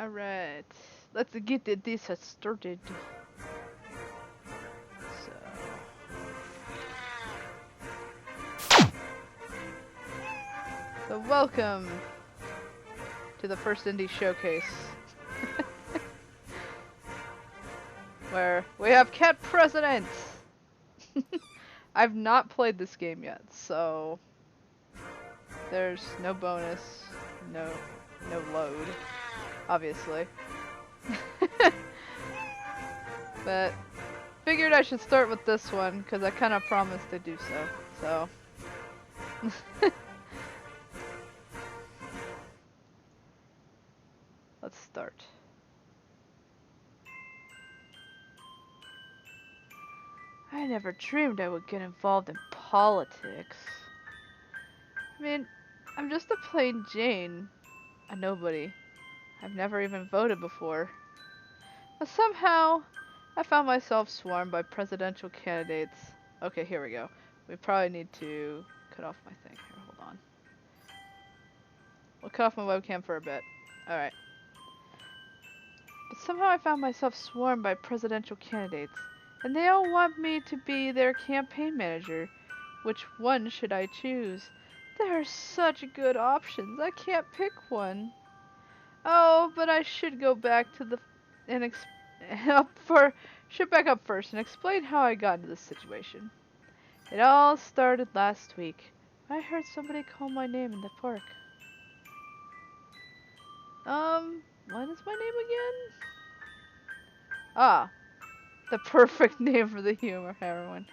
Alright, let's get this started. So welcome to the first indie showcase. Where we have Cat President! I've not played this game yet, so there's no bonus, no load, obviously. But figured I should start with this one because I kind of promised to do so. Let's start. I never dreamed I would get involved in politics. I mean, I'm just a plain Jane, a nobody. I've never even voted before. But somehow, I found myself swarmed by presidential candidates. Okay, here we go. We probably need to cut off my thing. Here, hold on. We'll cut off my webcam for a bit. Alright. But somehow I found myself swarmed by presidential candidates. And they all want me to be their campaign manager. Which one should I choose? There are such good options. I can't pick one. Oh, but I should go back to the should back up first and explain how I got into this situation. It all started last week. I heard somebody call my name in the park. What is my name again? Ah, the perfect name for the humor heroine.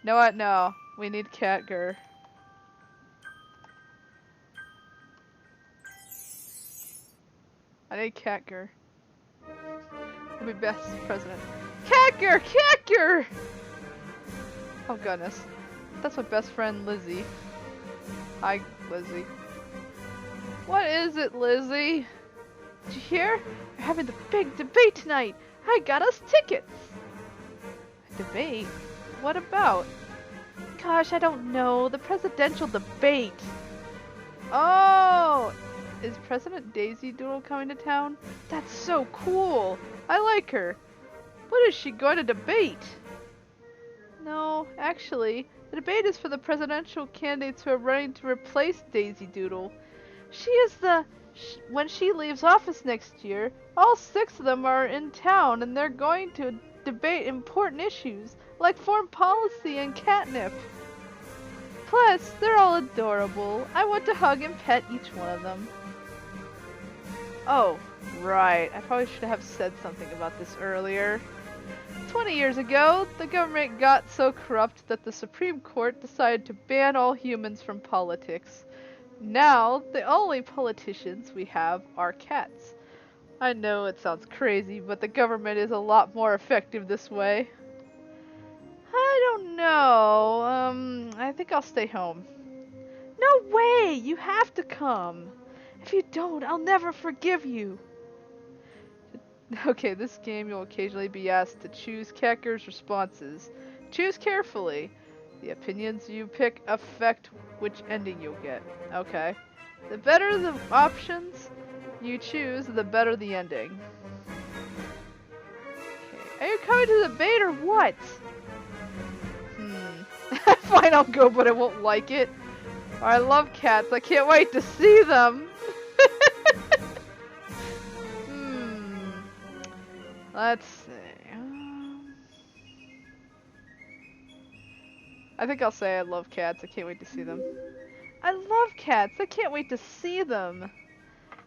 Know what? No, we need Catger. I need Catger. He'll be best president. Catger! Catger! Oh goodness. That's my best friend Lizzie. Hi, Lizzie. What is it, Lizzie? Did you hear? They're having the big debate tonight. I got us tickets. A debate? What about? Gosh, I don't know. The presidential debate. Oh! Is President Daisy Doodle coming to town? That's so cool. I like her. What is she going to debate? No, actually, the debate is for the presidential candidates who are running to replace Daisy Doodle. She is when she leaves office next year, all 6 of them are in town and they're going to debate important issues like foreign policy and catnip. Plus, they're all adorable. I want to hug and pet each one of them. Oh, right. I probably should have said something about this earlier. 20 years ago, the government got so corrupt that the Supreme Court decided to ban all humans from politics. Now, the only politicians we have are cats. I know it sounds crazy, but the government is a lot more effective this way. I don't know. I think I'll stay home. No way! You have to come! If you don't, I'll never forgive you! Okay, this game you'll occasionally be asked to choose Catger's responses. Choose carefully. The opinions you pick affect which ending you'll get. Okay. The better the options you choose, the better the ending. Okay. Are you coming to the debate or what? Fine, I'll go, but I won't like it. Oh, I love cats. I can't wait to see them. Let's see. I think I'll say I love cats. I can't wait to see them. I love cats. I can't wait to see them.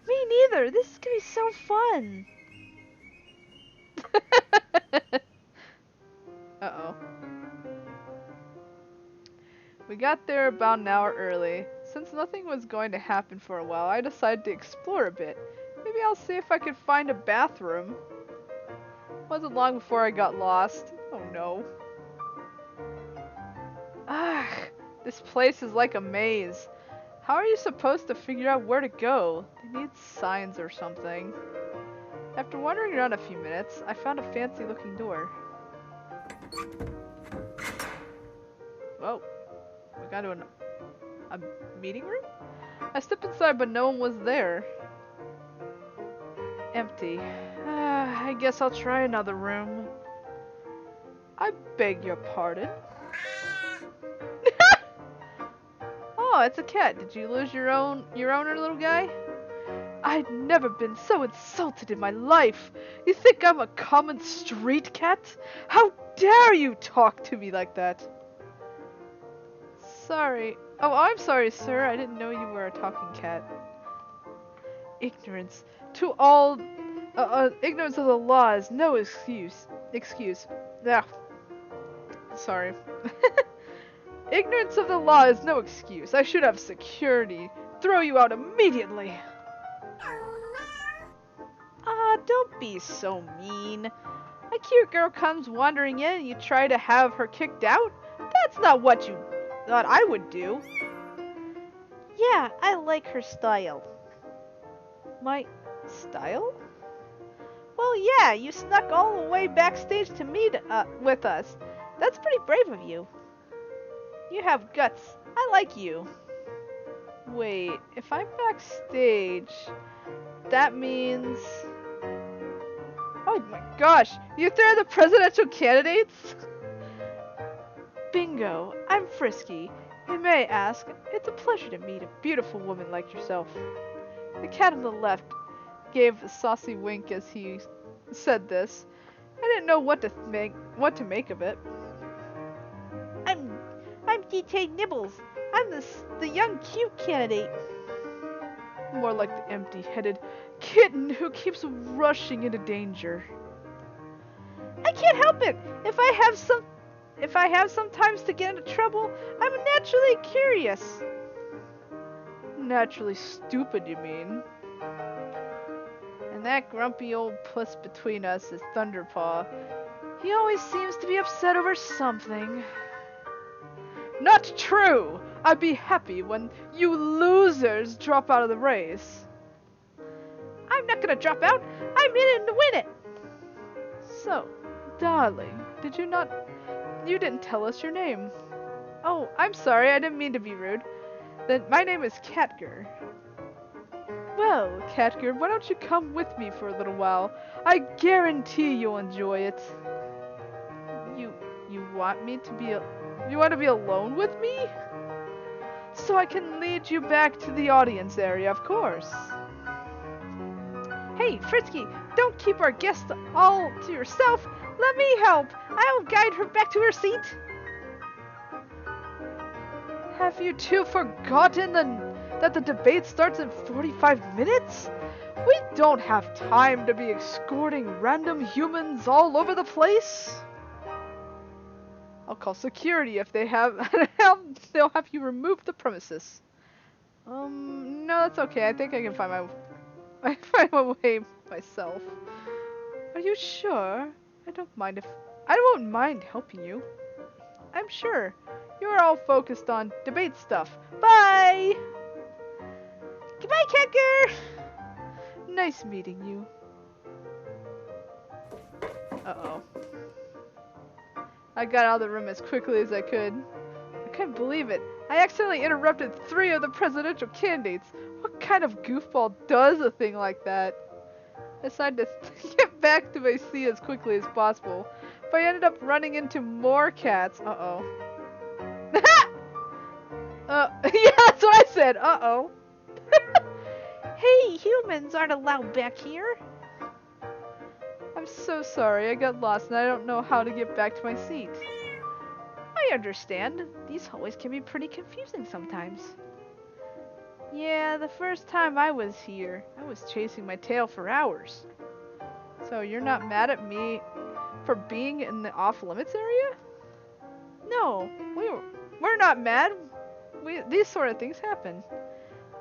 Me neither. This is gonna be so fun. Uh-oh. We got there about an hour early. Since nothing was going to happen for a while, I decided to explore a bit. Maybe I'll see if I could find a bathroom. Wasn't long before I got lost. Oh no. Ah, this place is like a maze. How are you supposed to figure out where to go? They need signs or something. After wandering around a few minutes, I found a fancy looking door. Whoa. We got to a meeting room? I stepped inside but no one was there. empty. I guess I'll try another room. I beg your pardon? Oh, it's a cat. Did you lose your owner, little guy? I've never been so insulted in my life. You think I'm a common street cat? How dare you talk to me like that? Sorry. Oh, I'm sorry, sir. I didn't know you were a talking cat. Ignorance. To all... ignorance of the law is no excuse. Yeah. Sorry. Ignorance of the law is no excuse. I should have security. Throw you out immediately. Ah, don't be so mean. A cute girl comes wandering in and you try to have her kicked out? That's not what you thought I would do. Yeah, I like her style. My style? Well, yeah, you snuck all the way backstage to meet with us. That's pretty brave of you. You have guts. I like you. Wait, if I'm backstage, that means... Oh my gosh, you three are the presidential candidates? Bingo, I'm Frisky. You may ask, it's a pleasure to meet a beautiful woman like yourself. The cat on the left gave a saucy wink as he said this. I didn't know what to make of it. I'm DJ Nibbles. I'm the young cute candidate. More like the empty-headed kitten who keeps rushing into danger. I can't help it. If I have sometimes to get into trouble, I'm naturally curious. Naturally stupid, you mean? And that grumpy old puss between us is Thunderpaw. He always seems to be upset over something. Not true! I'd be happy when you losers drop out of the race. I'm not gonna drop out. I'm in it to win it. So, darling, you didn't tell us your name. Oh, I'm sorry, I didn't mean to be rude. Then my name is Catger. Well, Catger, why don't you come with me for a little while? I guarantee you'll enjoy it. You want to be alone with me? So I can lead you back to the audience area, of course. Hey, Frisky, don't keep our guest all to yourself. Let me help. I'll guide her back to her seat. Have you two forgotten that the debate starts in 45 minutes? We don't have time to be escorting random humans all over the place. I'll call security if they have. They'll have you remove the premises. No, that's okay. I think I can find my way myself. Are you sure? I won't mind helping you. I'm sure. You're all focused on debate stuff. Bye! Goodbye, Catger! Nice meeting you. Uh-oh. I got out of the room as quickly as I could. I couldn't believe it. I accidentally interrupted 3 of the presidential candidates. What kind of goofball does a thing like that? I decided to get back to my seat as quickly as possible, but I ended up running into more cats. Uh-oh. Yeah, that's what I said. Uh-oh. Hey, humans aren't allowed back here. I'm so sorry. I got lost and I don't know how to get back to my seat. I understand. These hallways can be pretty confusing sometimes. Yeah, the first time I was here, I was chasing my tail for hours. So you're not mad at me for being in the off-limits area? No, we're not mad. These sort of things happen.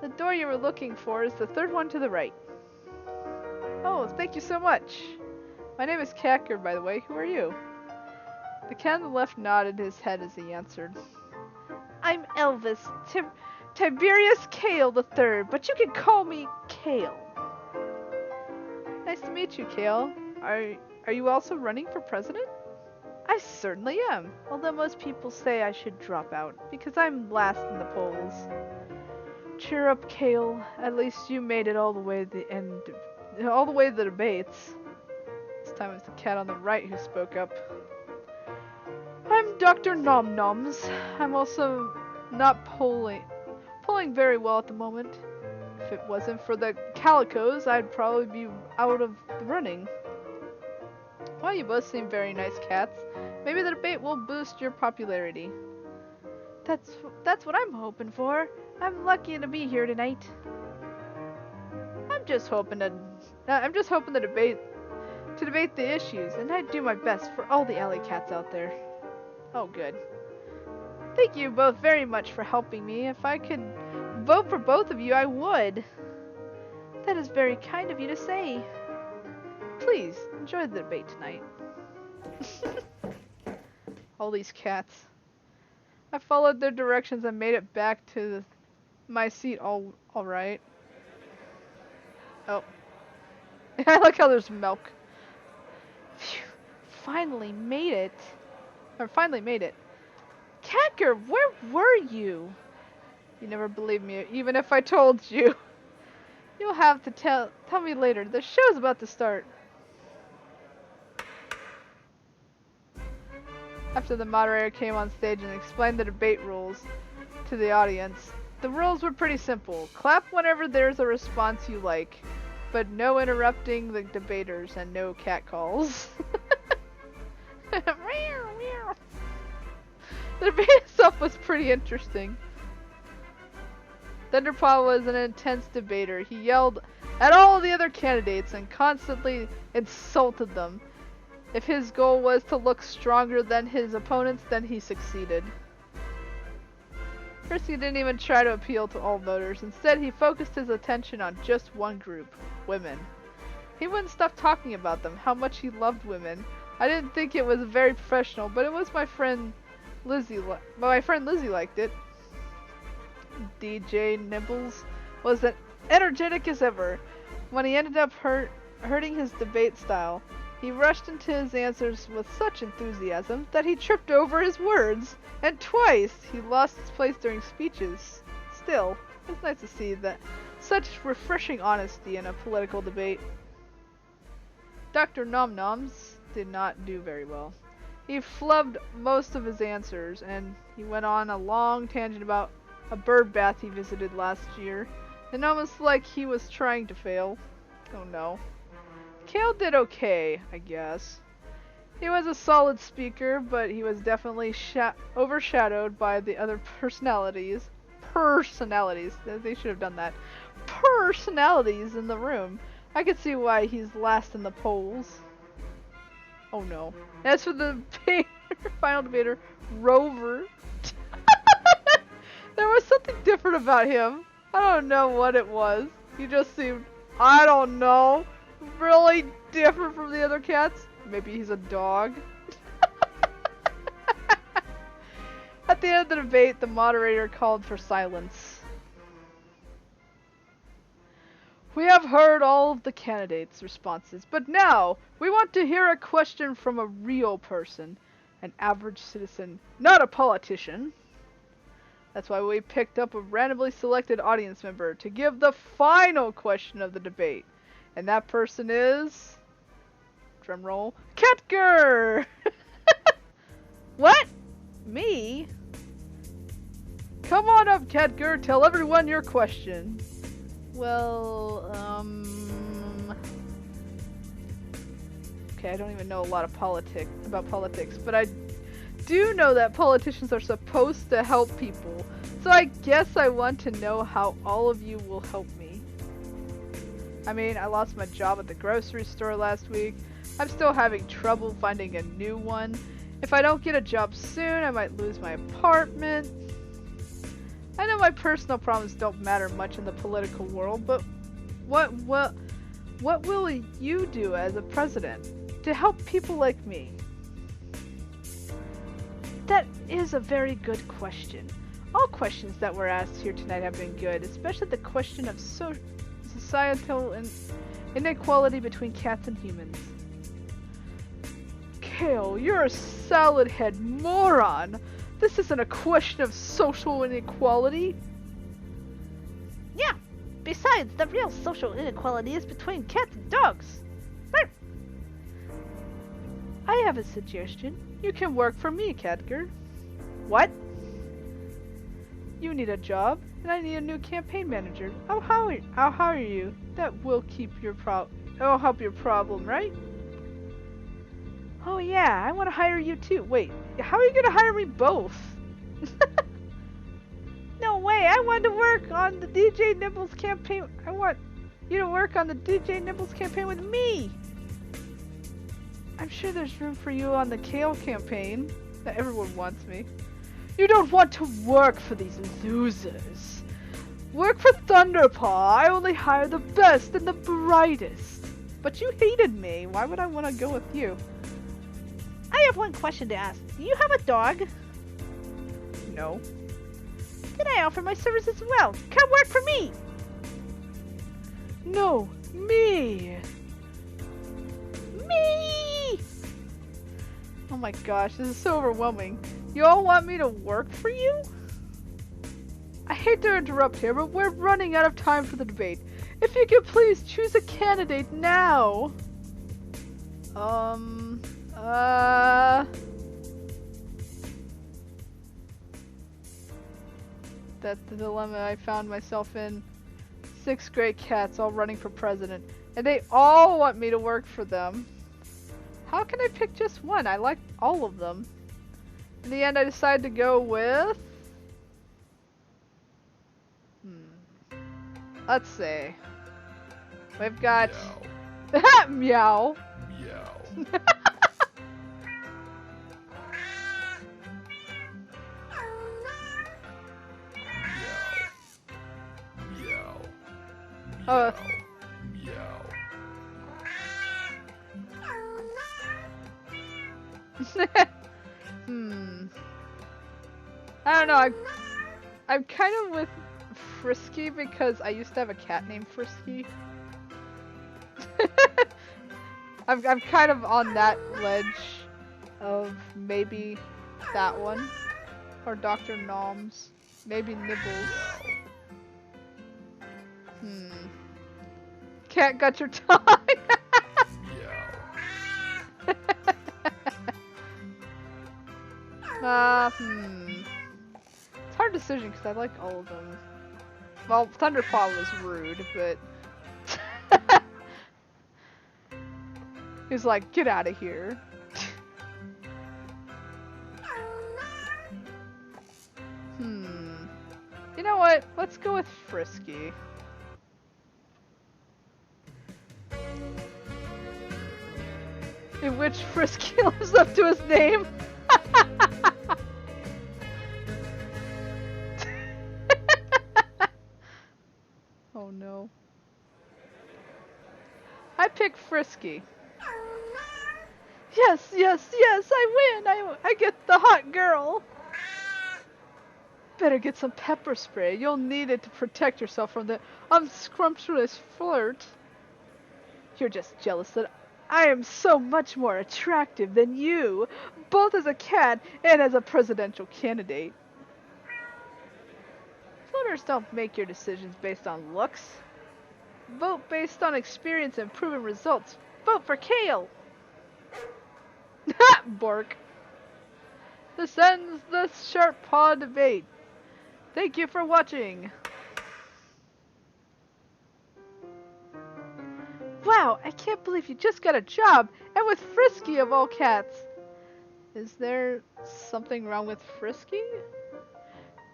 The door you were looking for is the 3rd one to the right. Oh, thank you so much. My name is Catger, by the way. Who are you? The cat on the left nodded his head as he answered. I'm Elvis, Tiberius Kale III, but you can call me Kale. Nice to meet you, Kale. Are you also running for president? I certainly am, although most people say I should drop out, because I'm last in the polls. Cheer up, Kale. At least you made it all the way to the end all the way to the debates. This time it was the cat on the right who spoke up. I'm Dr. Nom Noms. I'm also not polling very well at the moment. If it wasn't for the calicos, I'd probably be out of the running. Well, you both seem very nice cats. Maybe the debate will boost your popularity. That's what I'm hoping for. I'm lucky to be here tonight. I'm just hoping to debate the issues, and I'd do my best for all the alley cats out there. Oh, good. Thank you both very much for helping me. If I could vote for both of you, I would. That is very kind of you to say. Please, enjoy the debate tonight. All these cats. I followed their directions and made it back to my seat all right. Oh. I like how there's milk. Phew, finally made it. Catger, where were you? You never believe me, even if I told you. You'll have to tell me later. The show's about to start. After the moderator came on stage and explained the debate rules to the audience, the rules were pretty simple. Clap whenever there's a response you like, but no interrupting the debaters and no cat calls. The debate itself was pretty interesting. Thunderpaw was an intense debater. He yelled at all the other candidates and constantly insulted them. If his goal was to look stronger than his opponents, then he succeeded. First, he didn't even try to appeal to all voters. Instead, he focused his attention on just one group, women. He wouldn't stop talking about them, how much he loved women. I didn't think it was very professional, but it was my friend Lizzie. My friend Lizzie liked it. DJ Nibbles was as energetic as ever. When he ended up hurting his debate style, he rushed into his answers with such enthusiasm that he tripped over his words, and twice he lost his place during speeches. Still, it's nice to see that such refreshing honesty in a political debate. Dr. Nom Noms did not do very well. He flubbed most of his answers, and he went on a long tangent about a bird bath he visited last year, and almost like he was trying to fail. Oh no. Kale did okay, I guess. He was a solid speaker, but he was definitely overshadowed by the other personalities. They should have done that. Personalities in the room. I could see why he's last in the polls. Oh no. As for the final debater, Rover. There was something different about him. I don't know what it was. He just seemed, I don't know, really different from the other cats. Maybe he's a dog. At the end of the debate, the moderator called for silence. We have heard all of the candidates' responses, but now we want to hear a question from a real person, an average citizen, not a politician. That's why we picked up a randomly selected audience member to give the final question of the debate. And that person is... drumroll, Catger! What? Me? Come on up, Catger, tell everyone your question. Well, okay, I don't even know a lot of about politics, but I do know that politicians are supposed to help people, so I guess I want to know how all of you will help me. I mean, I lost my job at the grocery store last week. I'm still having trouble finding a new one. If I don't get a job soon, I might lose my apartment. I know my personal problems don't matter much in the political world, but what will you do as a president to help people like me? That is a very good question. All questions that were asked here tonight have been good, especially the question of societal inequality between cats and humans. Kale, you're a salad head moron! This isn't a question of social inequality. Yeah, Besides, the real social inequality is between cats and dogs. I have a suggestion. You can work for me, Khadgar. What? You need a job, and I need a new campaign manager. I'll hire you. That will it'll help your problem, right? Oh yeah, I want to hire you too. Wait, how are you gonna hire me both? No way, I want to work on the DJ Nibbles campaign. I want you to work on the DJ Nibbles campaign with me. I'm sure there's room for you on the Kale campaign. That everyone wants me. You don't want to work for these losers. Work for Thunderpaw. I only hire the best and the brightest. But you hated me. Why would I want to go with you? I have one question to ask. Do you have a dog? No. Then I offer my service as well. Come work for me. No, me. Me! Oh my gosh, this is so overwhelming. You all want me to work for you? I hate to interrupt here, but we're running out of time for the debate. If you could please choose a candidate now. That's the dilemma I found myself in. 6 great cats all running for president, and they all want me to work for them. How can I pick just one? I like all of them. In the end, I decided to go with... Let's see. We've got... Meow. Meow. Oh. I don't know. I'm kind of with Frisky because I used to have a cat named Frisky. I'm kind of on that ledge of maybe that one or Dr. Noms, maybe Nibbles. Cat got your tongue. It's a hard decision because I like all of them. Well, Thunderpaw was rude, but he's like, get out of here. You know what? Let's go with Frisky. In which Frisky lives up to his name. Oh no. I pick Frisky. Yes, yes, yes, I win! I get the hot girl! Better get some pepper spray. You'll need it to protect yourself from the unscrumptious flirt. You're just jealous that I am so much more attractive than you, both as a cat and as a presidential candidate. Voters don't make your decisions based on looks. Vote based on experience and proven results. Vote for Kale! Bork. This ends the Sharp Paw debate. Thank you for watching. Wow, I can't believe you just got a job, and with Frisky of all cats. Is there something wrong with Frisky?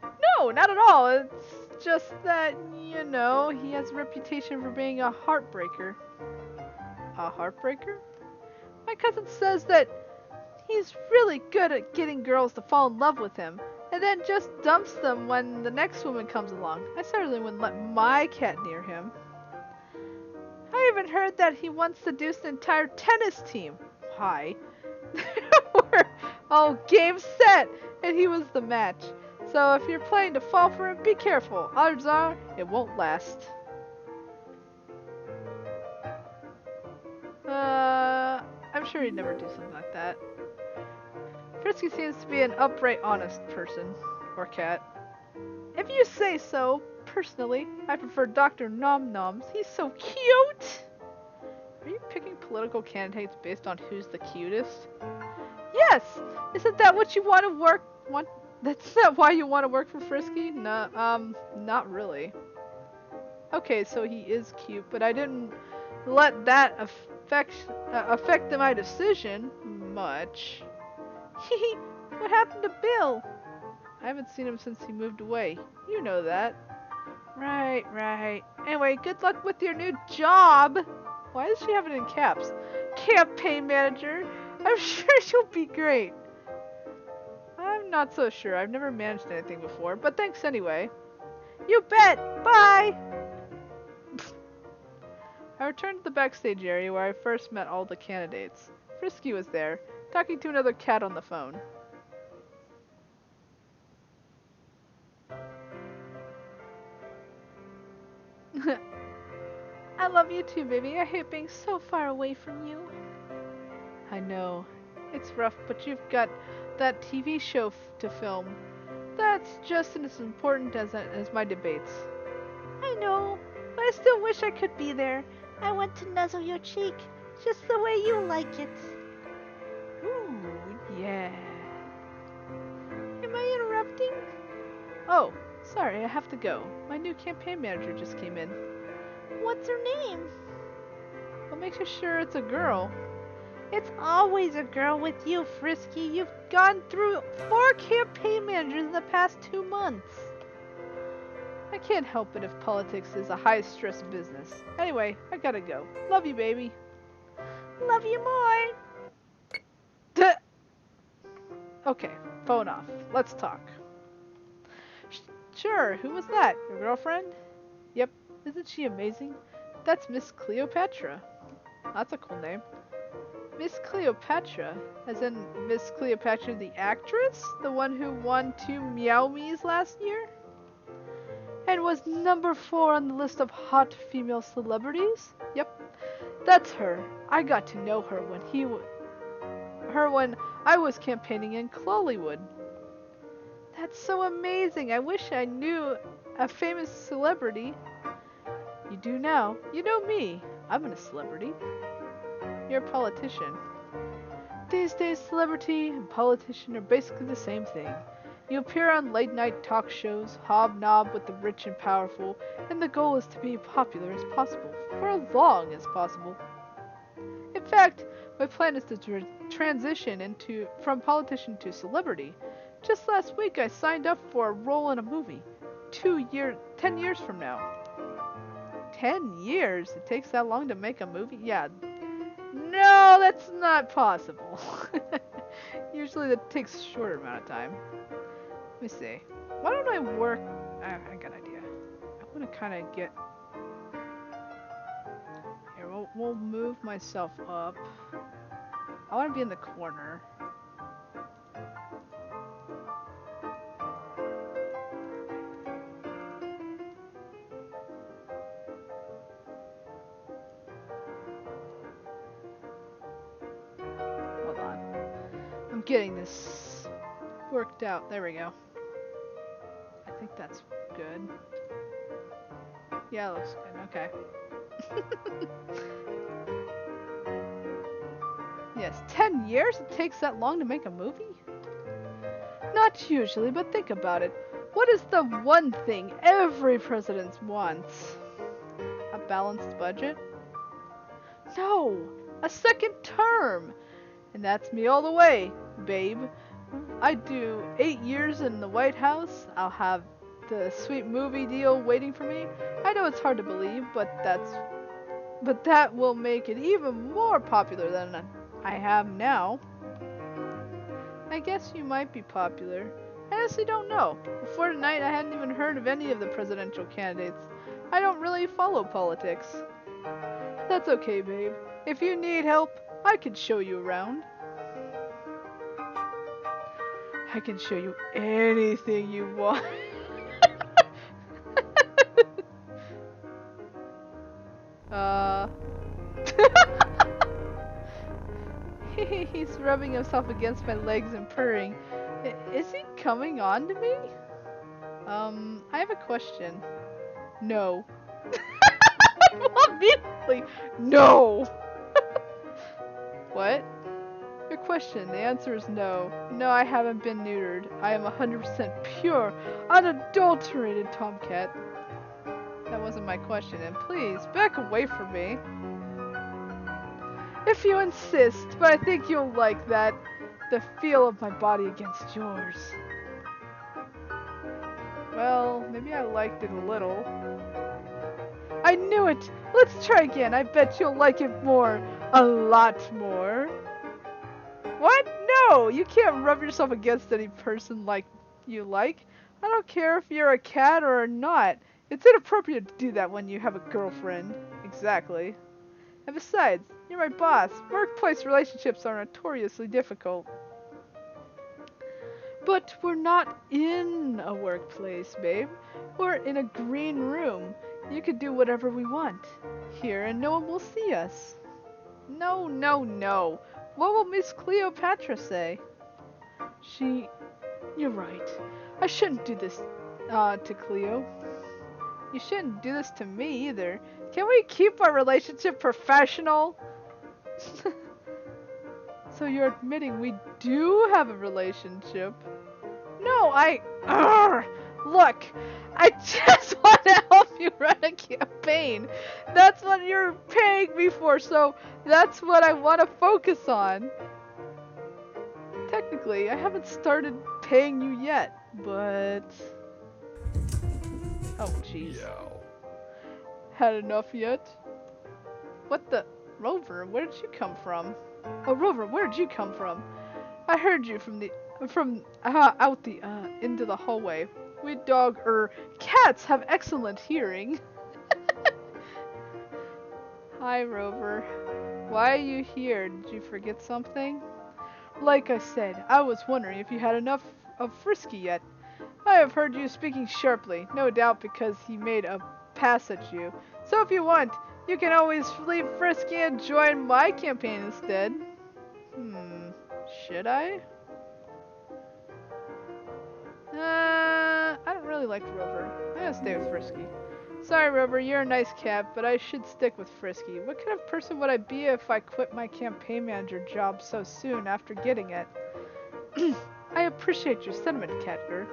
No, not at all. It's just that, you know, he has a reputation for being a heartbreaker. A heartbreaker? My cousin says that he's really good at getting girls to fall in love with him, and then just dumps them when the next woman comes along. I certainly wouldn't let my cat near him. I even heard that he once seduced an entire tennis team. Why? We're all game set, and he was the match. So if you're planning to fall for him, be careful. Odds are, it won't last. I'm sure he'd never do something like that. Frisky seems to be an upright, honest person. Or cat. If you say so, Personally, I prefer Dr. Nom Noms. He's so cute! Are you picking political candidates based on who's the cutest? Yes! Isn't that what you want to want? That's not why you want to work for Frisky? No, not really. Okay, so he is cute, but I didn't let that affect my decision much. Hehe, what happened to Bill? I haven't seen him since he moved away. You know that. Right, right. Anyway, good luck with your new job! Why does she have it in caps? Campaign manager! I'm sure she'll be great. I'm not so sure. I've never managed anything before, but thanks anyway. You bet! Bye! I returned to the backstage area where I first met all the candidates. Frisky was there, talking to another cat on the phone. I love you too, baby. I hate being so far away from you. I know. It's rough, but you've got that TV show to film. That's just as important as my debates. I know, but I still wish I could be there. I want to nuzzle your cheek, just the way you like it. Ooh, yeah. Am I interrupting? Oh, sorry, I have to go. My new campaign manager just came in. What's her name? What makes you sure it's a girl? It's always a girl with you, Frisky. You've gone through 4 campaign managers in the past 2 months. I can't help it if politics is a high-stress business. Anyway, I gotta go. Love you, baby. Love you more. Okay, phone off. Let's talk. Sure, who was that? Your girlfriend? Yep, isn't she amazing? That's Miss Cleopatra. That's a cool name. Miss Cleopatra, as in Miss Cleopatra the actress? The one who won 2 Meow Me's last year? And was number 4 on the list of hot female celebrities? Yep, that's her. I got to know her when when I was campaigning in Clollywood. That's so amazing. I wish I knew a famous celebrity. You do now. You know me. I'm a celebrity. You're a politician. These days, celebrity and politician are basically the same thing. You appear on late-night talk shows, hobnob with the rich and powerful, and the goal is to be popular as possible, for as long as possible. In fact, my plan is to transition from politician to celebrity. Just last week, I signed up for a role in a movie. 10 years from now. 10 years? It takes that long to make a movie? Yeah. No, that's not possible. Usually that takes a shorter amount of time. Let me see. Why don't I work... I got an idea. I want to kind of get... Here, we'll move myself up. I want to be in the corner. Hold on. I'm getting this worked out. There we go. I think that's good. Yeah, it looks good. Okay. Yes, 10 years? It takes that long to make a movie? Not usually, but think about it. What is the one thing every president wants? A balanced budget? No! A second term! And that's me all the way, babe. I do 8 years in the White House. I'll have the sweet movie deal waiting for me. I know it's hard to believe, but that will make it even more popular than I have now. I guess you might be popular. I honestly don't know. Before tonight, I hadn't even heard of any of the presidential candidates. I don't really follow politics. That's okay, babe. If you need help, I can show you around. I can show you anything you want. He's rubbing himself against my legs and purring. Is he coming on to me? I have a question. No. Immediately, no. What? Your question, the answer is no. No, I haven't been neutered. I am 100% pure, unadulterated tomcat. That wasn't my question, and please, back away from me. If you insist, but I think you'll like that. The feel of my body against yours. Well, maybe I liked it a little. I knew it! Let's try again. I bet you'll like it more. A lot more. What? No! You can't rub yourself against any person like you like. I don't care if you're a cat or not. It's inappropriate to do that when you have a girlfriend. Exactly. And besides, you're my boss. Workplace relationships are notoriously difficult. But we're not in a workplace, babe. We're in a green room. You could do whatever we want here and no one will see us. No, no, no. What will Miss Cleopatra say? You're right. I shouldn't do this to Cleo. You shouldn't do this to me either. Can we keep our relationship professional? So you're admitting we do have a relationship? No, look, I just want to help you run a campaign. That's what you're paying me for, so that's what I want to focus on. Technically, I haven't started paying you yet, but... Oh, jeez. Had enough yet? What the... Rover, where did you come from? Oh, Rover, where did you come from? I heard you out into the hallway. We cats have excellent hearing. Hi, Rover. Why are you here? Did you forget something? Like I said, I was wondering if you had enough of Frisky yet. I have heard you speaking sharply, no doubt because he made a pass at you. So if you want, you can always leave Frisky and join my campaign instead. Should I? I don't really like Rover. I'm gonna stay with Frisky. Sorry, Rover, you're a nice cat, but I should stick with Frisky. What kind of person would I be if I quit my campaign manager job so soon after getting it? I appreciate your sentiment, Catger.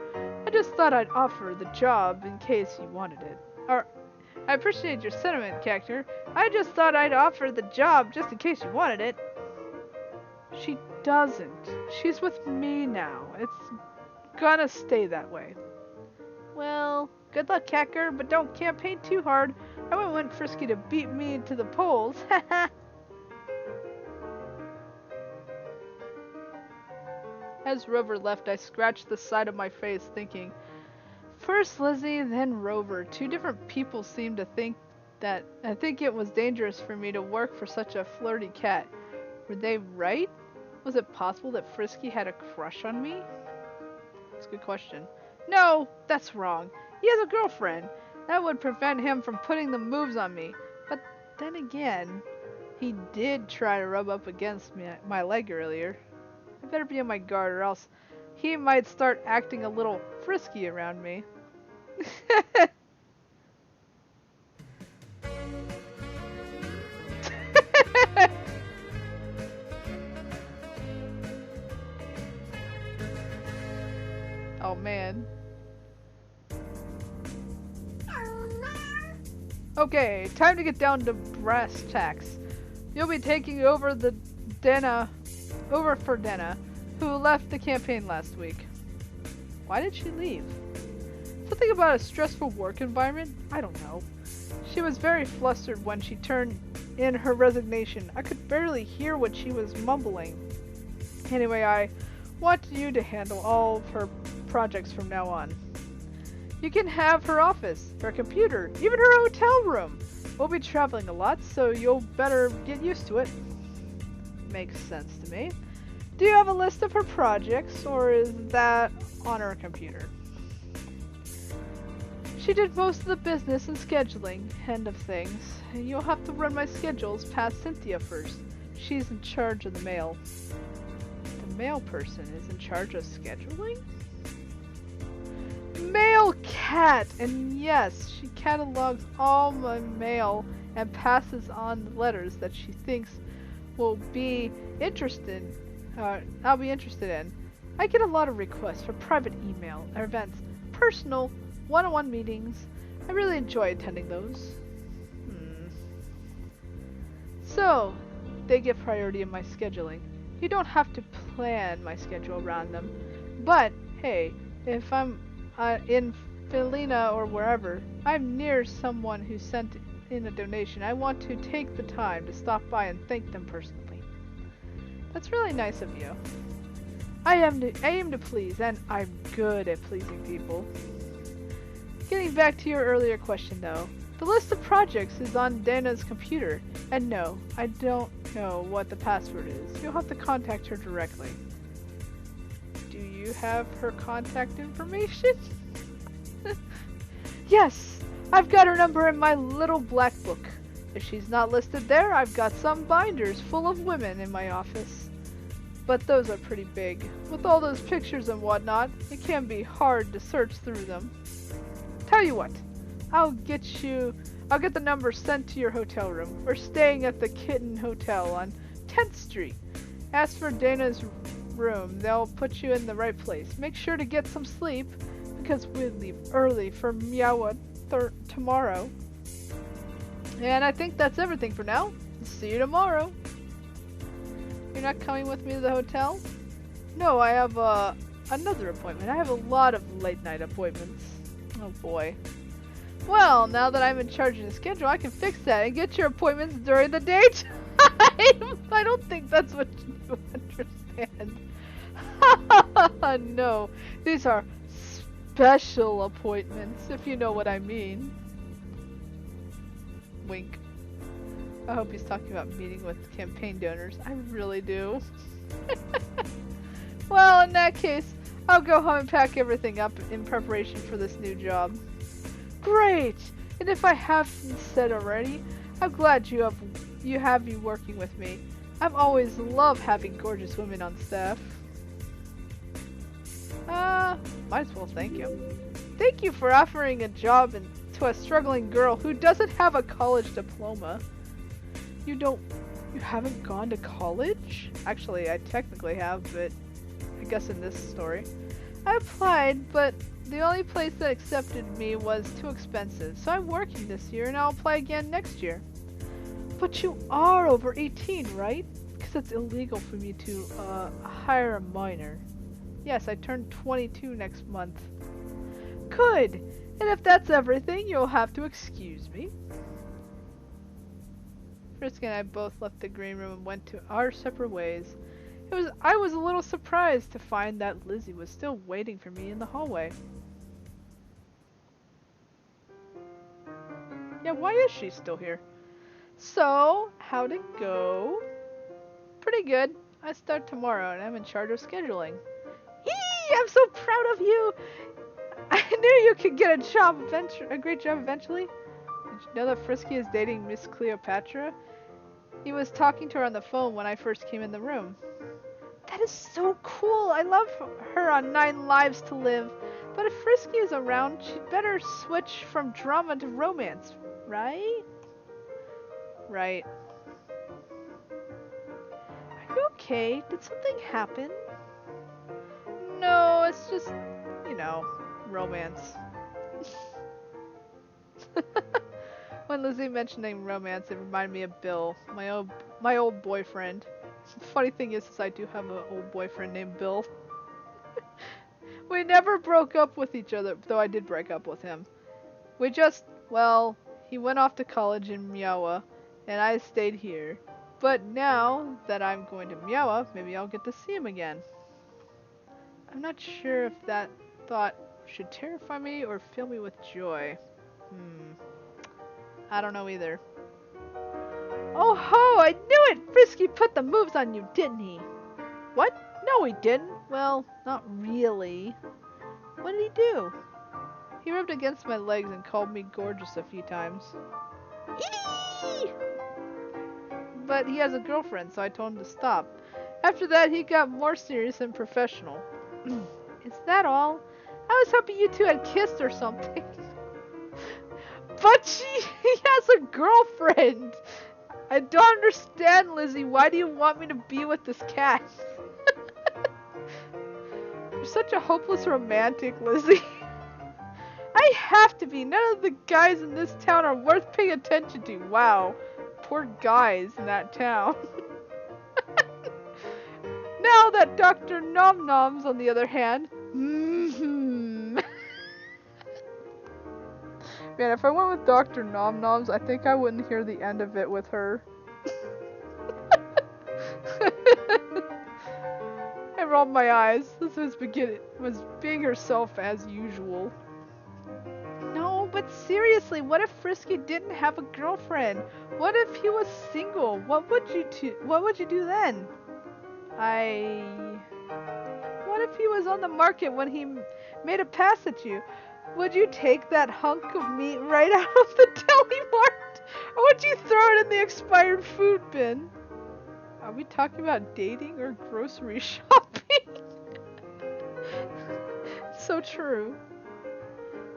I just thought I'd offer the job in case you wanted it. I appreciate your sentiment, Catger. I just thought I'd offer the job just in case you wanted it. She doesn't. She's with me now. It's gonna stay that way. Well, good luck, Catger, but don't campaign too hard. I wouldn't want Frisky to beat me to the polls. As Rover left, I scratched the side of my face, thinking, first Lizzie, then Rover. Two different people seemed to think that I think it was dangerous for me to work for such a flirty cat. Were they right? Was it possible that Frisky had a crush on me? That's a good question. No, that's wrong. He has a girlfriend. That would prevent him from putting the moves on me. But then again, he did try to rub up against my leg earlier. I better be on my guard or else he might start acting a little frisky around me. Oh man. Okay, time to get down to brass tacks. You'll be taking over for Denna, who left the campaign last week. Why did she leave? Something about a stressful work environment? I don't know. She was very flustered when she turned in her resignation. I could barely hear what she was mumbling. Anyway, I want you to handle all of her projects from now on. You can have her office, her computer, even her hotel room. We'll be traveling a lot, so you'll better get used to it. Makes sense to me. Do you have a list of her projects, or is that on her computer? She did most of the business and scheduling end of things. You'll have to run my schedules past Cynthia first. She's in charge of the mail. The mail person is in charge of scheduling? mail cat! And yes, she catalogs all my mail and passes on the letters that she thinks will be interested, I'll be interested in. I get a lot of requests for private email, events, personal, one-on-one meetings. I really enjoy attending those. So, they get priority in my scheduling. You don't have to plan my schedule around them. But, hey, if I'm in Felina or wherever, I'm near someone who sent in a donation, I want to take the time to stop by and thank them personally. That's really nice of you. I aim to please, and I'm good at pleasing people. Getting back to your earlier question though, the list of projects is on Dana's computer, and no, I don't know what the password is. You'll have to contact her directly. Do you have her contact information? Yes, I've got her number in my little black book. If she's not listed there, I've got some binders full of women in my office. But those are pretty big. With all those pictures and whatnot, it can be hard to search through them. Tell you what, I'll get the number sent to your hotel room. We're staying at the Kitten Hotel on 10th Street. Ask for Dana's room. They'll put you in the right place. Make sure to get some sleep, because we'll leave early for Miawa tomorrow. And I think that's everything for now. See you tomorrow. You're not coming with me to the hotel? No, I have another appointment. I have a lot of late night appointments. Oh boy. Well, now that I'm in charge of the schedule, I can fix that and get your appointments during the daytime. I don't think that's what you understand. No, these are special appointments, if you know what I mean. Wink. I hope he's talking about meeting with campaign donors. I really do. Well, in that case, I'll go home and pack everything up in preparation for this new job. Great! And if I haven't said already, I'm glad you have me working with me. I've always loved having gorgeous women on staff. Might as well thank you. Thank you for offering a job to a struggling girl who doesn't have a college diploma. You haven't gone to college? Actually, I technically have, but I guess in this story. I applied, but the only place that accepted me was too expensive, so I'm working this year and I'll apply again next year. But you are over 18, right? Because it's illegal for me to hire a minor. Yes, I turn 22 next month. Good! And if that's everything, you'll have to excuse me. Frisky and I both left the green room and went to our separate ways. I was a little surprised to find that Lizzie was still waiting for me in the hallway. Yeah, why is she still here? So, how'd it go? Pretty good. I start tomorrow and I'm in charge of scheduling. Yee! I'm so proud of you! I knew you could get a great job eventually. Did you know that Frisky is dating Miss Cleopatra? He was talking to her on the phone when I first came in the room. That is so cool! I love her on 9 Lives to Live. But if Frisky is around, she'd better switch from drama to romance, right? Right. Are you okay? Did something happen? No, it's just, you know, romance. When Lizzie mentioned romance, it reminded me of Bill, my old boyfriend. The funny thing is I do have an old boyfriend named Bill. We never broke up with each other, though I did break up with him. We just, well, he went off to college in Miawa, and I stayed here. But now that I'm going to Miawa, maybe I'll get to see him again. I'm not sure if that thought should terrify me or fill me with joy. I don't know either. Oh ho! I knew it! Frisky put the moves on you, didn't he? What? No, he didn't. Well, not really. What did he do? He rubbed against my legs and called me gorgeous a few times. Eee! But he has a girlfriend, so I told him to stop. After that, he got more serious and professional. Is that all? I was hoping you two had kissed or something. But he has a girlfriend. I don't understand, Lizzie. Why do you want me to be with this cat? You're such a hopeless romantic, Lizzie. I have to be. None of the guys in this town are worth paying attention to. Wow. Poor guys in that town. Now that Dr. Nom Noms, on the other hand, Man, if I went with Dr. Nom Noms, I think I wouldn't hear the end of it with her. I rolled my eyes. This was being herself as usual. No, but seriously, what if Frisky didn't have a girlfriend? What if he was single? What would you do then? What if he was on the market when he made a pass at you? Would you take that hunk of meat right out of the deli mart? Or would you throw it in the expired food bin? Are we talking about dating or grocery shopping? So true.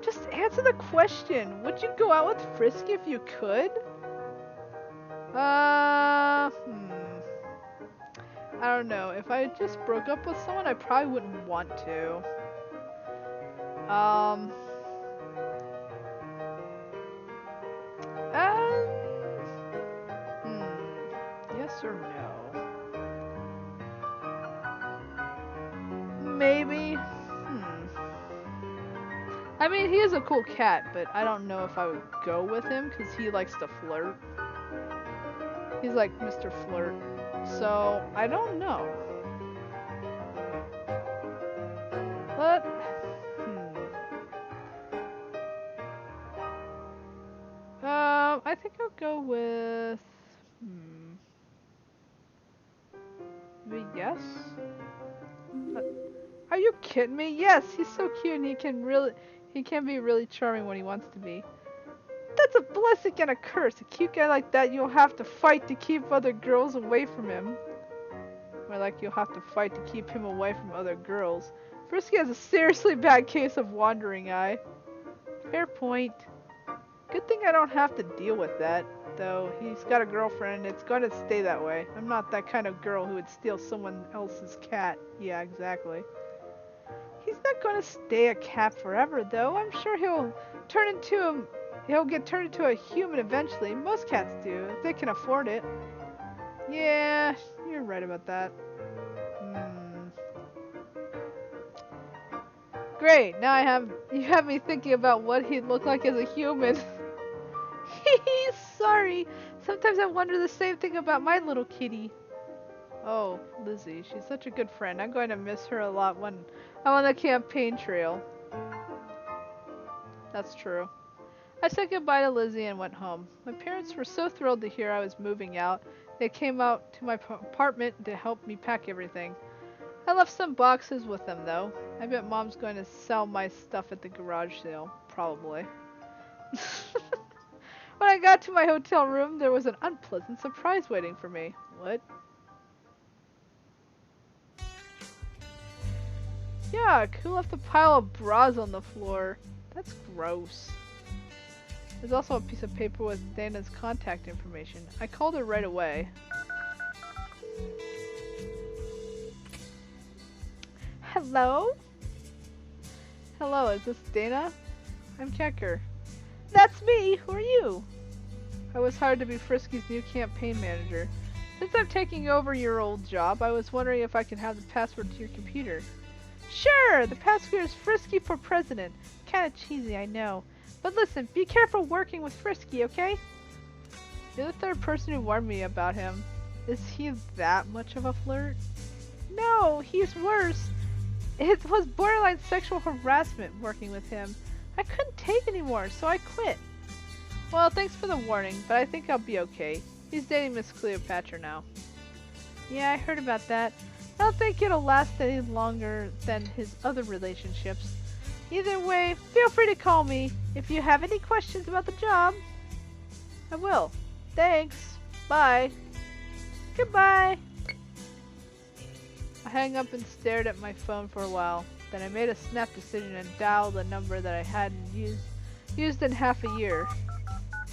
Just answer the question. Would you go out with Frisky if you could? I don't know. If I just broke up with someone, I probably wouldn't want to. Yes or no? Maybe. I mean, he is a cool cat, but I don't know if I would go with him because he likes to flirt. He's like Mr. Flirt. So, I don't know. But, I think I'll go with, maybe yes? Are you kidding me? Yes, he's so cute and he can be really charming when he wants to be. That's a blessing and a curse. A cute guy like that, you'll have to fight to keep other girls away from him. Or like you'll have to fight to keep him away from other girls. Frisky has a seriously bad case of wandering eye. Fair point. Good thing I don't have to deal with that, though. He's got a girlfriend. It's going to stay that way. I'm not that kind of girl who would steal someone else's cat. Yeah, exactly. He's not going to stay a cat forever, though. I'm sure he'll get turned into a human eventually. Most cats do, if they can afford it. Yeah, you're right about that. Great, now you have me thinking about what he'd look like as a human. Sorry, sometimes I wonder the same thing about my little kitty. Oh, Lizzie, she's such a good friend. I'm going to miss her a lot when I'm on the campaign trail. That's true. I said goodbye to Lizzie and went home. My parents were so thrilled to hear I was moving out. They came out to my apartment to help me pack everything. I left some boxes with them, though. I bet Mom's going to sell my stuff at the garage sale. Probably. When I got to my hotel room, there was an unpleasant surprise waiting for me. What? Yuck! Who left a pile of bras on the floor? That's gross. There's also a piece of paper with Dana's contact information. I called her right away. Hello? Hello, is this Dana? I'm Kecker. That's me! Who are you? I was hired to be Frisky's new campaign manager. Since I'm taking over your old job, I was wondering if I could have the password to your computer. Sure! The password is Frisky for President. Kinda cheesy, I know. But listen, be careful working with Frisky, okay? You're the third person who warned me about him. Is he that much of a flirt? No, he's worse. It was borderline sexual harassment working with him. I couldn't take anymore, so I quit. Well, thanks for the warning, but I think I'll be okay. He's dating Miss Cleopatra now. Yeah, I heard about that. I don't think it'll last any longer than his other relationships. Either way, feel free to call me if you have any questions about the job. I will. Thanks. Bye. Goodbye. I hung up and stared at my phone for a while. Then I made a snap decision and dialed a number that I hadn't used in half a year.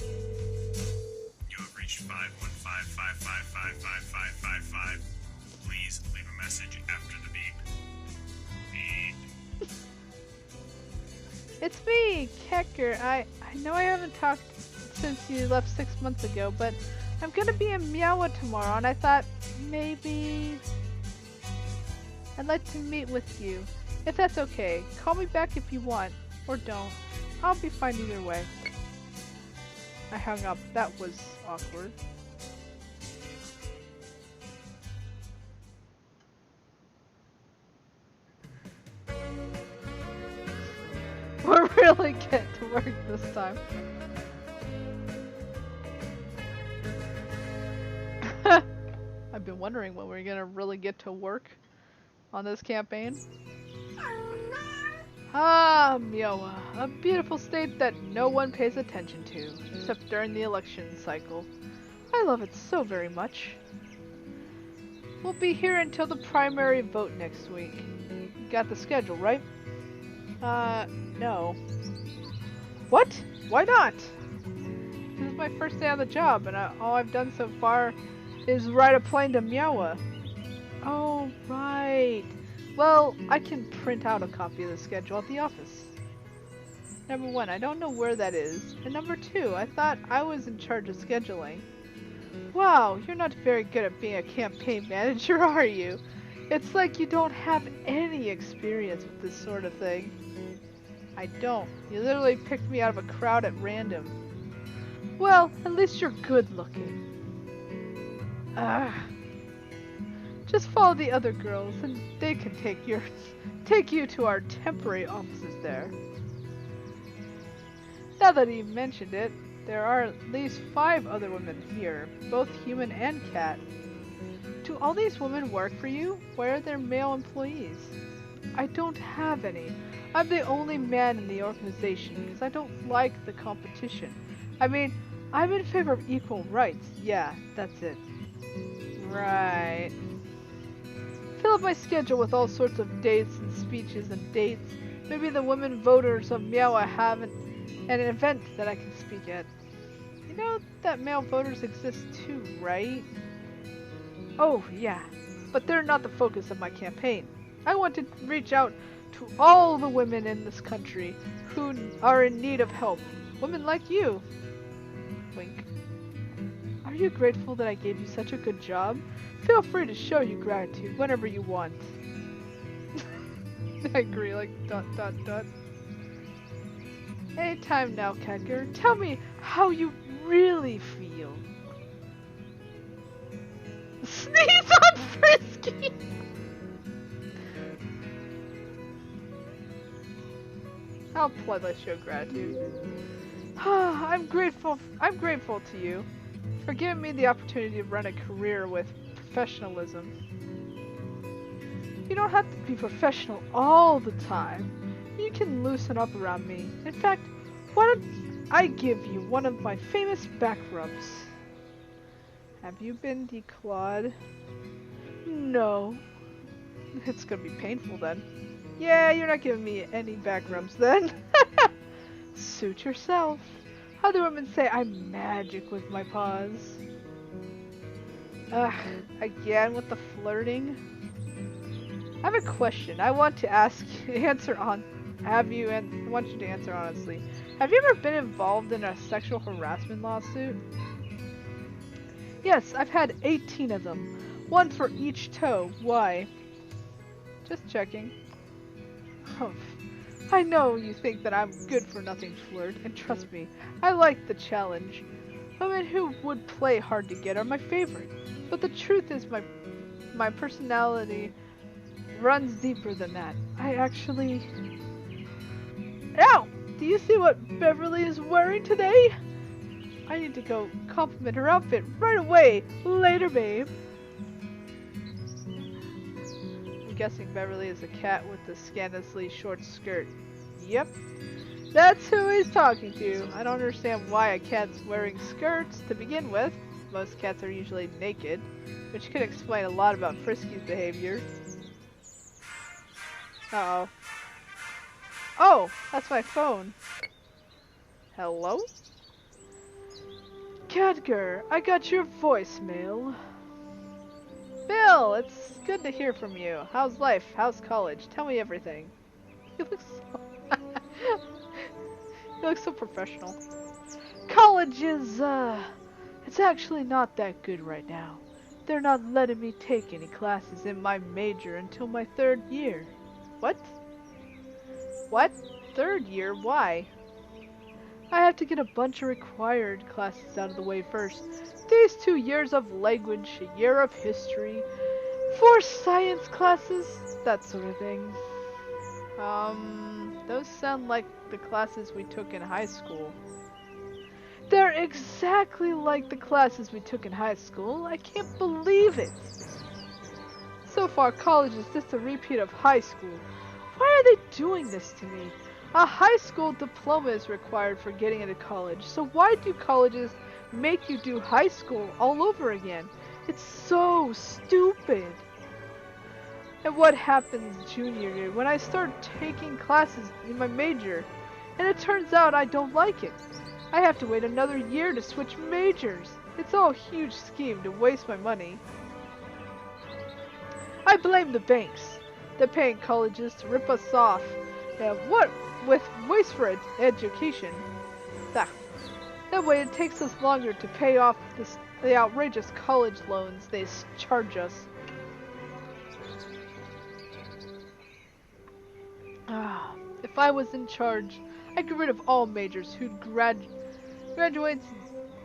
You have reached 515-555-5555. Please leave a message after the beep. Beep. It's me, Kecker. I know I haven't talked since you left 6 months ago, but I'm gonna be in Miawa tomorrow, and I thought maybe I'd like to meet with you. If that's okay, call me back if you want, or don't. I'll be fine either way. I hung up. That was awkward. We're really getting to work this time. I've been wondering when we're gonna really get to work on this campaign. Ah, Miawa, a beautiful state that no one pays attention to, except during the election cycle. I love it so very much. We'll be here until the primary vote next week. You got the schedule, right? No. What? Why not? This is my first day on the job, and all I've done so far is ride a plane to Miawa. Oh, right. Well, I can print out a copy of the schedule at the office. Number 1, I don't know where that is. And number 2, I thought I was in charge of scheduling. Wow, you're not very good at being a campaign manager, are you? It's like you don't have any experience with this sort of thing. I don't. You literally picked me out of a crowd at random. Well, at least you're good looking. Just follow the other girls, and they can take you to our temporary offices there. Now that you mentioned it, there are at least 5 other women here, both human and cat. Do all these women work for you? Where are their male employees? I don't have any. I'm the only man in the organization because I don't like the competition. I mean, I'm in favor of equal rights. Yeah, that's it. Right. Fill up my schedule with all sorts of dates and speeches and dates. Maybe the women voters of Miawa have an event that I can speak at. You know that male voters exist too, right? Oh, yeah. But they're not the focus of my campaign. I want to reach out to all the women in this country who are in need of help. Women like you. Wink. Are you grateful that I gave you such a good job? Feel free to show your gratitude whenever you want. I agree, like, ... Anytime now, Kecker. Tell me how you really feel. Sneeze on Frisky! I'll politely show gratitude. I'm grateful to you for giving me the opportunity to run a career with professionalism. You don't have to be professional all the time. You can loosen up around me. In fact, why don't I give you one of my famous back rubs? Have you been declawed? No. It's gonna be painful then. Yeah, you're not giving me any back rubs then. Suit yourself. Other women say I'm magic with my paws. Again with the flirting. I have a question. I want to ask you to answer on. I want you to answer honestly. Have you ever been involved in a sexual harassment lawsuit? Yes, I've had 18 of them. One for each toe. Why? Just checking. Oh, I know you think that I'm good for nothing flirt, and trust me, I like the challenge. Women who would play hard to get are my favorite. But the truth is my personality runs deeper than that. I actually... Ow! Do you see what Beverly is wearing today? I need to go compliment her outfit right away. Later, babe. I'm guessing Beverly is a cat with the scandalously short skirt. Yep. That's who he's talking to. I don't understand why a cat's wearing skirts to begin with. Most cats are usually naked, which could explain a lot about Frisky's behavior. Uh-oh. Oh, that's my phone. Hello? Khadgar, I got your voicemail. Bill, it's good to hear from you. How's life? How's college? Tell me everything. You look so... you look so professional. College is, it's actually not that good right now. They're not letting me take any classes in my major until my 3rd year. What? What? 3rd year? Why? I have to get a bunch of required classes out of the way first. These 2 years of language, a year of history, 4 science classes, that sort of thing. Those sound like the classes we took in high school. They're exactly like the classes we took in high school. I can't believe it. So far, college is just a repeat of high school. Why are they doing this to me? A high school diploma is required for getting into college, so why do colleges make you do high school all over again? It's so stupid. And what happens junior year when I start taking classes in my major, and it turns out I don't like it? I have to wait another year to switch majors. It's all a huge scheme to waste my money. I blame the banks. They're paying colleges to rip us off. And what with waste for education? That way it takes us longer to pay off the outrageous college loans they charge us. If I was in charge, I'd get rid of all majors who graduates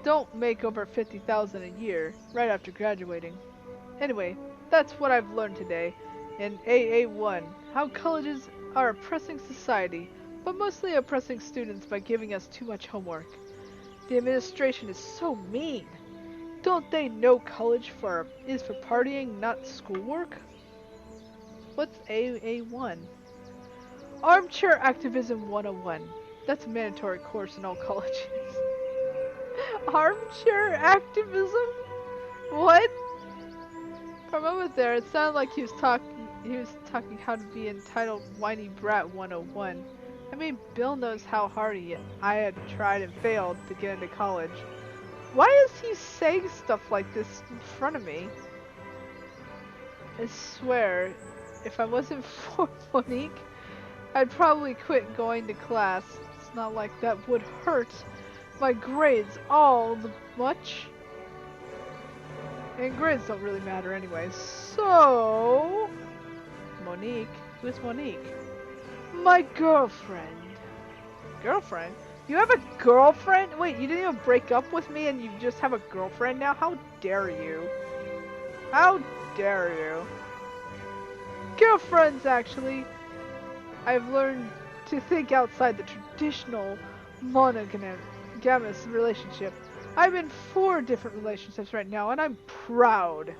don't make over $50,000 a year right after graduating. Anyway, that's what I've learned today in AA1, how colleges are oppressing society, but mostly oppressing students by giving us too much homework. The administration is so mean. Don't they know college is for partying, not schoolwork? What's AA1? Armchair Activism 101. That's a mandatory course in all colleges. Armchair activism? What? For a moment there, it sounded like he was talking how to be entitled Whiny Brat 101. I mean, Bill knows how hard I had tried and failed to get into college. Why is he saying stuff like this in front of me? I swear, if I wasn't for Monique, I'd probably quit going to class. It's not like that would hurt my grades all the much. And grades don't really matter anyway. So, Monique. Who's Monique? My girlfriend. Girlfriend? You have a girlfriend? Wait, you didn't even break up with me and you just have a girlfriend now? How dare you? How dare you? Girlfriends, actually. I've learned to think outside the traditional monogamous relationship. I'm in 4 different relationships right now, and I'm proud.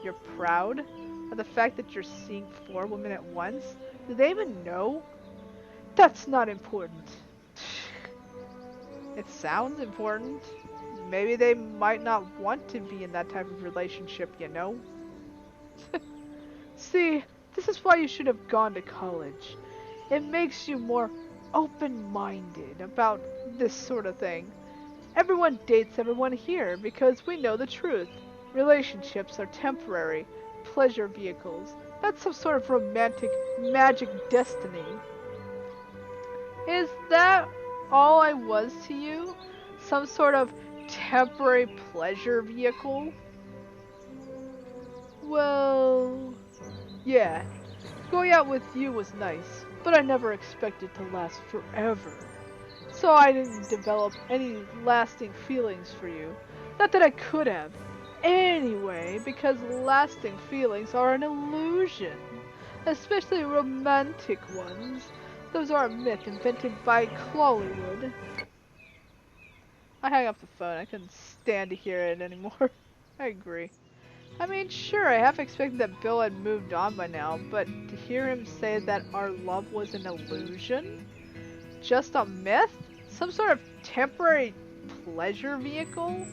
You're proud of the fact that you're seeing 4 women at once? Do they even know? That's not important. It sounds important. Maybe they might not want to be in that type of relationship, you know? See, this is why you should have gone to college. It makes you more open-minded about this sort of thing. Everyone dates everyone here because we know the truth. Relationships are temporary, pleasure vehicles. That's some sort of romantic magic destiny. Is that all I was to you? Some sort of temporary pleasure vehicle? Well, yeah. Going out with you was nice, but I never expected to last forever. So I didn't develop any lasting feelings for you. Not that I could have. Anyway, because lasting feelings are an illusion. Especially romantic ones. Those are a myth invented by Hollywood. I hung up the phone. I couldn't stand to hear it anymore. I agree. I mean, sure, I half expected that Bill had moved on by now, but to hear him say that our love was an illusion? Just a myth? Some sort of temporary pleasure vehicle?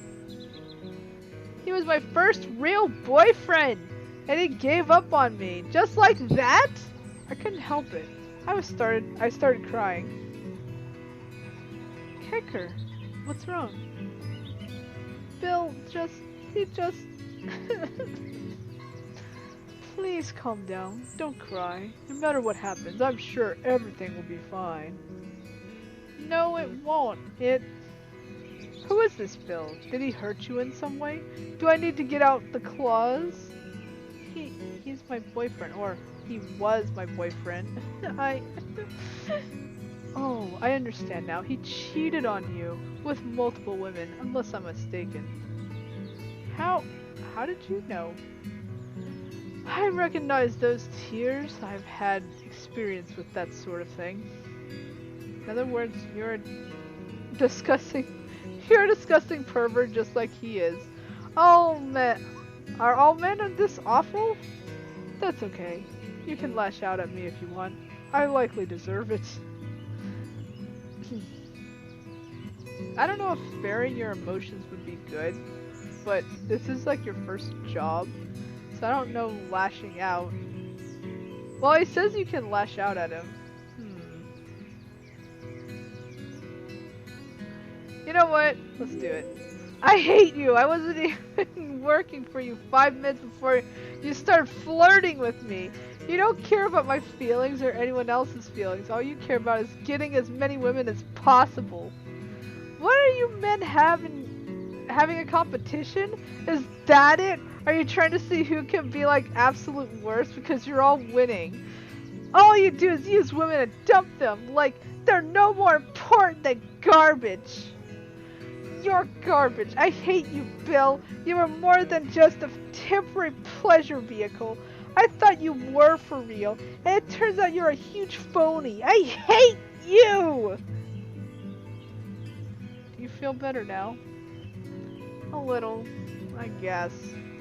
He was my first real boyfriend, and he gave up on me. Just like that? I couldn't help it. I started crying. Kecker, what's wrong? Bill he just... Please calm down. Don't cry. No matter what happens, I'm sure everything will be fine. No, it won't. Who is this Bill? Did he hurt you in some way? Do I need to get out the claws? He's my boyfriend, or he was my boyfriend. Oh, I understand now. He cheated on you with multiple women, unless I'm mistaken. How did you know? I recognize those tears. I've had experience with that sort of thing. In other words, you're a disgusting pervert just like he is. All men are all men this awful? That's okay. You can lash out at me if you want. I likely deserve it. I don't know if bearing your emotions would be good, but this is like your first job, so I don't know lashing out. Well, he says you can lash out at him. You know what? Let's do it. I hate you! I wasn't even working for you 5 minutes before you started flirting with me. You don't care about my feelings or anyone else's feelings. All you care about is getting as many women as possible. What are you men having a competition? Is that it? Are you trying to see who can be like absolute worst because you're all winning? All you do is use women and dump them like they're no more important than garbage. You're garbage. I hate you, Bill. You are more than just a temporary pleasure vehicle. I thought you were for real, and it turns out you're a huge phony. I hate you! Do you feel better now? A little, I guess.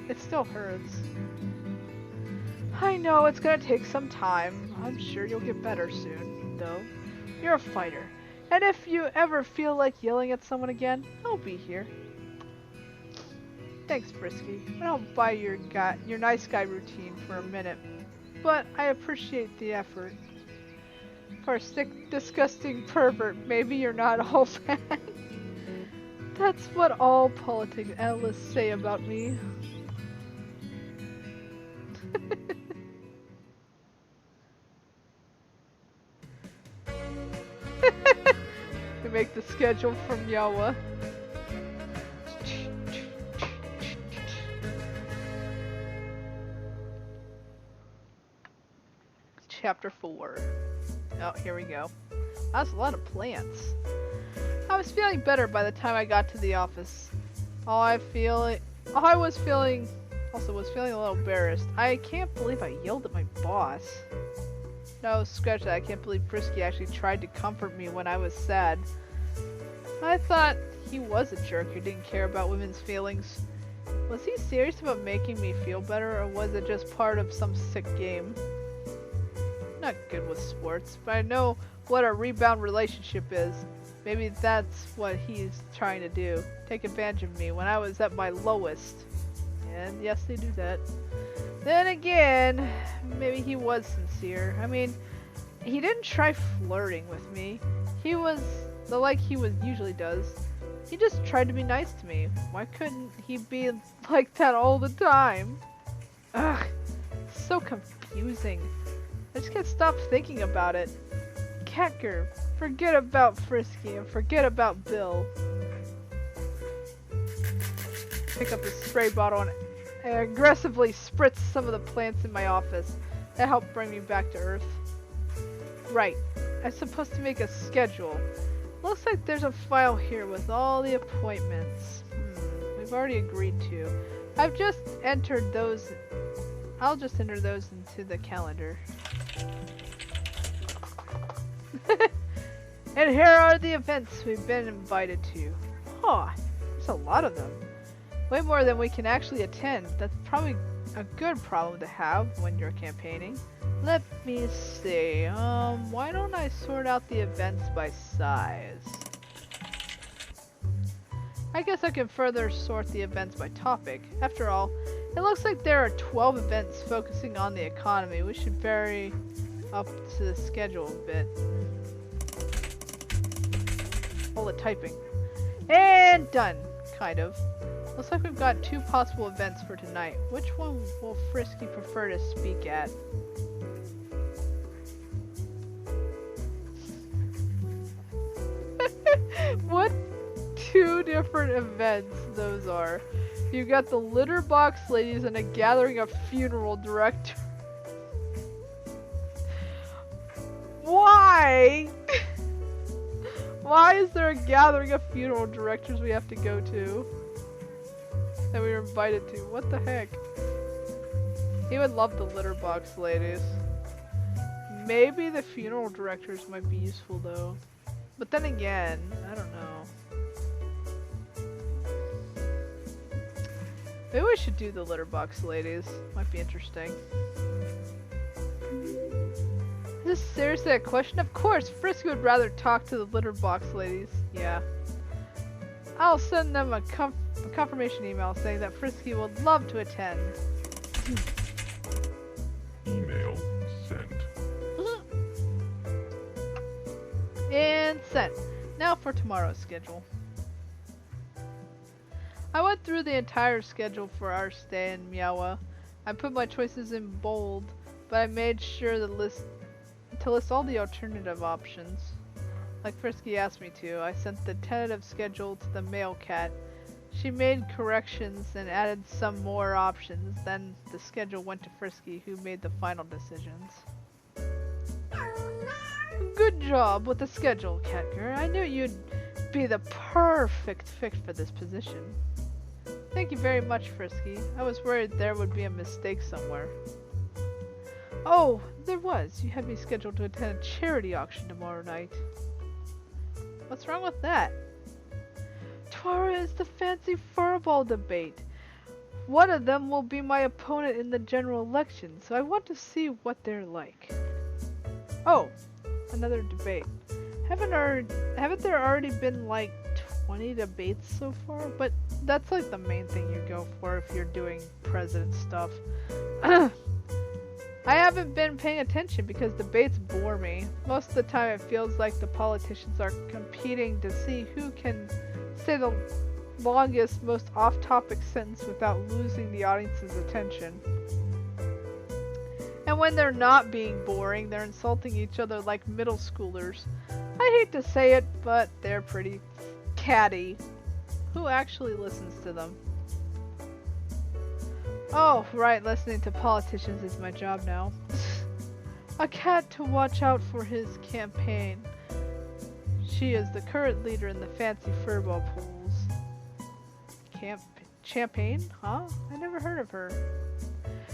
It still hurts. I know, it's gonna take some time. I'm sure you'll get better soon, though. You're a fighter. And if you ever feel like yelling at someone again, I'll be here. Thanks, Frisky. I don't buy your nice guy routine for a minute, but I appreciate the effort. For a sick, disgusting pervert, maybe you're not all bad. That's what all politics analysts say about me. To make the schedule from Yawa. Chapter 4. Oh, here we go. That's a lot of plants. I was feeling better by the time I got to the office. I was feeling a little embarrassed. I can't believe I yelled at my boss. No, scratch that. I can't believe Frisky actually tried to comfort me when I was sad. I thought he was a jerk who didn't care about women's feelings. Was he serious about making me feel better, or was it just part of some sick game? I'm not good with sports, but I know what a rebound relationship is. Maybe that's what he's trying to do. Take advantage of me when I was at my lowest. And yes, they do that. Then again, maybe he was sincere. I mean, he didn't try flirting with me. He was like he usually does. He just tried to be nice to me. Why couldn't he be like that all the time? Ugh, so confusing. I just can't stop thinking about it. Kecker, forget about Frisky and forget about Bill. Pick up the spray bottle and aggressively spritz some of the plants in my office. That helped bring me back to Earth. Right, I'm supposed to make a schedule. Looks like there's a file here with all the appointments. We've already agreed to. I'll just enter those into the calendar. And here are the events we've been invited to. Huh, there's a lot of them. Way more than we can actually attend. That's probably a good problem to have when you're campaigning. Let me see. Why don't I sort out the events by size? I guess I can further sort the events by topic. After all, it looks like there are 12 events focusing on the economy. We should vary up to the schedule a bit. All the typing. And done, kind of. Looks like we've got 2 possible events for tonight. Which one will Frisky prefer to speak at? What 2 different events those are. You got the litter box ladies and a gathering of funeral directors. Why? Why is there a gathering of funeral directors we have to go to? That we were invited to. What the heck? He would love the litter box ladies. Maybe the funeral directors might be useful though. But then again, I don't know. Maybe we should do the litter box ladies. Might be interesting. Is this seriously a question? Of course, Frisky would rather talk to the litter box ladies. Yeah. I'll send them a confirmation email saying that Frisky would love to attend. Email sent. And sent. Now for tomorrow's schedule. I went through the entire schedule for our stay in Miawa. I put my choices in bold, but I made sure to list all the alternative options. Like Frisky asked me to, I sent the tentative schedule to the mail cat. She made corrections and added some more options. Then the schedule went to Frisky, who made the final decisions. Good job with the schedule, Catgirl. I knew you'd be the perfect fit for this position. Thank you very much, Frisky. I was worried there would be a mistake somewhere. Oh, there was. You had me scheduled to attend a charity auction tomorrow night. What's wrong with that? Tomorrow is the fancy furball debate. One of them will be my opponent in the general election, so I want to see what they're like. Oh, another debate. Haven't there already been like 20 debates so far? But that's like the main thing you go for if you're doing president stuff. I haven't been paying attention because debates bore me. Most of the time it feels like the politicians are competing to see who can say the longest, most off-topic sentence without losing the audience's attention. And when they're not being boring, they're insulting each other like middle schoolers. I hate to say it, but they're pretty catty. Who actually listens to them? Oh, right, listening to politicians is my job now. A cat to watch out for his campaign. She is the current leader in the fancy furball pools. Champagne? Huh? I never heard of her.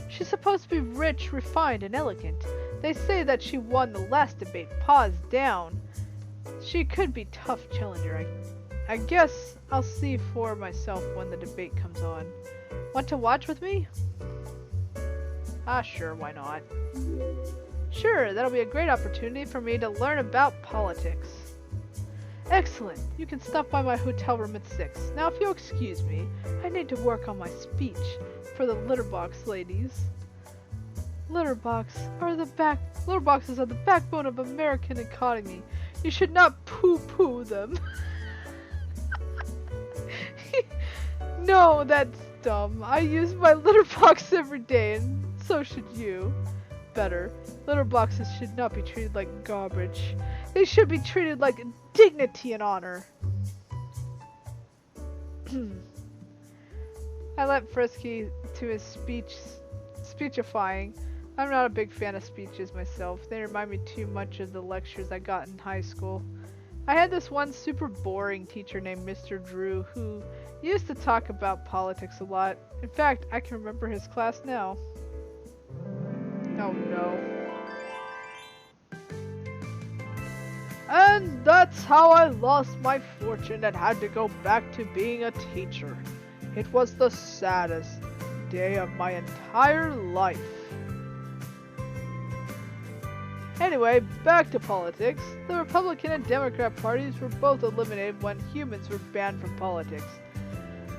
She's supposed to be rich, refined, and elegant. They say that she won the last debate, paws down. She could be tough challenger. I guess I'll see for myself when the debate comes on. Want to watch with me? Sure, why not? Sure, that'll be a great opportunity for me to learn about politics. Excellent. You can stop by my hotel room at 6. Now, if you'll excuse me, I need to work on my speech for the litterbox ladies. Litterboxes are the backbone of American economy. You should not poo-poo them. No, that's dumb. I use my litter box every day, and so should you. Better. Litter boxes should not be treated like garbage. They should be treated like dignity and honor. I let Frisky to his speechifying. I'm not a big fan of speeches myself. They remind me too much of the lectures I got in high school. I had this one super boring teacher named Mr. Drew who used to talk about politics a lot. In fact, I can remember his class now. Oh no. And that's how I lost my fortune and had to go back to being a teacher. It was the saddest day of my entire life. Anyway, back to politics. The Republican and Democrat parties were both eliminated when humans were banned from politics.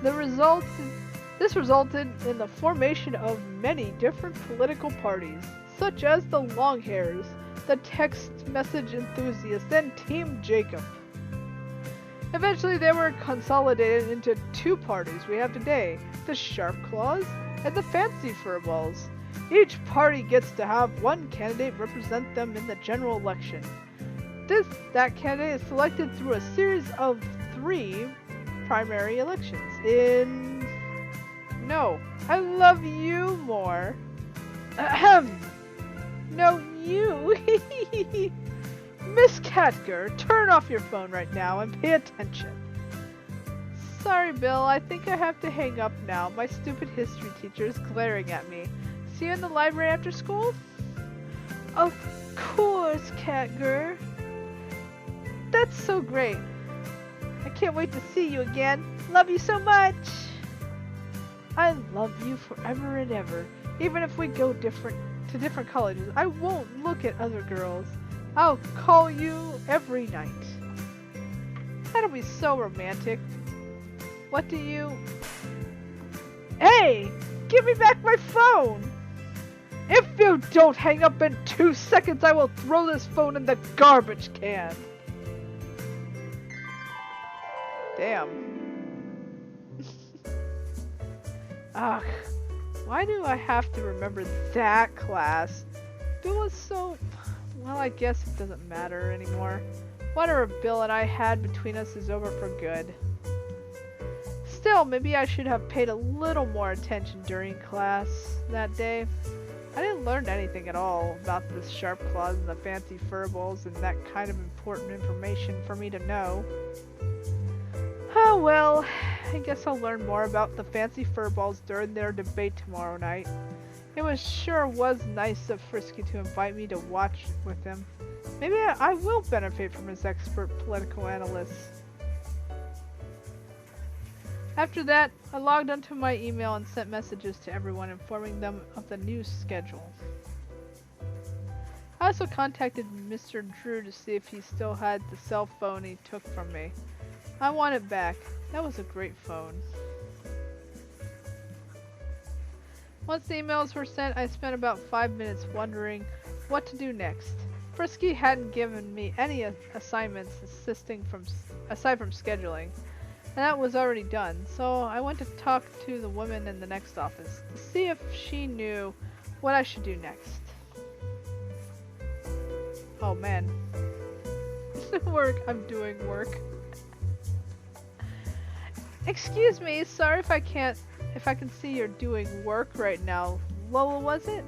This resulted in the formation of many different political parties, such as the Longhairs, the text message enthusiast, and Team Jacob. Eventually they were consolidated into two parties we have today, the Sharp Claws and the Fancy Furballs. Each party gets to have one candidate represent them in the general election. That candidate is selected through a series of 3 primary elections. No, I love you more. Ahem. No, you. Miss Catger, turn off your phone right now and pay attention. Sorry, Bill, I think I have to hang up now. My stupid history teacher is glaring at me. See you in the library after school? Of course, Catger. That's so great. I can't wait to see you again. Love you so much. I love you forever and ever. Even if we go to different colleges, I won't look at other girls. I'll call you every night. That'll be so romantic. What do you... Hey! Give me back my phone! If you don't hang up in 2 seconds, I will throw this phone in the garbage can. Damn. Ugh. Why do I have to remember that class? Bill was so... Well, I guess it doesn't matter anymore. Whatever Bill and I had between us is over for good. Still, maybe I should have paid a little more attention during class that day. I didn't learn anything at all about the Sharp Claws and the Fancy Furballs and that kind of important information for me to know. Oh well, I guess I'll learn more about the Fancy Furballs during their debate tomorrow night. It was nice of Frisky to invite me to watch with him. Maybe I will benefit from his expert political analysis. After that, I logged onto my email and sent messages to everyone informing them of the new schedule. I also contacted Mr. Drew to see if he still had the cell phone he took from me. I want it back. That was a great phone. Once the emails were sent, I spent about 5 minutes wondering what to do next. Frisky hadn't given me any assignments aside from scheduling, and that was already done, so I went to talk to the woman in the next office to see if she knew what I should do next. Oh man. I'm doing work. Excuse me, sorry if I can see you're doing work right now. Lola, was it?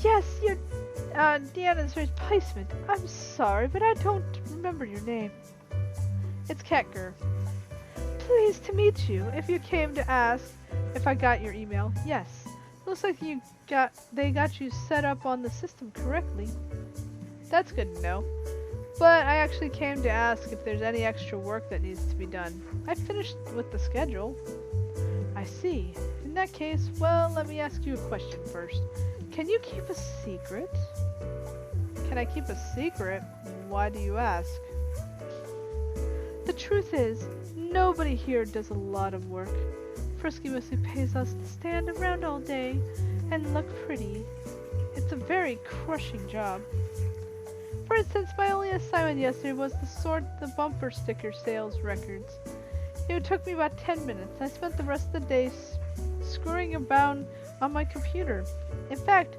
Yes, you're Deanna's replacement. I'm sorry, but I don't remember your name. It's Catger. Pleased to meet you. If you came to ask if I got your email, yes. Looks like they got you set up on the system correctly. That's good to know. But I actually came to ask if there's any extra work that needs to be done. I finished with the schedule. I see. In that case, well, let me ask you a question first. Can you keep a secret? Can I keep a secret? Why do you ask? The truth is, nobody here does a lot of work. Frisky mostly pays us to stand around all day and look pretty. It's a very crushing job. For instance, my only assignment yesterday was to sort the bumper sticker sales records. It took me about 10 minutes. I spent the rest of the day screwing about on my computer. In fact,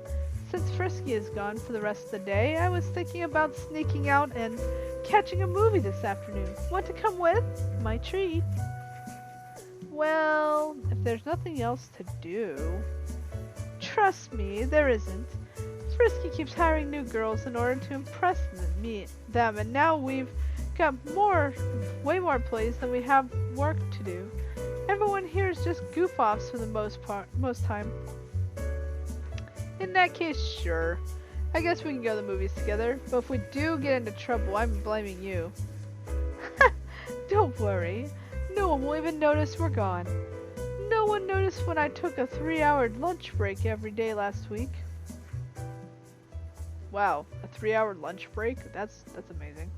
since Frisky is gone for the rest of the day, I was thinking about sneaking out and catching a movie this afternoon. Want to come with? My treat. Well, if there's nothing else to do... Trust me, there isn't. Frisky keeps hiring new girls in order to impress them, and now we've got way more plays than we have work to do. Everyone here is just goof-offs for the most time. In that case, sure. I guess we can go to the movies together, but if we do get into trouble, I'm blaming you. Don't worry. No one will even notice we're gone. No one noticed when I took a 3-hour lunch break every day last week. Wow, a 3-hour lunch break? That's amazing.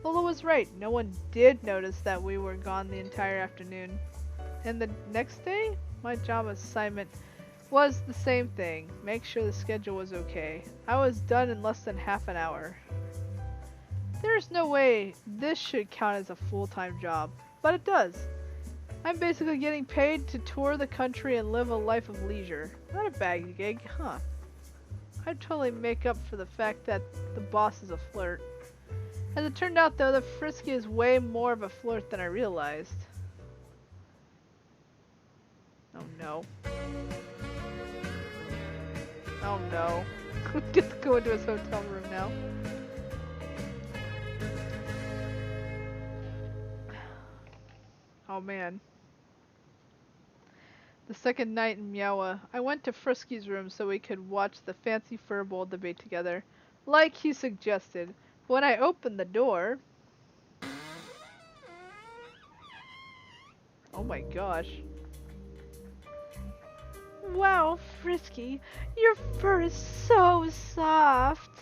Lola was right. No one did notice that we were gone the entire afternoon. And the next day, my job assignment was the same thing. Make sure the schedule was okay. I was done in less than half an hour. There's no way this should count as a full-time job, but it does. I'm basically getting paid to tour the country and live a life of leisure. Not a bad gig, huh? I'd totally make up for the fact that the boss is a flirt. As it turned out though, the Frisky is way more of a flirt than I realized. Oh no. Oh no. Get to go into his hotel room now. Oh man. The second night in Miawa, I went to Frisky's room so we could watch the fancy furball debate together, like he suggested. When I opened the door... Oh my gosh. Wow, Frisky, your fur is so soft.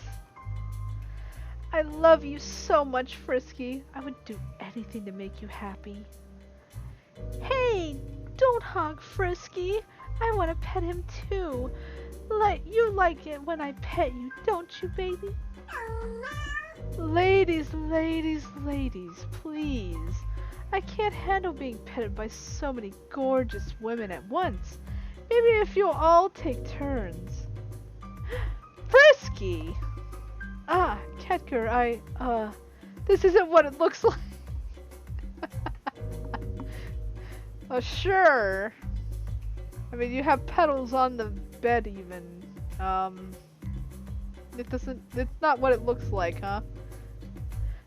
I love you so much, Frisky. I would do anything to make you happy. Hey, don't hog Frisky. I want to pet him too. You like it when I pet you, don't you, baby? Ladies, ladies, ladies, please. I can't handle being petted by so many gorgeous women at once. Maybe if you'll all take turns. Frisky! Ah, Ketker, this isn't what it looks like. Oh, sure. I mean, you have petals on the bed even. It's not what it looks like, huh?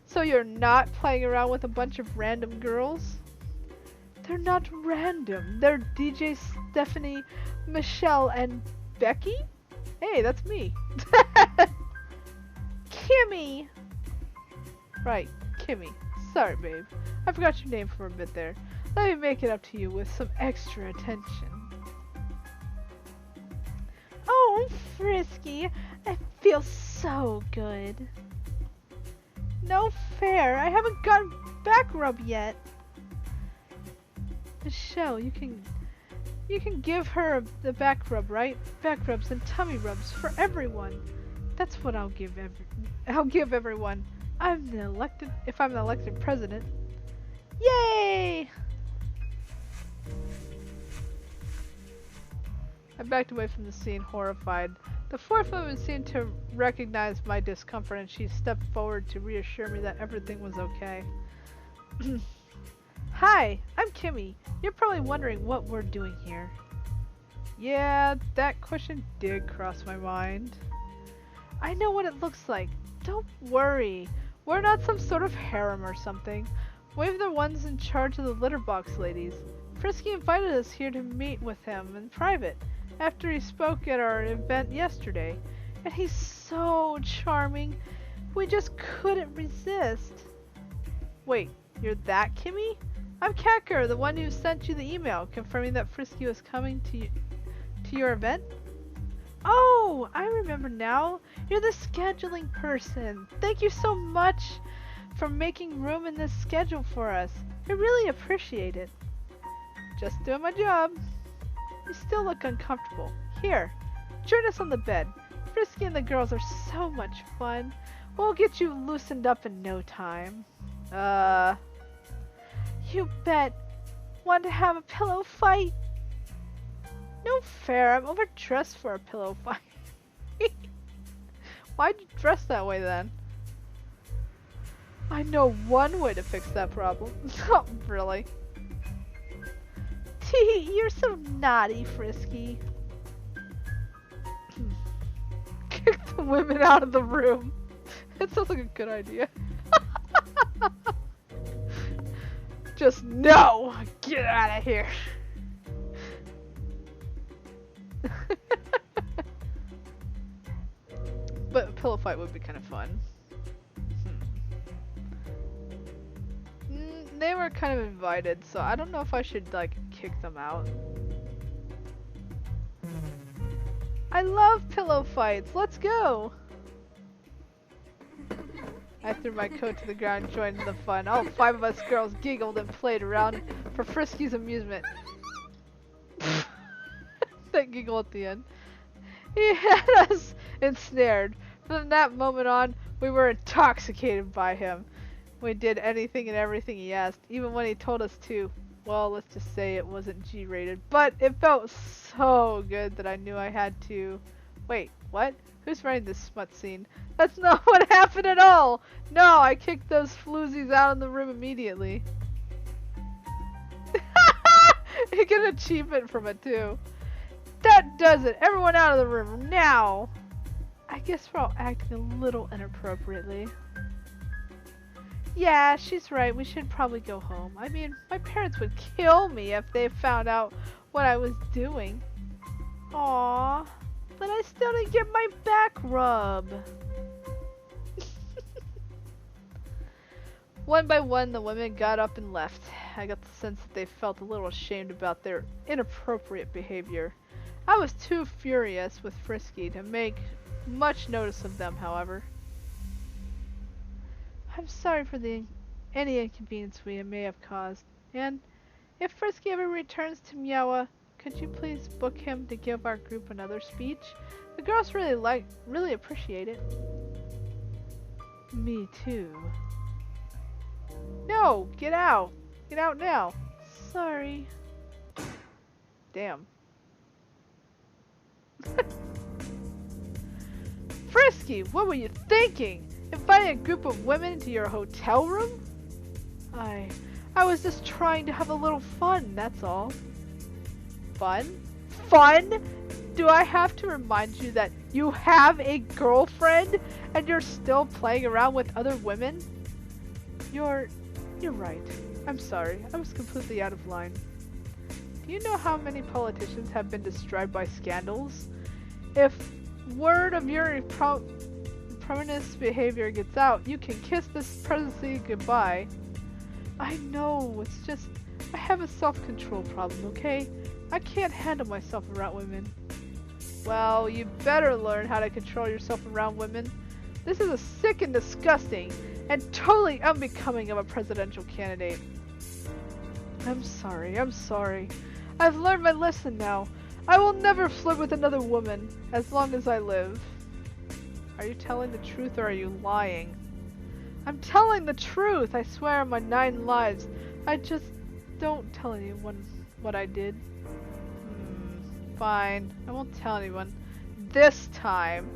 So you're not playing around with a bunch of random girls? They're not random. They're DJ Stephanie, Michelle, and Becky? Hey, that's me. Kimmy! Right, Kimmy. Sorry, babe. I forgot your name for a bit there. Let me make it up to you with some extra attention. Oh, Frisky, I feel so good. No fair, I haven't gotten back rub yet. Michelle, you can give her the back rub, right? Back rubs and tummy rubs for everyone. That's what I'll give everyone. If I'm the elected president. Yay! I backed away from the scene, horrified. The fourth woman seemed to recognize my discomfort, and she stepped forward to reassure me that everything was okay. Hi, I'm Kimmy. You're probably wondering what we're doing here. Yeah, that question did cross my mind. I know what it looks like. Don't worry. We're not some sort of harem or something. We're the ones in charge of the litter box ladies. Frisky invited us here to meet with him in private after he spoke at our event yesterday. And he's so charming. We just couldn't resist. Wait, you're that Kimmy? I'm Kacker, the one who sent you the email confirming that Frisky was coming to your event. Oh, I remember now. You're the scheduling person. Thank you so much for making room in this schedule for us. I really appreciate it. Just doing my job. You still look uncomfortable. Here, join us on the bed. Frisky and the girls are so much fun. We'll get you loosened up in no time. You bet. Want to have a pillow fight? No fair, I'm overdressed for a pillow fight. Why'd you dress that way then? I know one way to fix that problem. Not really. Tee, you're so naughty, Frisky. Kick the women out of the room. That sounds like a good idea. Just no! Get out of here! But a pillow fight would be kind of fun. They were kind of invited, so I don't know if I should like kick them out. I love pillow fights. Let's go! I threw my coat to the ground and joined in the fun. All 5 of us girls giggled and played around for Frisky's amusement. that giggle at the end. He had us ensnared. From that moment on, we were intoxicated by him. We did anything and everything he asked, even when he told us to. Well, let's just say it wasn't G-rated, but it felt so good that I knew I had to. Wait, what? Who's writing this smut scene? That's not what happened at all! No, I kicked those floozies out of the room immediately. You get an achievement from it too. That does it! Everyone out of the room, now! I guess we're all acting a little inappropriately. Yeah, she's right. We should probably go home. I mean, my parents would kill me if they found out what I was doing. Aww. But I still didn't get my back rub. One by one, the women got up and left. I got the sense that they felt a little ashamed about their inappropriate behavior. I was too furious with Frisky to make much notice of them, however. I'm sorry for any inconvenience we may have caused, and if Frisky ever returns to Meowa, could you please book him to give our group another speech? The girls really appreciate it. Me too. No, get out! Get out now! Sorry. Damn. Frisky, what were you thinking? Inviting a group of women into your hotel room? I was just trying to have a little fun, that's all. Fun? Fun? Do I have to remind you that you have a girlfriend and you're still playing around with other women? You're right. I'm sorry. I was completely out of line. Do you know how many politicians have been described by scandals? If word of your prominent behavior gets out, you can kiss this presidency goodbye. I know, it's just, I have a self-control problem, okay? I can't handle myself around women. Well, you better learn how to control yourself around women. This is sick and disgusting, and totally unbecoming of a presidential candidate. I'm sorry. I've learned my lesson now. I will never flirt with another woman, as long as I live. Are you telling the truth or are you lying? I'm telling the truth, I swear on my 9 lives. I just don't tell anyone what I did. Fine, I won't tell anyone. This time.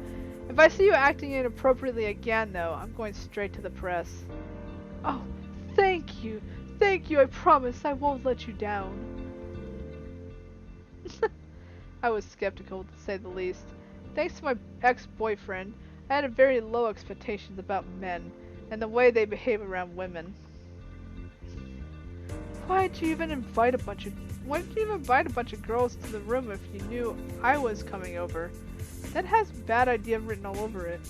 If I see you acting inappropriately again, though, I'm going straight to the press. Oh, thank you. Thank you, I promise I won't let you down. I was skeptical, to say the least. Thanks to my ex-boyfriend, I had very low expectations about men, and the way they behave around women. Why did you even invite a bunch of girls to the room if you knew I was coming over? That has bad idea written all over it.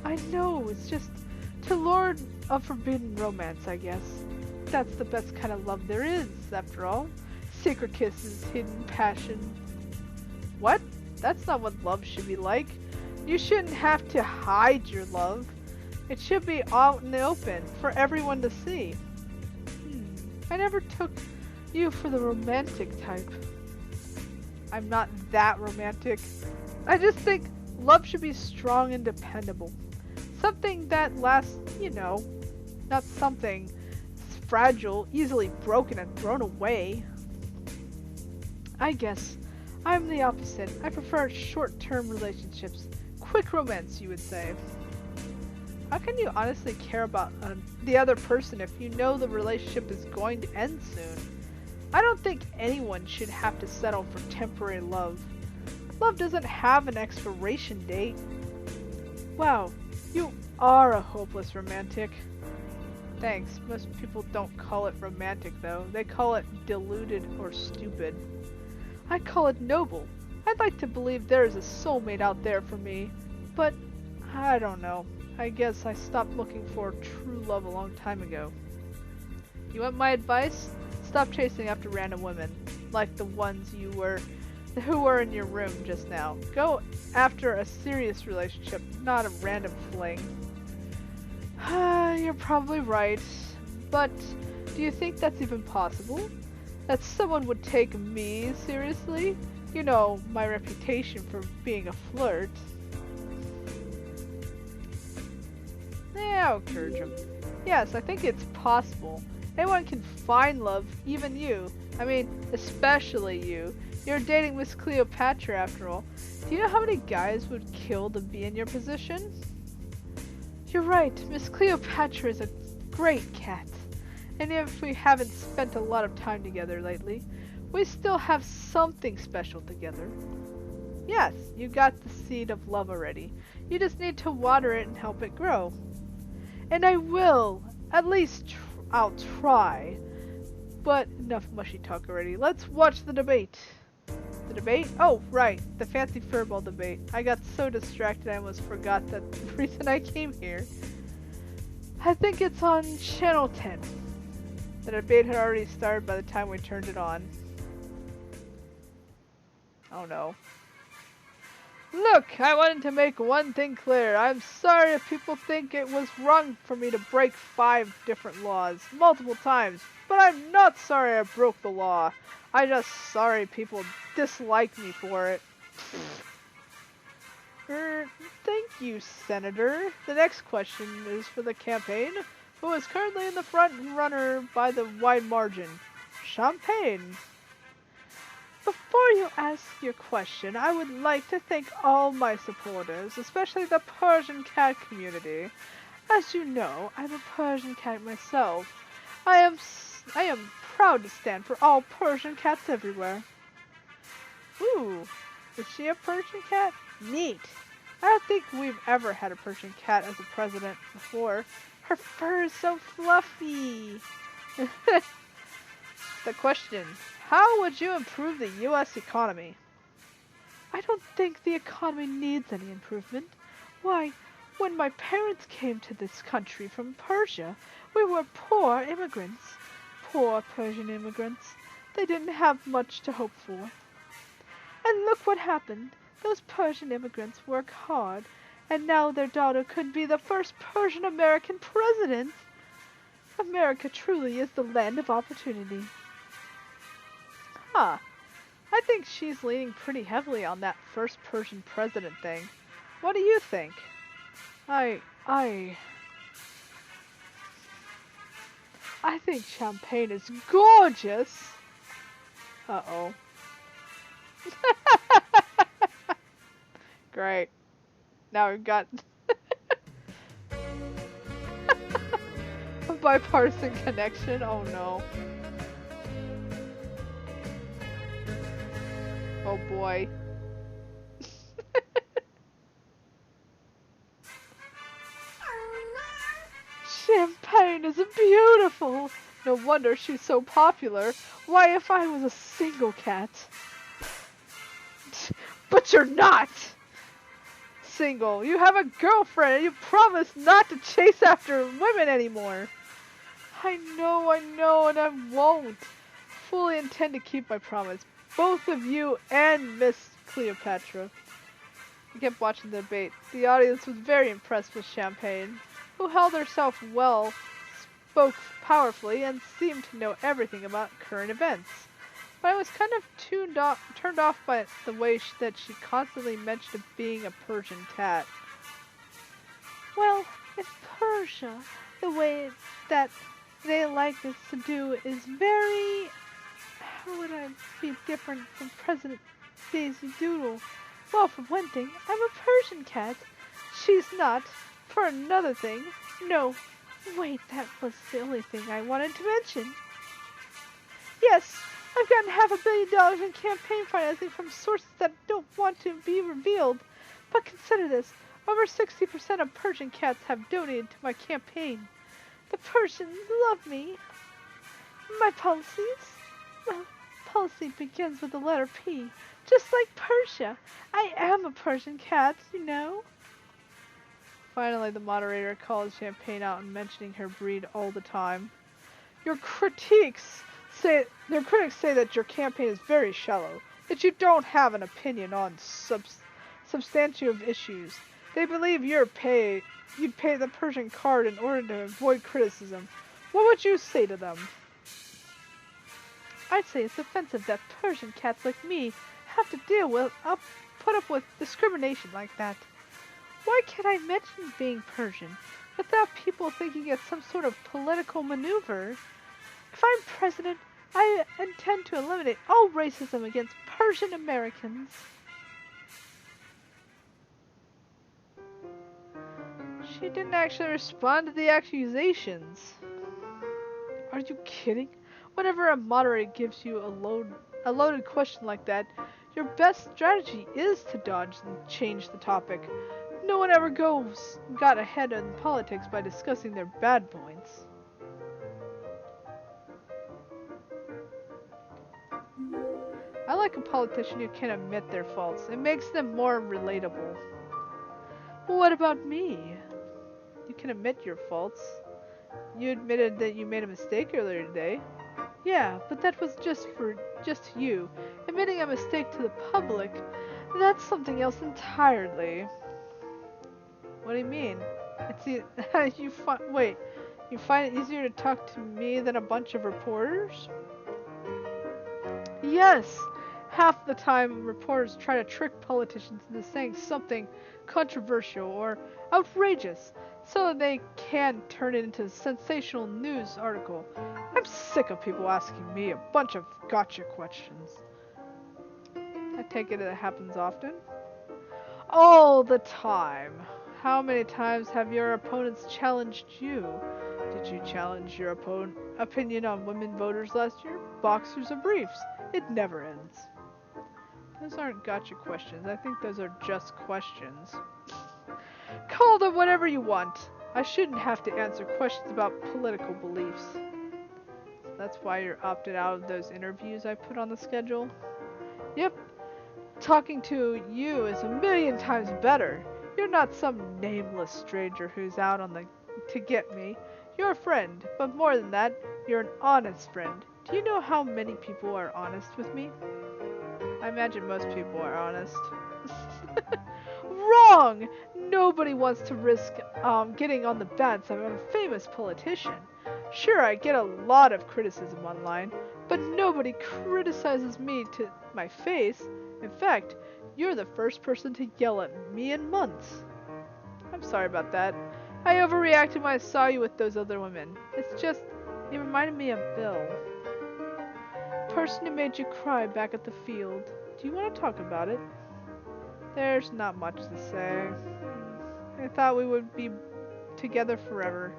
I know, it's just to lure a forbidden romance, I guess. That's the best kind of love there is, after all. Secret kisses, hidden passion. What? That's not what love should be like. You shouldn't have to hide your love. It should be out in the open, for everyone to see. I never took you for the romantic type. I'm not that romantic. I just think love should be strong and dependable. Something that lasts, you know, not something fragile, easily broken and thrown away. I guess I'm the opposite. I prefer short-term relationships. Quick romance, you would say. How can you honestly care about the other person if you know the relationship is going to end soon? I don't think anyone should have to settle for temporary love. Love doesn't have an expiration date. Wow, you are a hopeless romantic. Thanks. Most people don't call it romantic though. They call it deluded or stupid. I call it noble. I'd like to believe there is a soulmate out there for me, but I don't know. I guess I stopped looking for true love a long time ago. You want my advice? Stop chasing after random women, like the ones who were in your room just now. Go after a serious relationship, not a random fling. You're probably right, but do you think that's even possible? That someone would take me seriously? You know, my reputation for being a flirt. Yeah, I'll encourage him. Yes, I think it's possible. Anyone can find love, even you. I mean, especially you. You're dating Miss Cleopatra after all. Do you know how many guys would kill to be in your position? You're right, Miss Cleopatra is a great cat. And if we haven't spent a lot of time together lately, we still have something special together. Yes, you got the seed of love already. You just need to water it and help it grow. And I will. At least I'll try. But enough mushy talk already. Let's watch the debate. The debate? Oh, right. The fancy furball debate. I got so distracted I almost forgot the reason I came here. I think it's on Channel 10. The debate had already started by the time we turned it on. Oh no. Look, I wanted to make one thing clear. I'm sorry if people think it was wrong for me to break 5 different laws multiple times, but I'm not sorry I broke the law. I'm just sorry people dislike me for it. Thank you, Senator. The next question is for the campaign, who is currently in the front runner by the wide margin. Champagne. Before you ask your question, I would like to thank all my supporters, especially the Persian cat community. As you know, I'm a Persian cat myself. I am proud to stand for all Persian cats everywhere. Ooh, is she a Persian cat? Neat. I don't think we've ever had a Persian cat as a president before. Her fur is so fluffy. The question, how would you improve the U.S. economy? I don't think the economy needs any improvement. Why, when my parents came to this country from Persia, we were poor immigrants. Poor Persian immigrants. They didn't have much to hope for. And look what happened. Those Persian immigrants work hard, and now their daughter could be the first Persian American president. America truly is the land of opportunity. Huh. I think she's leaning pretty heavily on that first Persian president thing. What do you think? I think Champagne is gorgeous. Uh-oh. Great. Now we've got a bipartisan connection. Oh no. Oh boy. Champagne is beautiful. No wonder she's so popular. Why, if I was a single cat. But you're not single. You have a girlfriend and you promised not to chase after women anymore. I know, and I won't. Fully intend to keep my promise. Both of you and Miss Cleopatra. I kept watching the debate. The audience was very impressed with Champagne, who held herself well, spoke powerfully, and seemed to know everything about current events. But I was kind of turned off by the way that she constantly mentioned being a Persian cat. Well, in Persia, the way that they like us to do is very... How would I be different from President Daisy Doodle? Well, for one thing, I'm a Persian cat. She's not. For another thing, no, wait, that was the only thing I wanted to mention. Yes, I've gotten $500 million in campaign financing from sources that don't want to be revealed. But consider this, over 60% of Persian cats have donated to my campaign. The Persians love me. My policies? Well, policy begins with the letter P, just like Persia. I am a Persian cat, you know. Finally, the moderator called Champagne out and mentioning her breed all the time. Your critics say that your campaign is very shallow, that you don't have an opinion on substantive issues. They believe you'd pay the Persian card in order to avoid criticism. What would you say to them? I'd say it's offensive that Persian cats like me have to put up with discrimination like that. Why can't I mention being Persian without people thinking it's some sort of political maneuver? If I'm president, I intend to eliminate all racism against Persian Americans. She didn't actually respond to the accusations. Are you kidding? Whenever a moderator gives you a loaded question like that, your best strategy is to dodge and change the topic. No one ever got ahead in politics by discussing their bad points. I like a politician who can admit their faults. It makes them more relatable. What about me? You can admit your faults. You admitted that you made a mistake earlier today. Yeah, but that was just you. Admitting a mistake to the public, that's something else entirely. What do you mean? You find it easier to talk to me than a bunch of reporters? Yes! Half the time, reporters try to trick politicians into saying something controversial or outrageous so that they can turn it into a sensational news article. I'm sick of people asking me a bunch of gotcha questions. I take it happens often? All the time. How many times have your opponents challenged you? Did you challenge your opinion on women voters last year? Boxers or briefs? It never ends. Those aren't gotcha questions. I think those are just questions. Call them whatever you want. I shouldn't have to answer questions about political beliefs. That's why you're opted out of those interviews I put on the schedule? Yep. Talking to you is a million times better. You're not some nameless stranger who's out to get me. You're a friend, but more than that, you're an honest friend. Do you know how many people are honest with me? I imagine most people are honest. Wrong! Nobody wants to risk getting on the bad side of a famous politician. Sure, I get a lot of criticism online, but nobody criticizes me to my face. In fact, you're the first person to yell at me in months. I'm sorry about that. I overreacted when I saw you with those other women. It's just, you reminded me of Bill. Person who made you cry back at the field. Do you want to talk about it? There's not much to say. I thought we would be together forever.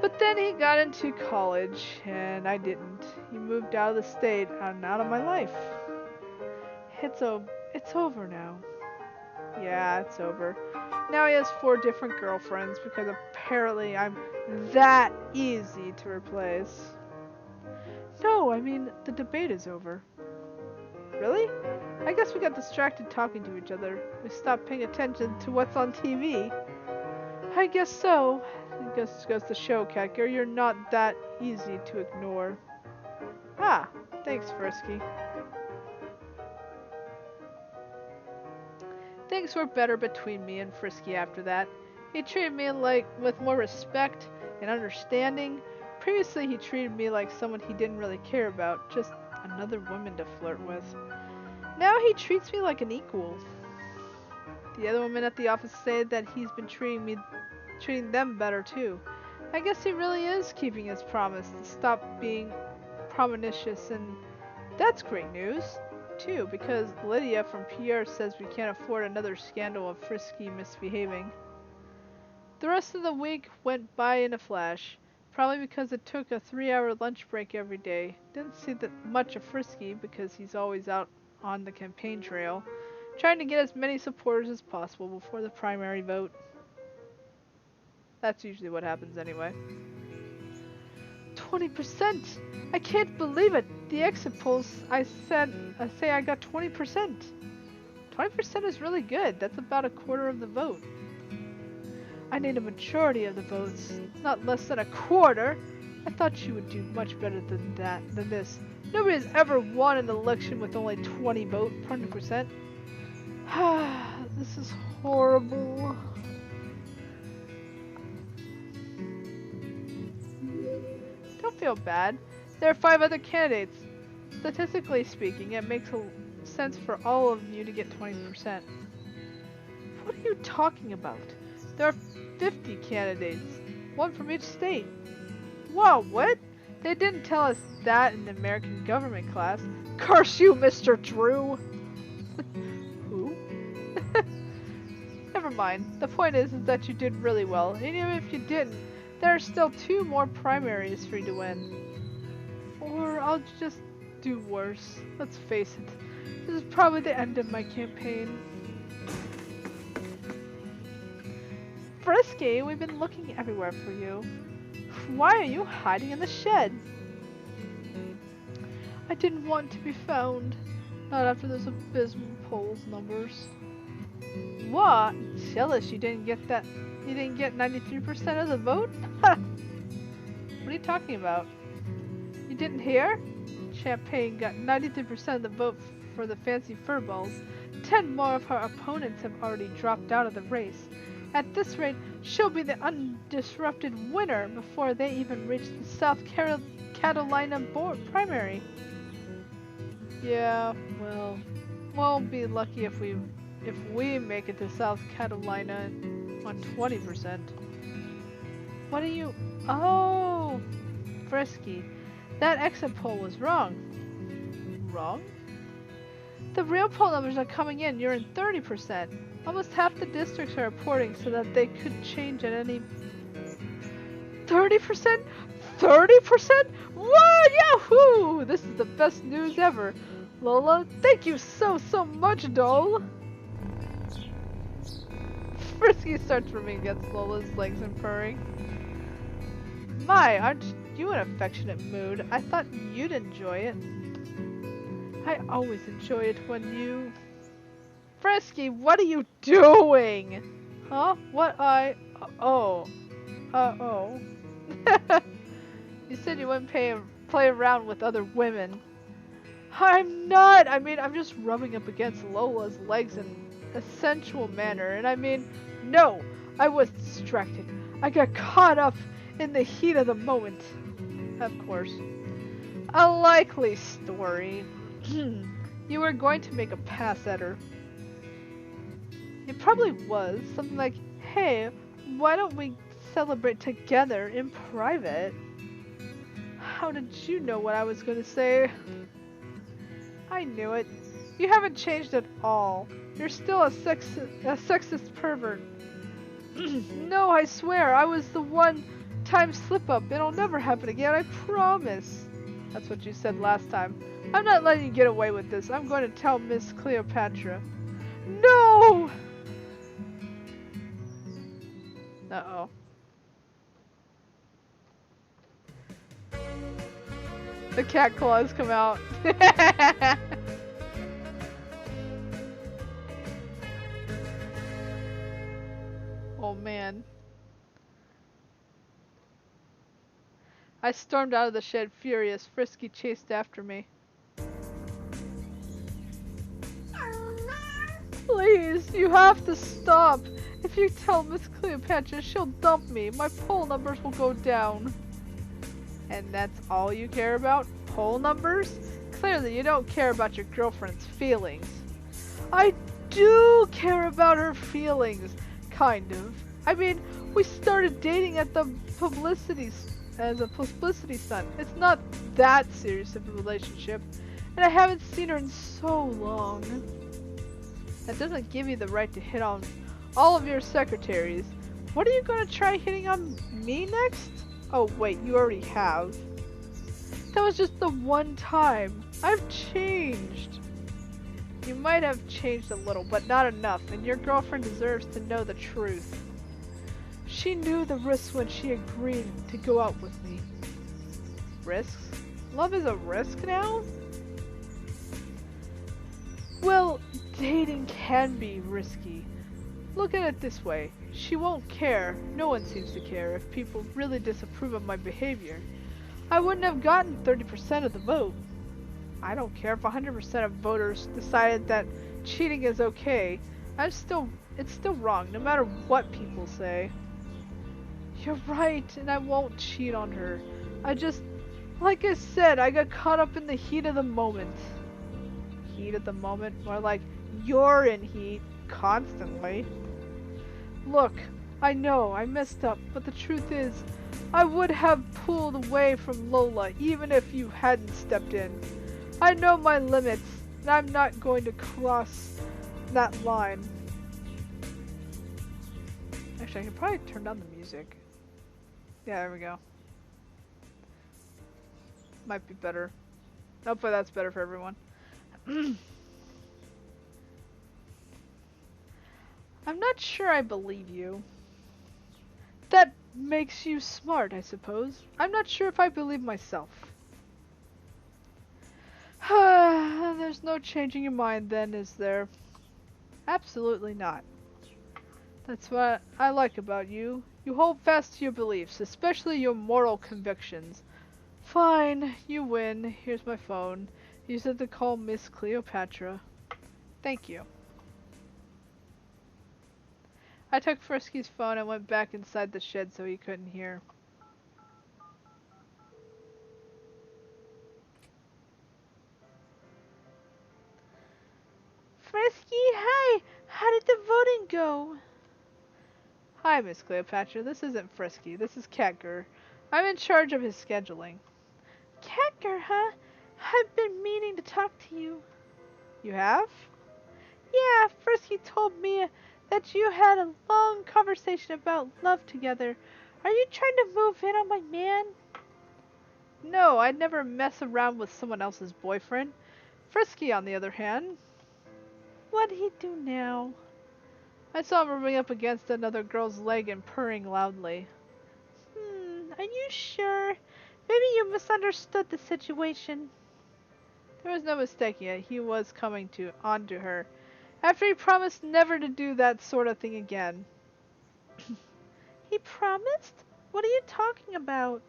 But then he got into college, and I didn't. He moved out of the state and out of my life. It's over now. Yeah, it's over. Now he has 4 different girlfriends because apparently I'm that easy to replace. No, I mean, the debate is over. Really? I guess we got distracted talking to each other. We stopped paying attention to what's on TV. I guess so. I guess it goes to show, Catger, you're not that easy to ignore. Ah, thanks, Frisky. Things were better between me and Frisky after that. He treated me with more respect and understanding. Previously, he treated me like someone he didn't really care about, just another woman to flirt with. Now he treats me like an equal. The other women at the office say that he's been treating them better too. I guess he really is keeping his promise to stop being promiscuous, and that's great news too, because Lydia from PR says we can't afford another scandal of Frisky misbehaving. The rest of the week went by in a flash, probably because it took a 3-hour lunch break every day. Didn't see that much of Frisky because he's always out on the campaign trail, trying to get as many supporters as possible before the primary vote. That's usually what happens anyway. 20%! I can't believe it! The exit polls I say I got 20%. 20% is really good. That's about a quarter of the vote. I need a majority of the votes, not less than a quarter. I thought you would do much better than this. Nobody has ever won an election with only 20%. This is horrible. Don't feel bad. There are 5 other candidates. Statistically speaking, it makes sense for all of you to get 20%. What are you talking about? There are 50 candidates, one from each state. Whoa, what? They didn't tell us that in the American government class. Curse you, Mr. Drew! Who? Never mind. The point is that you did really well. And even if you didn't, there are still 2 more primaries for you to win. Or I'll just do worse. Let's face it. This is probably the end of my campaign. Frisky, we've been looking everywhere for you. Why are you hiding in the shed? I didn't want to be found. Not after those abysmal polls numbers. What? Jealous you didn't get that? You didn't get 93% of the vote? What are you talking about? You didn't hear? Champagne got 93% of the vote for the fancy furballs. 10 more of her opponents have already dropped out of the race. At this rate, she'll be the undisrupted winner before they even reach the South Carolina primary. Yeah, well, we'll be lucky if we make it to South Carolina on 20%. What are you? Oh, Frisky, that exit poll was wrong. Wrong? The real poll numbers are coming in. You're in 30%. Almost half the districts are reporting so that they could change at any... 30%? 30%? Whoa, yahoo! This is the best news ever. Lola, thank you so much, doll. Frisky starts rubbing against Lola's legs and purring. My, aren't you in an affectionate mood? I thought you'd enjoy it. I always enjoy it when you... Frisky, what are you doing? Huh? What oh. Uh-oh. You said you wouldn't play around with other women. I'm not! I mean, I'm just rubbing up against Lola's legs in a sensual manner, and I mean, no! I was distracted. I got caught up in the heat of the moment. Of course. A likely story. You were going to make a pass at her. It probably was. Something like, hey, why don't we celebrate together in private? How did you know what I was going to say? I knew it. You haven't changed at all. You're still a sexist pervert. No, I swear, I was the one-time slip-up. It'll never happen again, I promise. That's what you said last time. I'm not letting you get away with this. I'm going to tell Miss Cleopatra. No! Uh-oh. The cat claws come out. Oh man. I stormed out of the shed furious. Frisky chased after me. Please, you have to stop. If you tell Miss Cleopatra, she'll dump me. My poll numbers will go down. And that's all you care about? Poll numbers? Clearly you don't care about your girlfriend's feelings. I do care about her feelings. Kind of. I mean, we started dating at the as a publicity stunt. It's not that serious of a relationship. And I haven't seen her in so long. That doesn't give you the right to hit on all of your secretaries. What are you going to try hitting on me next? Oh wait, you already have. That was just the one time. I've changed. You might have changed a little, but not enough, and your girlfriend deserves to know the truth. She knew the risks when she agreed to go out with me. Risks? Love is a risk now? Well, dating can be risky. Look at it this way. She won't care, no one seems to care, if people really disapprove of my behavior. I wouldn't have gotten 30% of the vote. I don't care if 100% of voters decided that cheating is okay. It's still wrong, no matter what people say. You're right, and I won't cheat on her. Like I said, I got caught up in the heat of the moment. heat at the moment. More like you're in heat constantly. Look, I know I messed up, but the truth is, I would have pulled away from Lola even if you hadn't stepped in. I know my limits, and I'm not going to cross that line. Actually, I could probably turn down the music. Yeah, there we go. Might be better. Hopefully that's better for everyone. I'm not sure I believe you. That makes you smart, I suppose. I'm not sure if I believe myself. There's no changing your mind then, is there? Absolutely not. That's what I like about you. You hold fast to your beliefs, especially your moral convictions. Fine, you win. Here's my phone. Use it to call Miss Cleopatra. Thank you. I took Frisky's phone and went back inside the shed so he couldn't hear. Frisky, hi! How did the voting go? Hi, Miss Cleopatra. This isn't Frisky. This is Catger. I'm in charge of his scheduling. Catger, huh? I've been meaning to talk to you. You have? Yeah, Frisky told me that you had a long conversation about love together. Are you trying to move in on my man? No, I'd never mess around with someone else's boyfriend. Frisky, on the other hand. What'd he do now? I saw him rubbing up against another girl's leg and purring loudly. Are you sure? Maybe you misunderstood the situation. There was no mistaking it. He was coming onto her. After he promised never to do that sort of thing again. He promised? What are you talking about?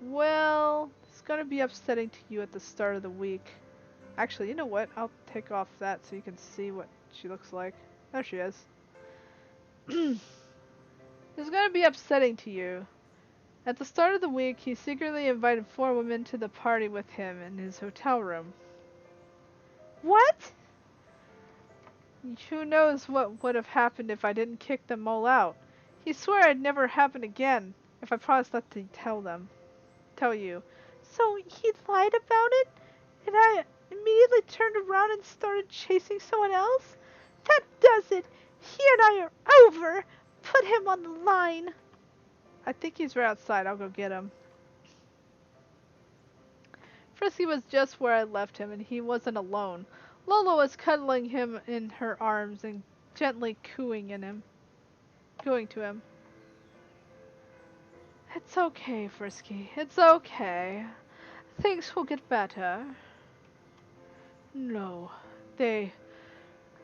Well, it's gonna be upsetting to you at the start of the week. Actually, you know what? I'll take off that so you can see what she looks like. There she is. It's gonna be upsetting to you. At the start of the week, he secretly invited 4 women to the party with him in his hotel room. What? Who knows what would have happened if I didn't kick them all out. He swore it'd never happen again if I promised not to tell you. So he lied about it? And I immediately turned around and started chasing someone else? That does it! He and I are over! Put him on the line! I think he's right outside. I'll go get him. Frisky was just where I left him, and he wasn't alone. Lola was cuddling him in her arms and gently cooing to him. It's okay, Frisky. It's okay. Things will get better. No, they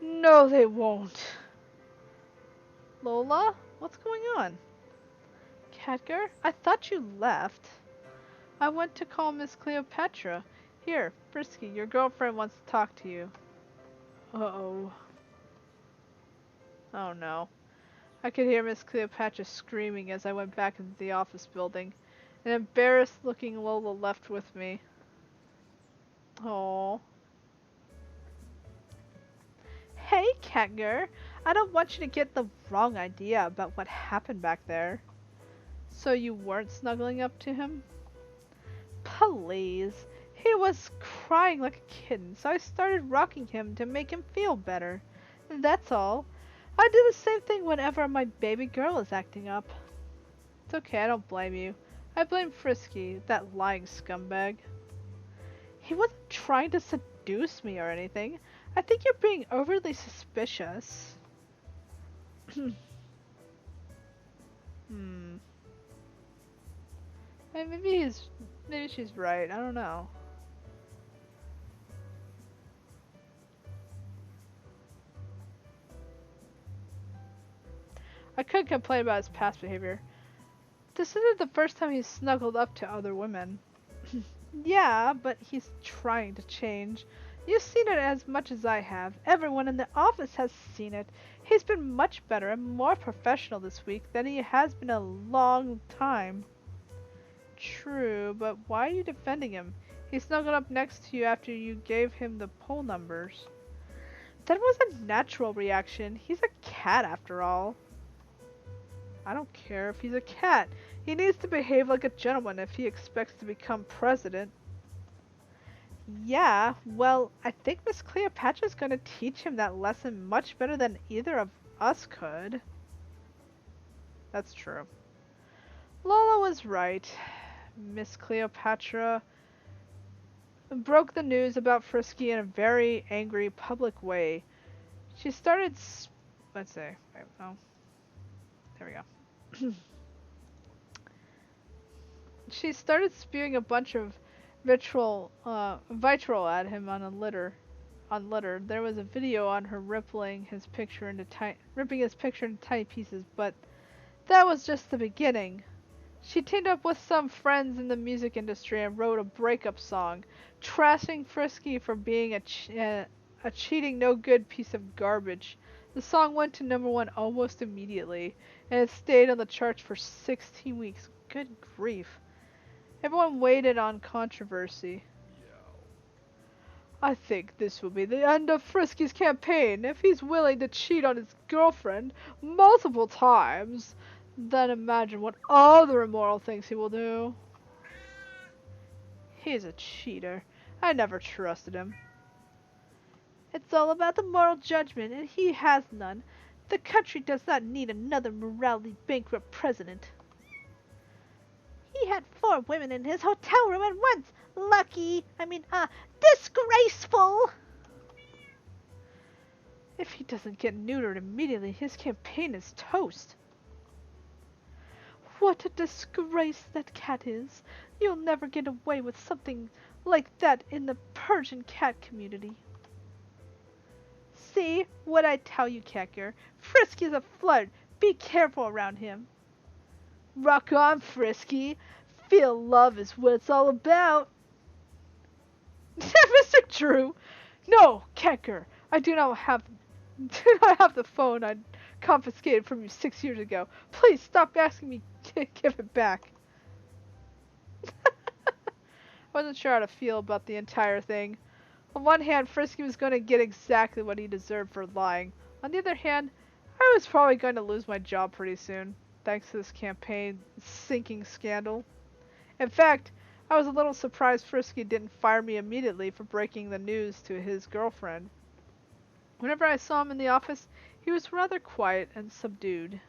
won't. Lola? What's going on? Catger? I thought you left. I went to call Miss Cleopatra. Here, Frisky, your girlfriend wants to talk to you. Uh-oh. Oh no. I could hear Miss Cleopatra screaming as I went back into the office building. An embarrassed-looking Lola left with me. Oh. Hey, Catger. I don't want you to get the wrong idea about what happened back there. So you weren't snuggling up to him? Please. He was crying like a kitten, so I started rocking him to make him feel better. That's all. I do the same thing whenever my baby girl is acting up. It's okay, I don't blame you. I blame Frisky, that lying scumbag. He wasn't trying to seduce me or anything. I think you're being overly suspicious. Maybe she's right. I don't know. I could complain about his past behavior. This isn't the first time he's snuggled up to other women. Yeah, but he's trying to change. You've seen it as much as I have. Everyone in the office has seen it. He's been much better and more professional this week than he has been in a long time. True, but why are you defending him? He snuggled up next to you after you gave him the poll numbers. That was a natural reaction. He's a cat after all. I don't care if he's a cat. He needs to behave like a gentleman if he expects to become president. Yeah, well, I think Miss Cleopatra's going to teach him that lesson much better than either of us could. That's true. Lola was right. Miss Cleopatra broke the news about Frisky in a very angry public way. She started let's see. Wait, oh. There we go. She started spewing a bunch of vitriol at him on litter. There was a video on her ripping his picture into tiny pieces, but that was just the beginning. She teamed up with some friends in the music industry and wrote a breakup song, trashing Frisky for being a cheating, no good piece of garbage. The song went to #1 almost immediately, and it stayed on the charts for 16 weeks. Good grief. Everyone waited on controversy. I think this will be the end of Frisky's campaign. If he's willing to cheat on his girlfriend multiple times, then imagine what other immoral things he will do. He's a cheater. I never trusted him. It's all about the moral judgment, and he has none. The country does not need another morally bankrupt president. He had 4 women in his hotel room at once. Disgraceful! If he doesn't get neutered immediately, his campaign is toast. What a disgrace that cat is. You'll never get away with something like that in the Persian cat community. See what I tell you, Catger. Frisky's a flirt. Be careful around him. Rock on, Frisky. Feel love is what it's all about. Mr. Drew! No, Catger. I do not have the phone I confiscated from you 6 years ago. Please stop asking me to give it back. I wasn't sure how to feel about the entire thing. On one hand, Frisky was going to get exactly what he deserved for lying. On the other hand, I was probably going to lose my job pretty soon, thanks to this campaign sinking scandal. In fact, I was a little surprised Frisky didn't fire me immediately for breaking the news to his girlfriend. Whenever I saw him in the office, he was rather quiet and subdued.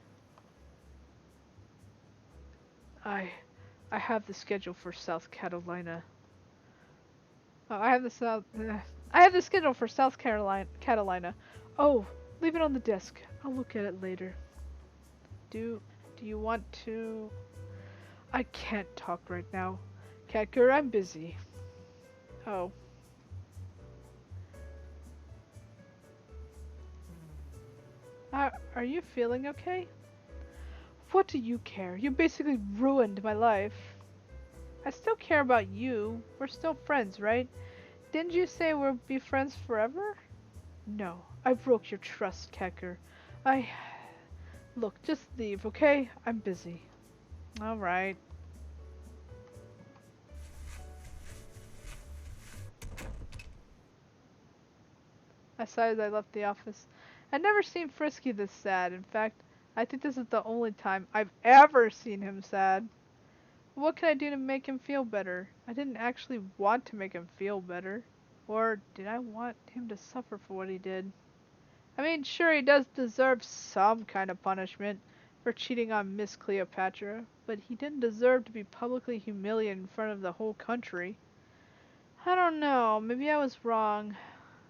I have the schedule for South Carolina. Oh, I have the schedule for South Carolina. Oh, leave it on the desk. I'll look at it later. Do you want to? I can't talk right now. Catger, I'm busy. Oh. Are you feeling okay? What do you care? You basically ruined my life. I still care about you. We're still friends, right? Didn't you say we'll be friends forever? No, I broke your trust, Catger. Look, just leave, okay? I'm busy. Alright. I sighed as I left the office. I'd never seen Frisky this sad. In fact, I think this is the only time I've ever seen him sad. What can I do to make him feel better? I didn't actually want to make him feel better. Or did I want him to suffer for what he did? I mean, sure, he does deserve some kind of punishment for cheating on Miss Cleopatra, but he didn't deserve to be publicly humiliated in front of the whole country. I don't know, maybe I was wrong.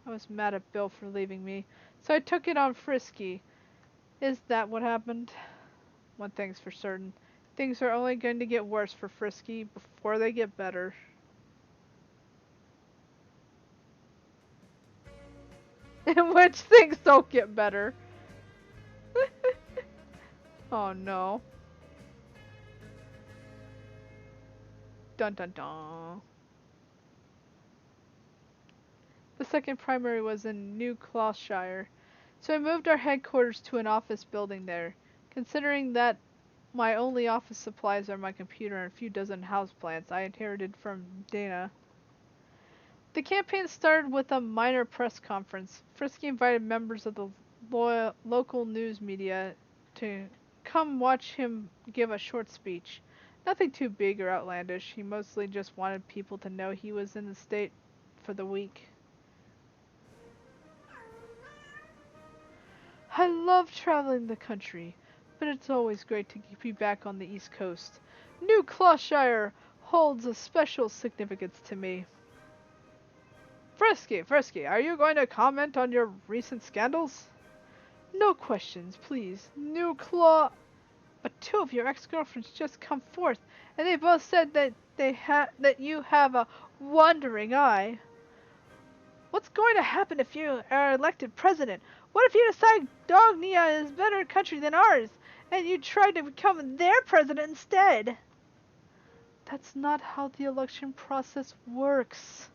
I was mad at Bill for leaving me, so I took it on Frisky. Is that what happened? One thing's for certain. Things are only going to get worse for Frisky before they get better. In which things don't get better. Oh no. Dun dun dun. The second primary was in New Cloughshire, so I moved our headquarters to an office building there. Considering that my only office supplies are my computer and a few dozen houseplants I inherited from Dana. The campaign started with a minor press conference. Frisky invited members of the local news media to come watch him give a short speech. Nothing too big or outlandish. He mostly just wanted people to know he was in the state for the week. I love traveling the country, but it's always great to be back on the East Coast. New Clawshire holds a special significance to me. Frisky, are you going to comment on your recent scandals? No questions, please. New Claw... But two of your ex-girlfriends just come forth, and they both said that you have a wandering eye. What's going to happen if you are elected president? What if you decide Dognia is a better country than ours, and you try to become their president instead? That's not how the election process works.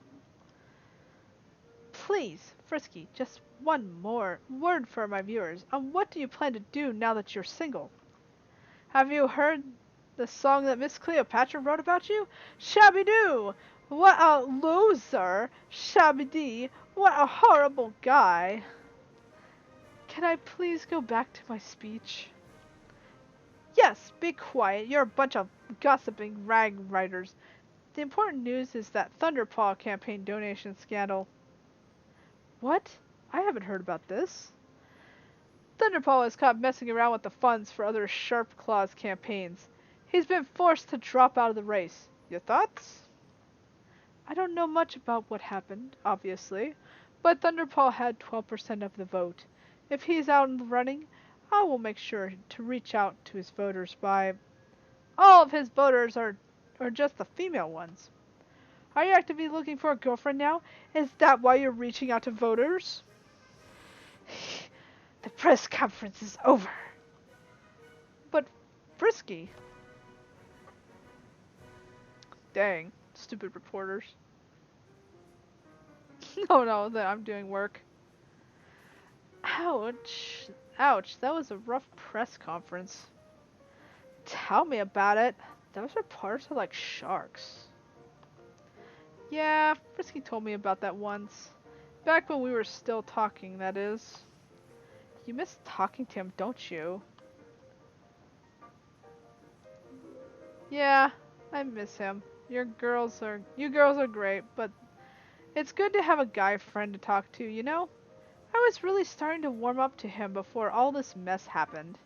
Please, Frisky, just one more word for my viewers. What do you plan to do now that you're single? Have you heard the song that Miss Cleopatra wrote about you? Shabby-doo! What a loser! Shabby-dee! What a horrible guy! Can I please go back to my speech? Yes, be quiet. You're a bunch of gossiping rag writers. The important news is that Thunderpaw campaign donation scandal. What? I haven't heard about this. Thunderpaw was caught messing around with the funds for other Sharp Claws campaigns. He's been forced to drop out of the race. Your thoughts? I don't know much about what happened, obviously, but Thunderpaw had 12% of the vote. If he's out in the running, I will make sure to reach out to his voters by... All of his voters are just the female ones. Are you actively looking for a girlfriend now? Is that why you're reaching out to voters? The press conference is over. But Frisky. Dang, stupid reporters. No, that I'm doing work. Ouch. Ouch, that was a rough press conference. Tell me about it. Those reporters are like sharks. Yeah, Frisky told me about that once. Back when we were still talking, that is. You miss talking to him, don't you? Yeah, I miss him. You girls are great, but it's good to have a guy friend to talk to, you know? I was really starting to warm up to him before all this mess happened.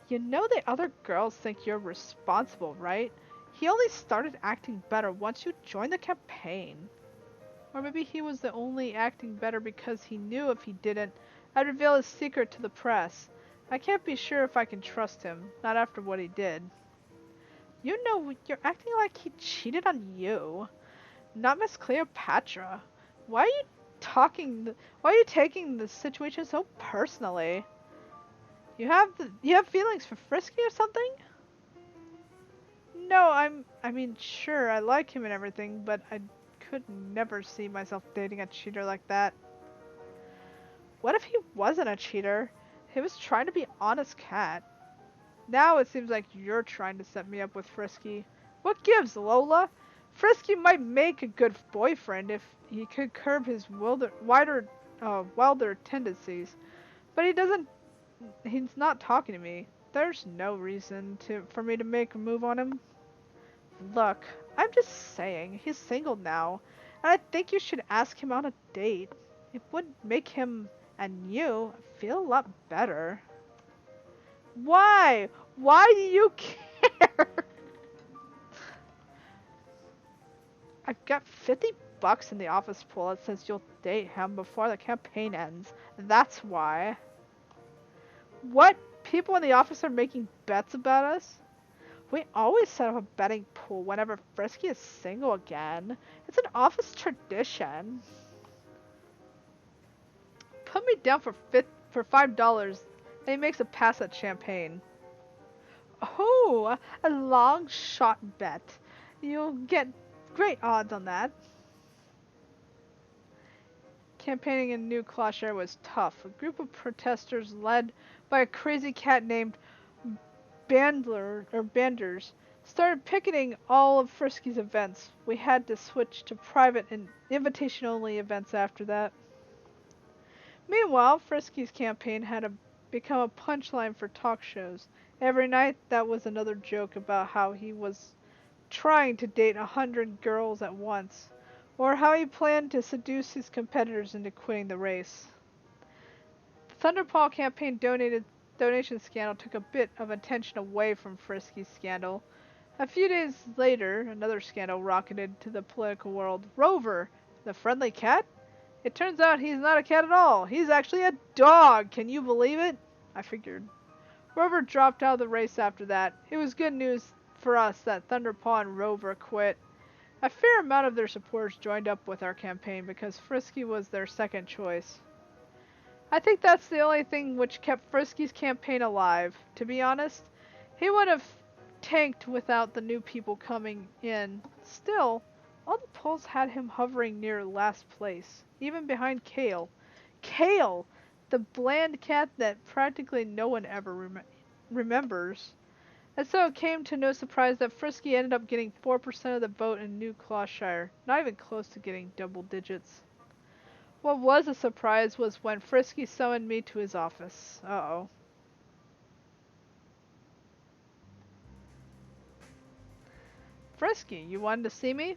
You know the other girls think you're responsible, right? He only started acting better once you joined the campaign. Or maybe he was the only acting better because he knew if he didn't, I'd reveal his secret to the press. I can't be sure if I can trust him, not after what he did. You know, you're acting like he cheated on you, not Miss Cleopatra. Why are you taking the situation so personally? You have feelings for Frisky or something? No, I mean, sure, I like him and everything, but I could never see myself dating a cheater like that. What if he wasn't a cheater? He was trying to be an honest cat. Now it seems like you're trying to set me up with Frisky. What gives, Lola? Frisky might make a good boyfriend if he could curb his wilder tendencies. But he's not talking to me. There's no reason for me to make a move on him. Look, I'm just saying, he's single now, and I think you should ask him on a date. It would make him and you feel a lot better. Why? Why do you care? I've got $50 in the office pool that says you'll date him before the campaign ends. That's why. What? People in the office are making bets about us? We always set up a betting pool whenever Frisky is single again. It's an office tradition. Put me down for $5 and he makes a pass at champagne. Oh, a long shot bet. You'll get great odds on that. Campaigning in New Clawshire was tough. A group of protesters led by a crazy cat named Banders started picketing all of Frisky's events. We had to switch to private and invitation-only events after that. Meanwhile, Frisky's campaign had become a punchline for talk shows. Every night, that was another joke about how he was trying to date 100 girls at once, or how he planned to seduce his competitors into quitting the race. The Thunderpaw campaign donation scandal took a bit of attention away from Frisky's scandal. A few days later, another scandal rocketed to the political world. Rover, the friendly cat? It turns out he's not a cat at all. He's actually a dog. Can you believe it? I figured. Rover dropped out of the race after that. It was good news for us that Thunderpaw and Rover quit. A fair amount of their supporters joined up with our campaign because Frisky was their second choice. I think that's the only thing which kept Frisky's campaign alive. To be honest, he would have tanked without the new people coming in. Still, all the polls had him hovering near last place, even behind Kale. Kale! The bland cat that practically no one ever remembers. And so it came to no surprise that Frisky ended up getting 4% of the vote in New Clawshire, not even close to getting double digits. What was a surprise was when Frisky summoned me to his office. Uh-oh. Frisky, you wanted to see me?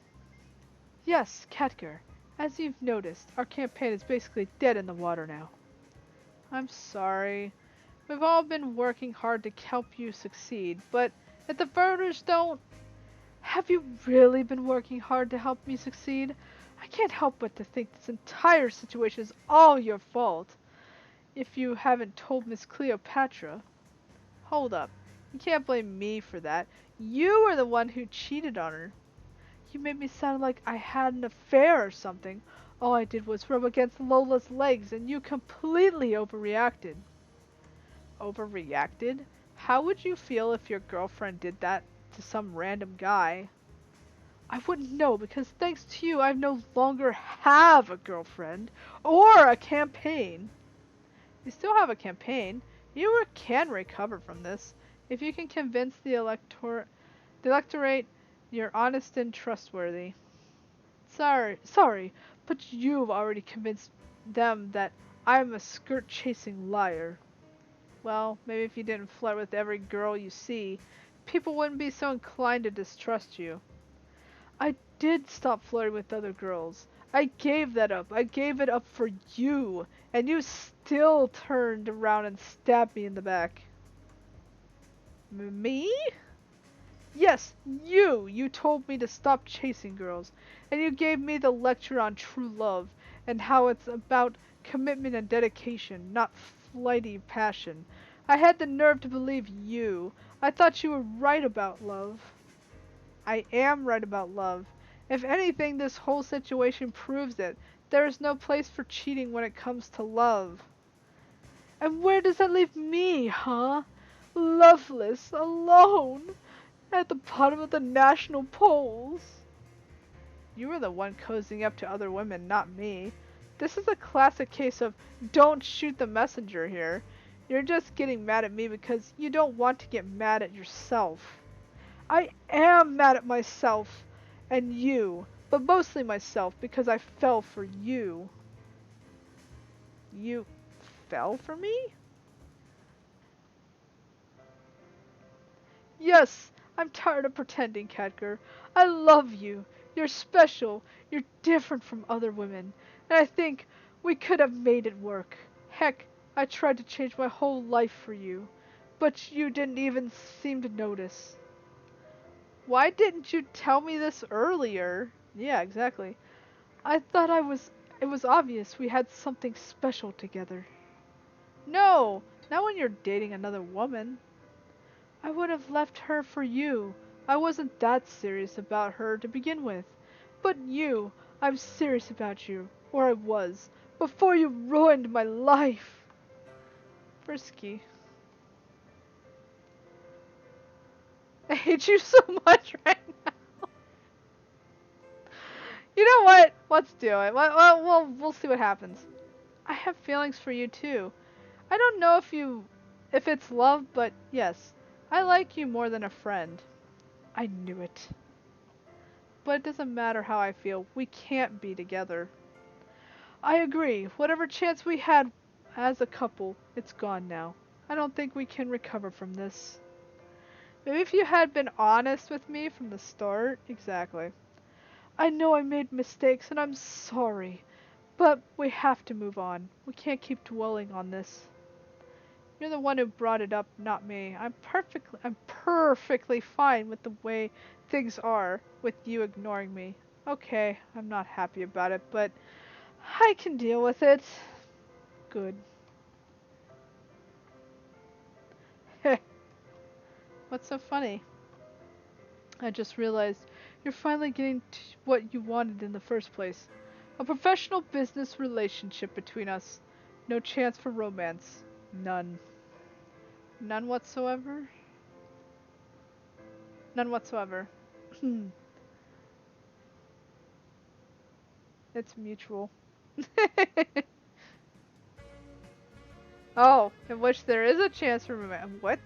Yes, Catger. As you've noticed, our campaign is basically dead in the water now. I'm sorry. We've all been working hard to help you succeed, but if the voters don't... Have you really been working hard to help me succeed? I can't help but to think this entire situation is all your fault. If you haven't told Miss Cleopatra... Hold up. You can't blame me for that. You were the one who cheated on her. You made me sound like I had an affair or something. All I did was rub against Lola's legs and you completely overreacted. Overreacted? How would you feel if your girlfriend did that to some random guy? I wouldn't know because thanks to you I no longer have a girlfriend or a campaign. You still have a campaign. You can recover from this if you can convince the electorate you're honest and trustworthy. Sorry, but you've already convinced them that I'm a skirt-chasing liar. Well, maybe if you didn't flirt with every girl you see, people wouldn't be so inclined to distrust you. I did stop flirting with other girls. I gave that up. I gave it up for you. And you still turned around and stabbed me in the back. Me? Yes, you! You told me to stop chasing girls. And you gave me the lecture on true love. And how it's about commitment and dedication, not flighty passion. I had the nerve to believe you. I thought you were right about love. I am right about love. If anything, this whole situation proves it. There is no place for cheating when it comes to love. And where does that leave me, huh? Loveless, alone, at the bottom of the national polls. You were the one cozying up to other women, not me. This is a classic case of don't shoot the messenger here. You're just getting mad at me because you don't want to get mad at yourself. I am mad at myself and you, but mostly myself because I fell for you. You fell for me? Yes, I'm tired of pretending, Catger. I love you. You're special. You're different from other women. And I think we could have made it work. Heck, I tried to change my whole life for you. But you didn't even seem to notice. Why didn't you tell me this earlier? Yeah, exactly. I thought it was obvious we had something special together. No, not when you're dating another woman. I would have left her for you. I wasn't that serious about her to begin with. But you, I'm serious about you. Or I was. Before you ruined my life. Frisky. I hate you so much right now. You know what? Let's do it. We'll see what happens. I have feelings for you too. I don't know if it's love, but yes. I like you more than a friend. I knew it. But it doesn't matter how I feel. We can't be together. I agree. Whatever chance we had as a couple, it's gone now. I don't think we can recover from this. Maybe if you had been honest with me from the start. Exactly. I know I made mistakes and I'm sorry. But we have to move on. We can't keep dwelling on this. You're the one who brought it up, not me. I'm perfectly fine with the way things are with you ignoring me. Okay, I'm not happy about it, but I can deal with it. Good. What's so funny? I just realized you're finally getting what you wanted in the first place. A professional business relationship between us. No chance for romance. None. None whatsoever? None whatsoever. It's mutual. Oh, in which there is a chance for romance. What?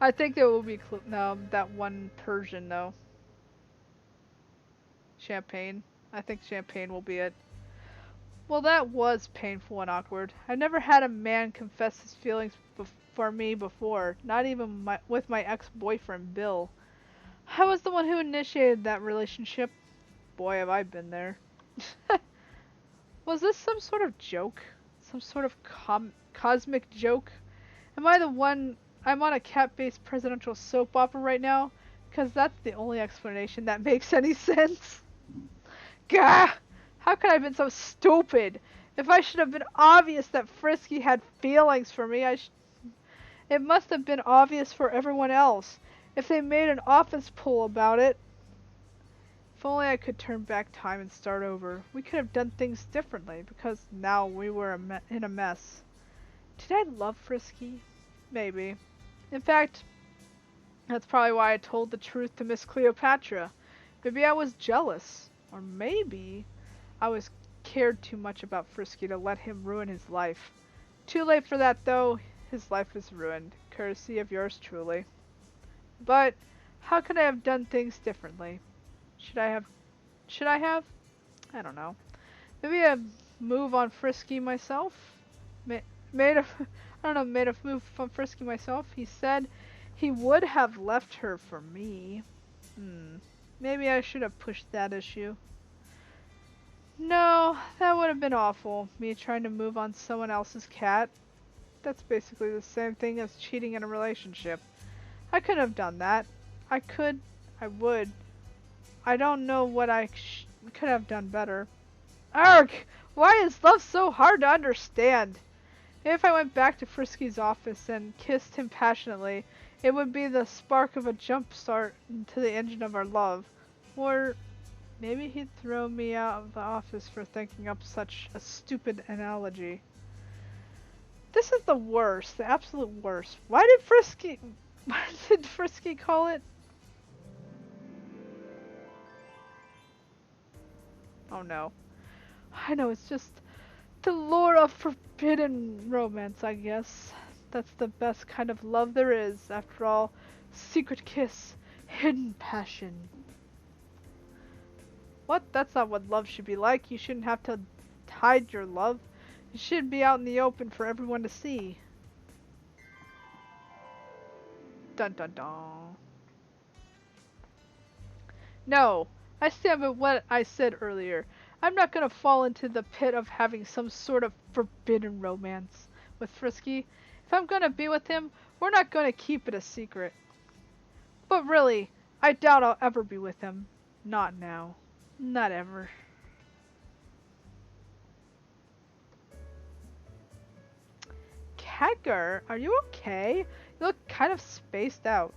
I think there will be no, that one Persian though. Champagne. I think Champagne will be it. Well, that was painful and awkward. I've never had a man confess his feelings for me before, not even with my ex-boyfriend Bill. I was the one who initiated that relationship. Boy, have I been there. Was this some sort of joke? Some sort of cosmic joke? Am I the one... I'm on a cat-based presidential soap opera right now? Because that's the only explanation that makes any sense. Gah! How could I have been so stupid? If I should have been obvious that Frisky had feelings for me, it must have been obvious for everyone else. If they made an office poll about it. If only I could turn back time and start over. We could have done things differently, because now we were in a mess. Did I love Frisky? Maybe. In fact, that's probably why I told the truth to Miss Cleopatra. Maybe I was jealous. Or maybe I was cared too much about Frisky to let him ruin his life. Too late for that though. His life is ruined. Courtesy of yours truly. But how could I have done things differently? Should I have? I don't know. Maybe a move on Frisky myself? Made a move on Frisky myself. He said he would have left her for me. Maybe I should have pushed that issue. No, that would have been awful. Me trying to move on someone else's cat. That's basically the same thing as cheating in a relationship. I couldn't have done that. I would. I don't know what I could have done better. Arg! Why is love so hard to understand? If I went back to Frisky's office and kissed him passionately, it would be the spark of a jump start into the engine of our love. Or maybe he'd throw me out of the office for thinking up such a stupid analogy. This is the worst, the absolute worst. What did Frisky call it? Oh no. I know, it's just the lure of forbidden romance, I guess. That's the best kind of love there is, after all. Secret kiss, hidden passion. What? That's not what love should be like. You shouldn't have to hide your love. It should be out in the open for everyone to see. Dun dun dun. No, I stand by what I said earlier. I'm not gonna fall into the pit of having some sort of forbidden romance with Frisky. If I'm gonna be with him, we're not gonna keep it a secret. But really, I doubt I'll ever be with him. Not now. Not ever. Khadgar, are you okay? You look kind of spaced out.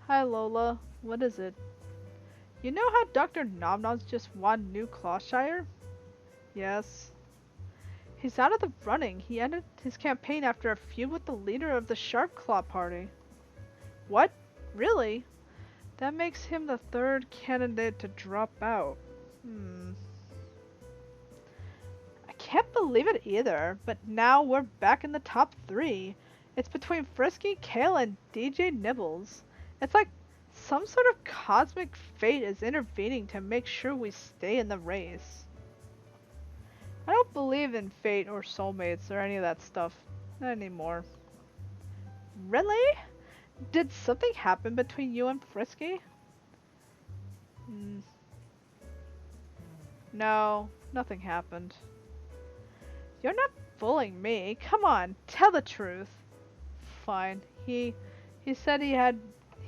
Hi Lola, what is it? You know how Dr. Nomnoms just won New Clawshire? Yes. He's out of the running. He ended his campaign after a feud with the leader of the Sharpclaw party. What? Really? That makes him the third candidate to drop out. I can't believe it either, but now we're back in the top 3. It's between Frisky, Kale, and DJ Nibbles. It's like some sort of cosmic fate is intervening to make sure we stay in the race. I don't believe in fate or soulmates or any of that stuff. Not anymore. Really? Did something happen between you and Frisky? No, nothing happened. You're not fooling me. Come on, tell the truth. Fine. He said he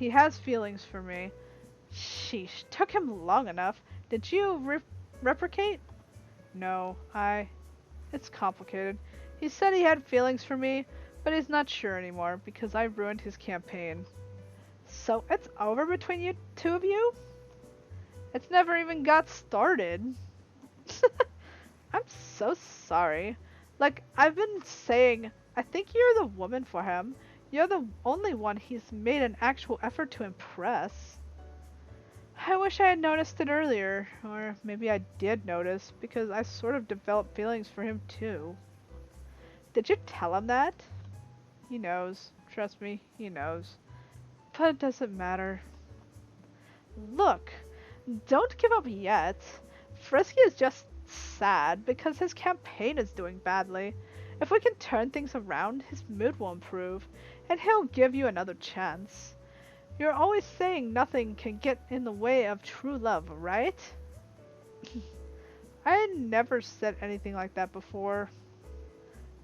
has feelings for me. Sheesh, took him long enough. Did you replicate? No, it's complicated. He said he had feelings for me, but he's not sure anymore because I ruined his campaign. So it's over between you two of you? It's never even got started. I'm so sorry. Like, I've been saying, I think you're the woman for him. You're the only one he's made an actual effort to impress. I wish I had noticed it earlier, or maybe I did notice, because I sort of developed feelings for him too. Did you tell him that? He knows. Trust me, he knows. But it doesn't matter. Look, don't give up yet. Frisky is just sad because his campaign is doing badly. If we can turn things around, his mood will improve, and he'll give you another chance. You're always saying nothing can get in the way of true love, right? I never said anything like that before.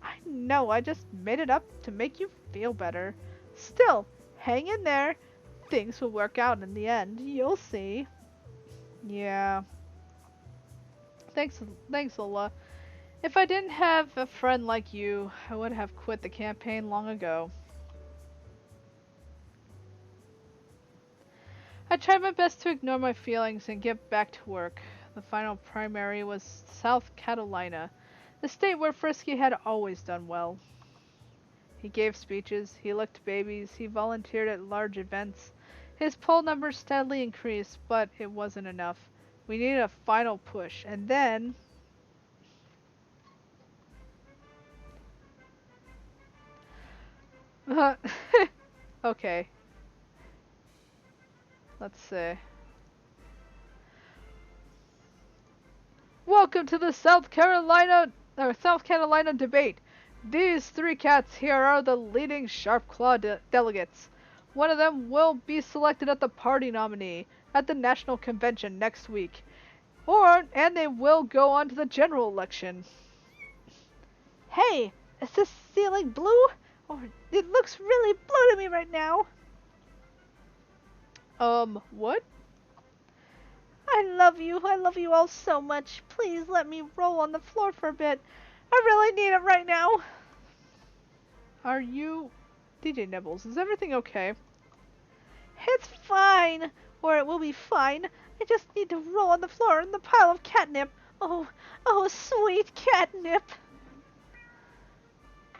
I know, I just made it up to make you feel better. Still, hang in there. Things will work out in the end. You'll see. Yeah. Thanks, Lola. If I didn't have a friend like you, I would have quit the campaign long ago. I tried my best to ignore my feelings and get back to work. The final primary was South Carolina, the state where Frisky had always done well. He gave speeches, he licked babies, he volunteered at large events. His poll numbers steadily increased, but it wasn't enough. We needed a final push, and then... okay. Let's see. Welcome to the South Carolina debate. These three cats here are the leading Sharpclaw delegates. One of them will be selected as the party nominee at the national convention next week, and they will go on to the general election. Hey, is this ceiling blue? Or it looks really blue to me right now. What? I love you all so much. Please let me roll on the floor for a bit. I really need it right now. Are you... DJ Nibbles, is everything okay? It's fine, or it will be fine. I just need to roll on the floor in the pile of catnip. Oh, sweet catnip.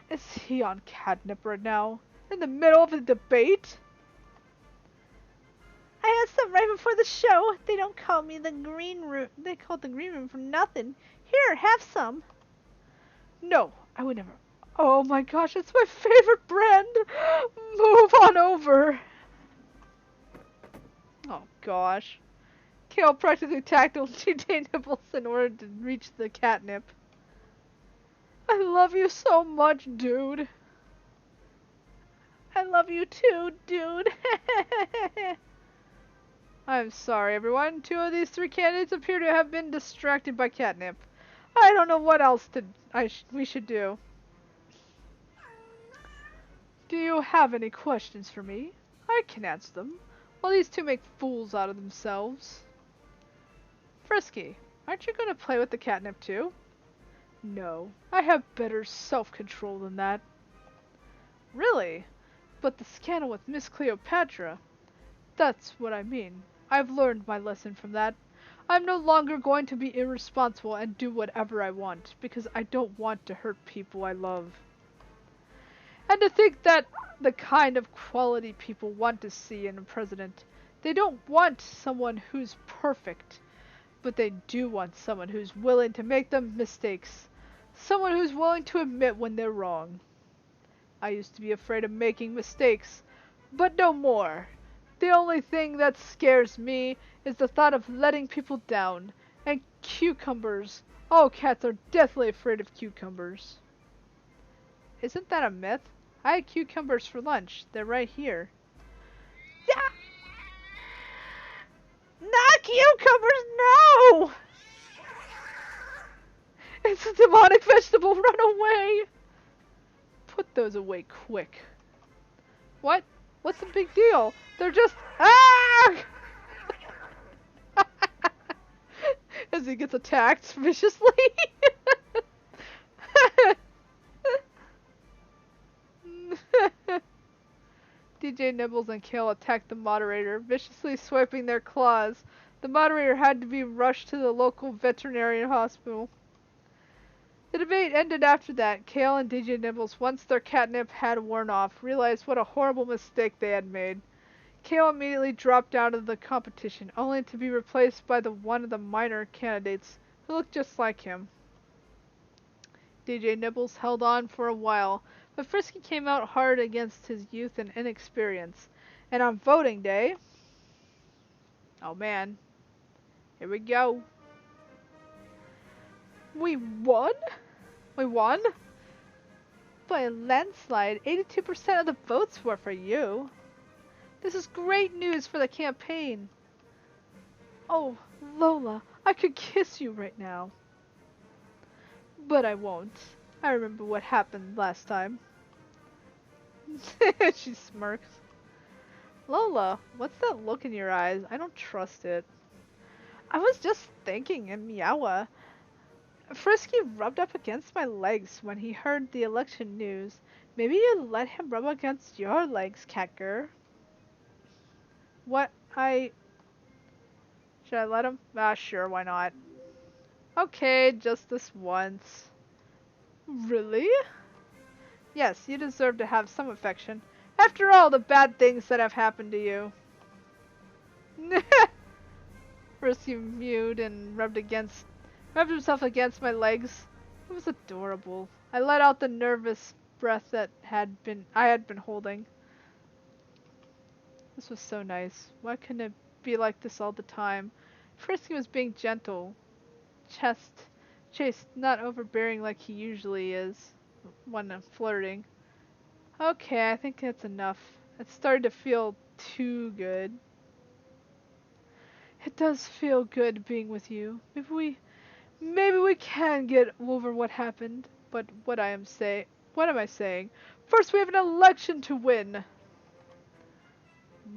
Is he on catnip right now? In the middle of a debate? I had some right before the show. They don't call me the green room. They call it the green room for nothing. Here, have some. No, I would never. Oh my gosh, it's my favorite brand. Move on over. Oh gosh. Kale practically tackled DJ Nibbles in order to reach the catnip. I love you so much, dude. I love you too, dude. I'm sorry, everyone. Two of these three candidates appear to have been distracted by catnip. I don't know what else we should do. Do you have any questions for me? I can answer them, while these two make fools out of themselves. Frisky, aren't you going to play with the catnip too? No, I have better self-control than that. Really? But the scandal with Miss Cleopatra. That's what I mean. I've learned my lesson from that. I'm no longer going to be irresponsible and do whatever I want, because I don't want to hurt people I love. And to think that the kind of quality people want to see in a president. They don't want someone who's perfect, but they do want someone who's willing to make the mistakes. Someone who's willing to admit when they're wrong. I used to be afraid of making mistakes, but no more. The only thing that scares me is the thought of letting people down. And cucumbers. All cats are deathly afraid of cucumbers. Isn't that a myth? I had cucumbers for lunch. They're right here. Yeah! Not cucumbers, no! It's a demonic vegetable, run away! Put those away quick. What? What's the big deal? They're just... Ah! As he gets attacked viciously. DJ Nibbles and Kale attacked the moderator, viciously swiping their claws. The moderator had to be rushed to the local veterinary hospital. The debate ended after that. Kale and DJ Nibbles, once their catnip had worn off, realized what a horrible mistake they had made. Kale immediately dropped out of the competition, only to be replaced by one of the minor candidates, who looked just like him. DJ Nibbles held on for a while, but Frisky came out hard against his youth and inexperience. And on voting day... Oh man. Here we go. We won? We won? By a landslide, 82% of the votes were for you. This is great news for the campaign. Oh, Lola, I could kiss you right now. But I won't. I remember what happened last time. She smirks. Lola, what's that look in your eyes? I don't trust it. I was just thinking in Meowa. Frisky rubbed up against my legs when he heard the election news. Maybe you let him rub against your legs, Catger. What? Should I let him? Ah, sure, why not? Okay, just this once. Really? Yes, you deserve to have some affection. After all the bad things that have happened to you. Frisky mewed and rubbed himself against my legs. It was adorable. I let out the nervous breath that I had been holding. This was so nice. Why couldn't it be like this all the time? Frisky was being gentle, chaste, not overbearing like he usually is when flirting. Okay, I think that's enough. It started to feel too good. It does feel good being with you. Maybe we can get over what happened. But what am I saying? First, we have an election to win.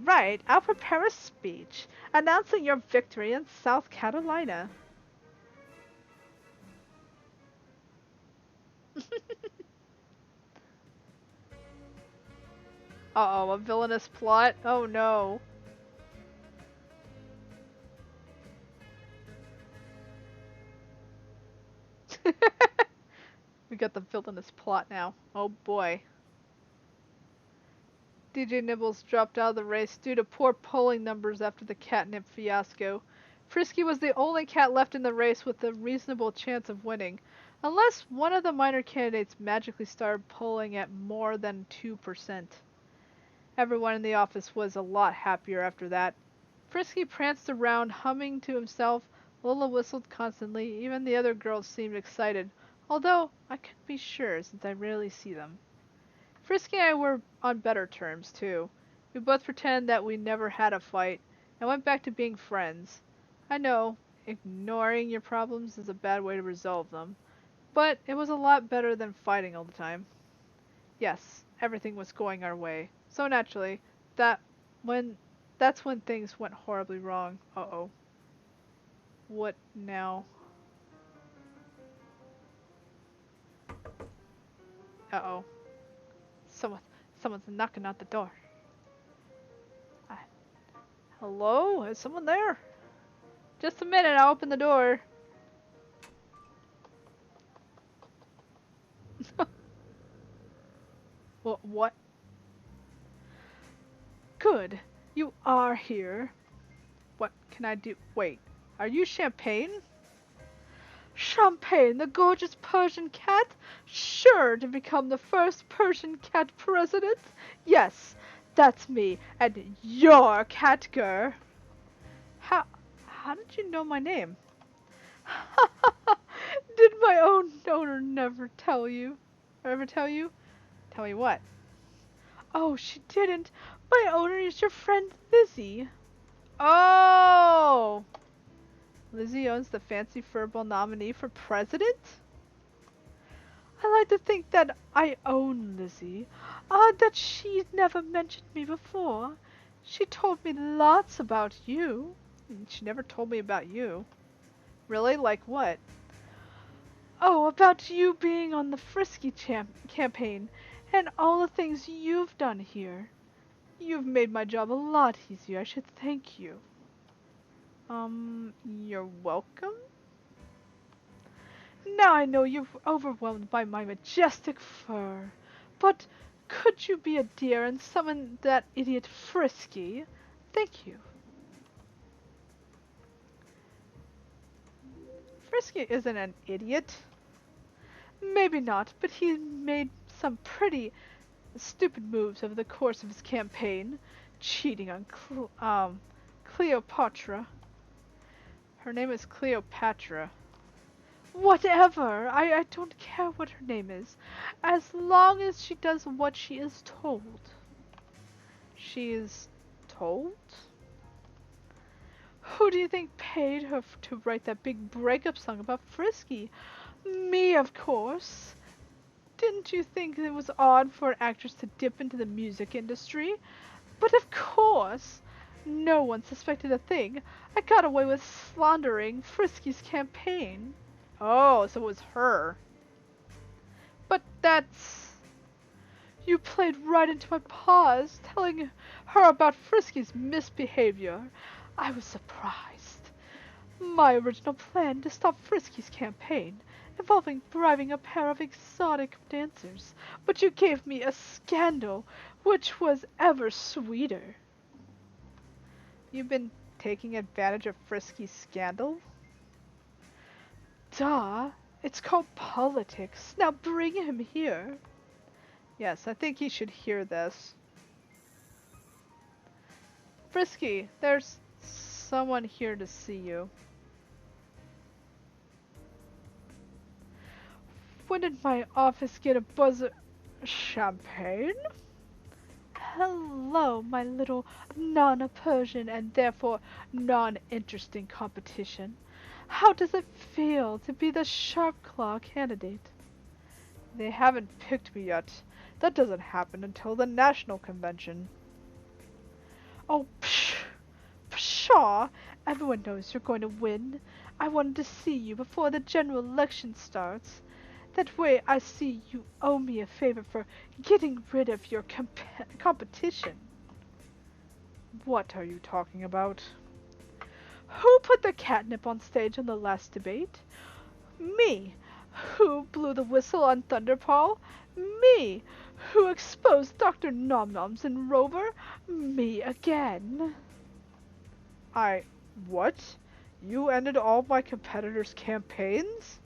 Right, I'll prepare a speech announcing your victory in South Carolina. Uh-oh, a villainous plot? Oh no. We got the villainous plot now. Oh boy. DJ Nibbles dropped out of the race due to poor polling numbers after the catnip fiasco. Frisky was the only cat left in the race with a reasonable chance of winning, unless one of the minor candidates magically started polling at more than 2%. Everyone in the office was a lot happier after that. Frisky pranced around, humming to himself. Lola whistled constantly. Even the other girls seemed excited, although I couldn't be sure since I rarely see them. Frisky and I were on better terms, too. We both pretended that we never had a fight, and went back to being friends. I know, ignoring your problems is a bad way to resolve them, but it was a lot better than fighting all the time. Yes, everything was going our way, so naturally, that's when things went horribly wrong. Uh-oh. What now? Uh-oh. Someone's knocking at the door. Hello? Is someone there? Just a minute, I'll open the door. What? Good. You are here. What can I do? Wait, are you Champagne? Champagne, the gorgeous Persian cat, sure to become the first Persian cat president. Yes, that's me, and you're Catger. How did you know my name? Did my own owner never tell you? Or ever tell you? Tell me what? Oh, she didn't. My owner is your friend Lizzie. Oh! Lizzie owns the Fancy Furball nominee for president? I like to think that I own Lizzie. Odd that she'd never mentioned me before. She told me lots about you. She never told me about you. Really? Like what? Oh, about you being on the Frisky campaign and all the things you've done here. You've made my job a lot easier. I should thank you. You're welcome? Now I know you're overwhelmed by my majestic fur. But could you be a dear and summon that idiot Frisky? Thank you. Frisky isn't an idiot. Maybe not, but he made some pretty stupid moves over the course of his campaign. Cheating on Cleopatra. Her name is Cleopatra. Whatever! I don't care what her name is, as long as she does what she is told. She is told? Who do you think paid her to write that big breakup song about Frisky? Me, of course. Didn't you think it was odd for an actress to dip into the music industry? But of course! No one suspected a thing. I got away with slandering Frisky's campaign. Oh, so it was her. But that's... You played right into my paws, telling her about Frisky's misbehavior. I was surprised. My original plan to stop Frisky's campaign, involving bribing a pair of exotic dancers, but you gave me a scandal, which was ever sweeter. You've been taking advantage of Frisky's scandal? Duh, it's called politics. Now bring him here. Yes, I think he should hear this. Frisky, there's someone here to see you. When did my office get a buzz of champagne? Hello, my little non-Persian and therefore non-interesting competition. How does it feel to be the Sharpclaw candidate? They haven't picked me yet. That doesn't happen until the national convention. Oh, pshaw! Everyone knows you're going to win. I wanted to see you before the general election starts. That way I see you owe me a favor for getting rid of your competition. What are you talking about? Who put the catnip on stage in the last debate? Me. Who blew the whistle on Thunderpaw? Me. Who exposed Dr. Nomnoms and Rover? Me again. What? You ended all my competitors' campaigns?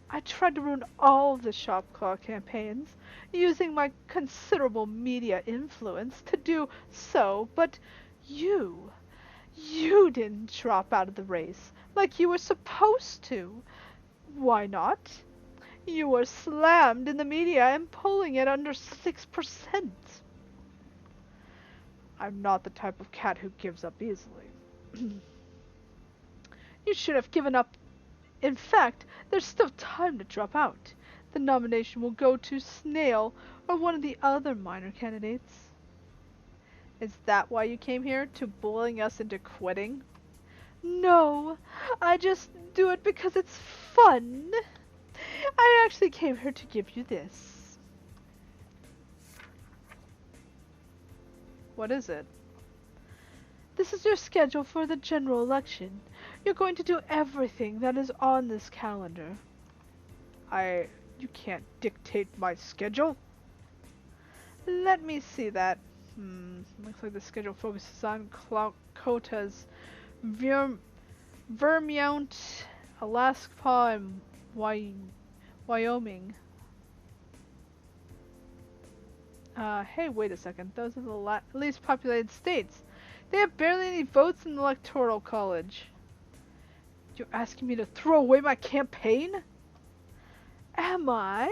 I tried to ruin all of the Sharpclaw campaigns, using my considerable media influence to do so, but you didn't drop out of the race like you were supposed to. Why not? You were slammed in the media and polling at under 6%. I'm not the type of cat who gives up easily. You should have given up. In fact, there's still time to drop out. The nomination will go to Snail or one of the other minor candidates. Is that why you came here, to bullying us into quitting? No, I just do it because it's fun. I actually came here to give you this. What is it? This is your schedule for the general election. You're going to do everything that is on this calendar. You can't dictate my schedule. Let me see that. Looks like the schedule focuses on Kota's Vermont Alaska and Wyoming. Hey, wait a second. Those are the least populated states. They have barely any votes in the electoral college. You're asking me to throw away my campaign? Am I?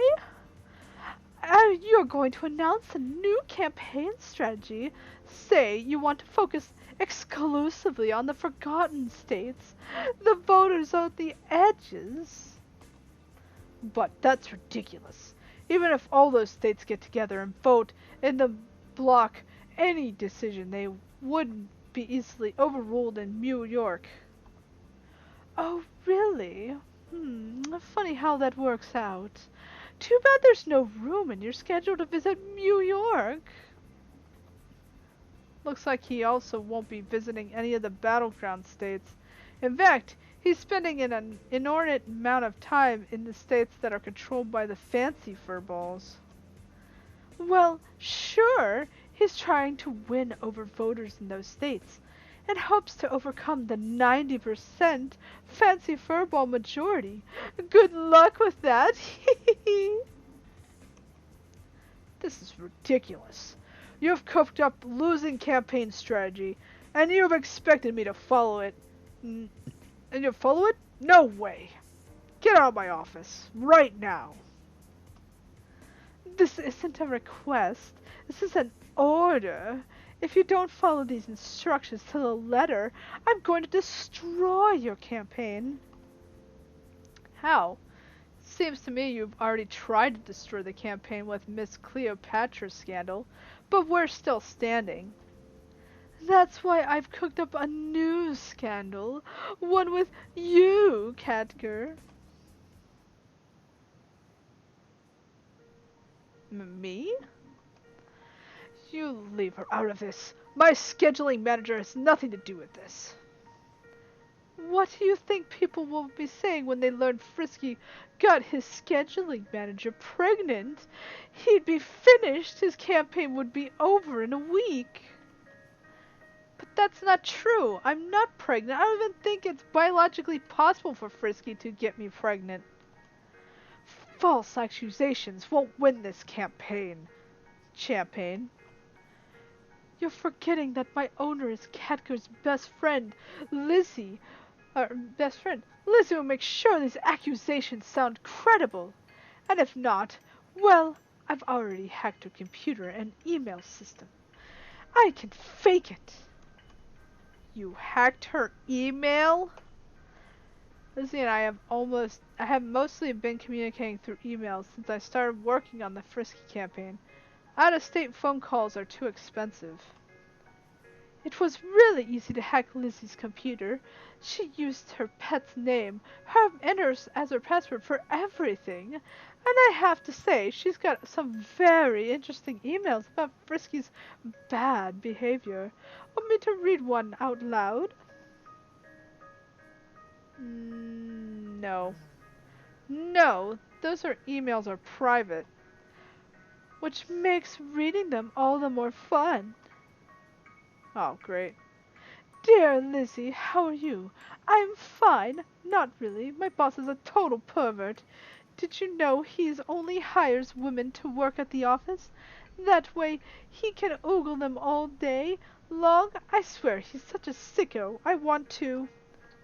You're going to announce a new campaign strategy. Say you want to focus exclusively on the forgotten states, the voters on the edges. But that's ridiculous. Even if all those states get together and vote in the block any decision, they wouldn't be easily overruled in New York. Oh, really? Funny how that works out. Too bad there's no room in your schedule to visit New York. Looks like he also won't be visiting any of the battleground states. In fact, he's spending an inordinate amount of time in the states that are controlled by the fancy furballs. Well, sure, he's trying to win over voters in those states, and hopes to overcome the 90% fancy furball majority. Good luck with that! This is ridiculous. You've cooked up losing campaign strategy, and you've expected me to follow it. And you follow it? No way! Get out of my office, right now! This isn't a request. This is an order. If you don't follow these instructions to the letter, I'm going to destroy your campaign. How? Seems to me you've already tried to destroy the campaign with Miss Cleopatra's scandal, but we're still standing. That's why I've cooked up a new scandal, one with you, Khadgar. Me? You leave her out of this. My scheduling manager has nothing to do with this. What do you think people will be saying when they learn Frisky got his scheduling manager pregnant? He'd be finished. His campaign would be over in a week. But that's not true. I'm not pregnant. I don't even think it's biologically possible for Frisky to get me pregnant. False accusations won't win this campaign. Champagne. You're forgetting that my owner is Khadgar's best friend, Lizzie. Lizzie will make sure these accusations sound credible. And if not, well, I've already hacked her computer and email system. I can fake it. You hacked her email? Lizzie and I have mostly been communicating through emails since I started working on the Frisky campaign. Out-of-state phone calls are too expensive. It was really easy to hack Lizzie's computer. She used her pet's name, as her password for everything. And I have to say, she's got some very interesting emails about Frisky's bad behavior. Want me to read one out loud? No. No, those emails are private. Which makes reading them all the more fun. Oh, great. Dear Lizzie, how are you? I'm fine. Not really. My boss is a total pervert. Did you know he only hires women to work at the office? That way he can ogle them all day long. I swear, he's such a sicko. I want to...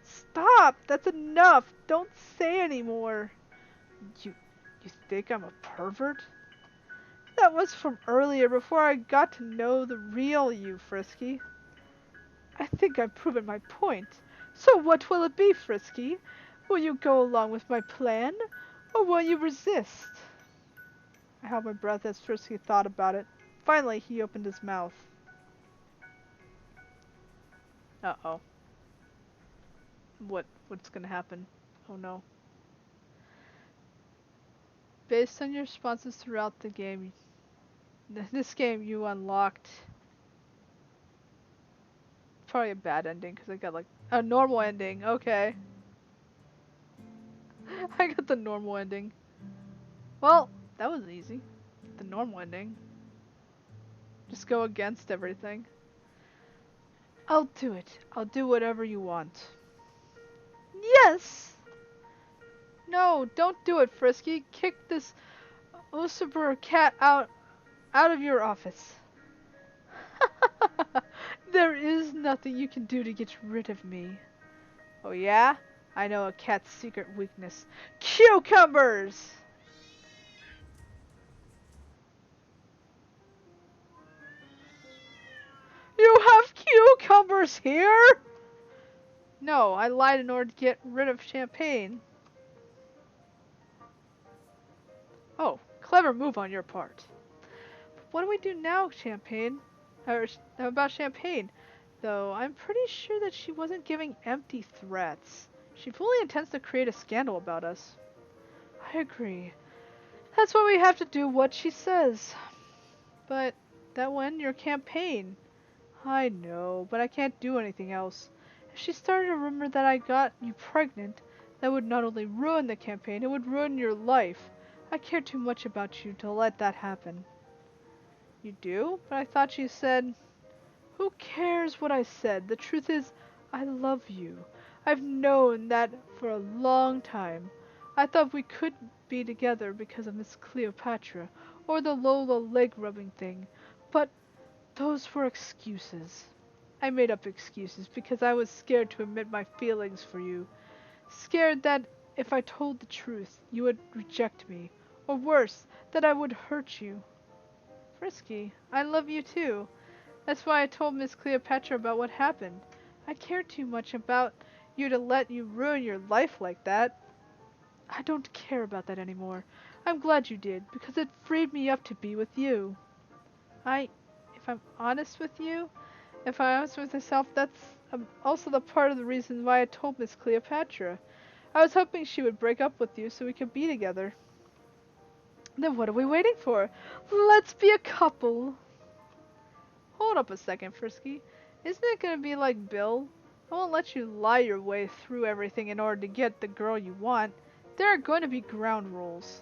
Stop! That's enough! Don't say any more. You think I'm a pervert? That was from earlier, before I got to know the real you, Frisky. I think I've proven my point. So what will it be, Frisky? Will you go along with my plan, or will you resist? I held my breath as Frisky thought about it. Finally, he opened his mouth. Uh-oh. What's gonna happen? Oh no. Based on your responses throughout the game, this game you unlocked... Probably a bad ending, because I got like a normal ending. Okay. I got the normal ending. Well, that was easy. The normal ending. Just go against everything. I'll do it. I'll do whatever you want. Yes! No, don't do it, Frisky. Kick this Usurper cat out of your office. There is nothing you can do to get rid of me. Oh yeah? I know a cat's secret weakness. Cucumbers! You have cucumbers here? No, I lied in order to get rid of Champagne. Oh, clever move on your part. What do we do now, Champagne? Or about Champagne? Though I'm pretty sure that she wasn't giving empty threats. She fully intends to create a scandal about us. I agree. That's why we have to do what she says. But that will end your campaign. I know, but I can't do anything else. If she started a rumor that I got you pregnant, that would not only ruin the campaign, it would ruin your life. I care too much about you to let that happen. You do? But I thought you said... Who cares what I said? The truth is, I love you. I've known that for a long time. I thought we could be together because of Miss Cleopatra, or the Lola leg-rubbing thing. But those were excuses. I made up excuses because I was scared to admit my feelings for you. Scared that if I told the truth, you would reject me. Or worse, that I would hurt you. Frisky, I love you too. That's why I told Miss Cleopatra about what happened. I care too much about you to let you ruin your life like that. I don't care about that anymore. I'm glad you did, because it freed me up to be with you. If I'm honest with you, if I'm honest with myself, that's also the part of the reason why I told Miss Cleopatra. I was hoping she would break up with you so we could be together. Then what are we waiting for? Let's be a couple. Hold up a second, Frisky. Isn't it gonna be like Bill? I won't let you lie your way through everything in order to get the girl you want. There are going to be ground rules.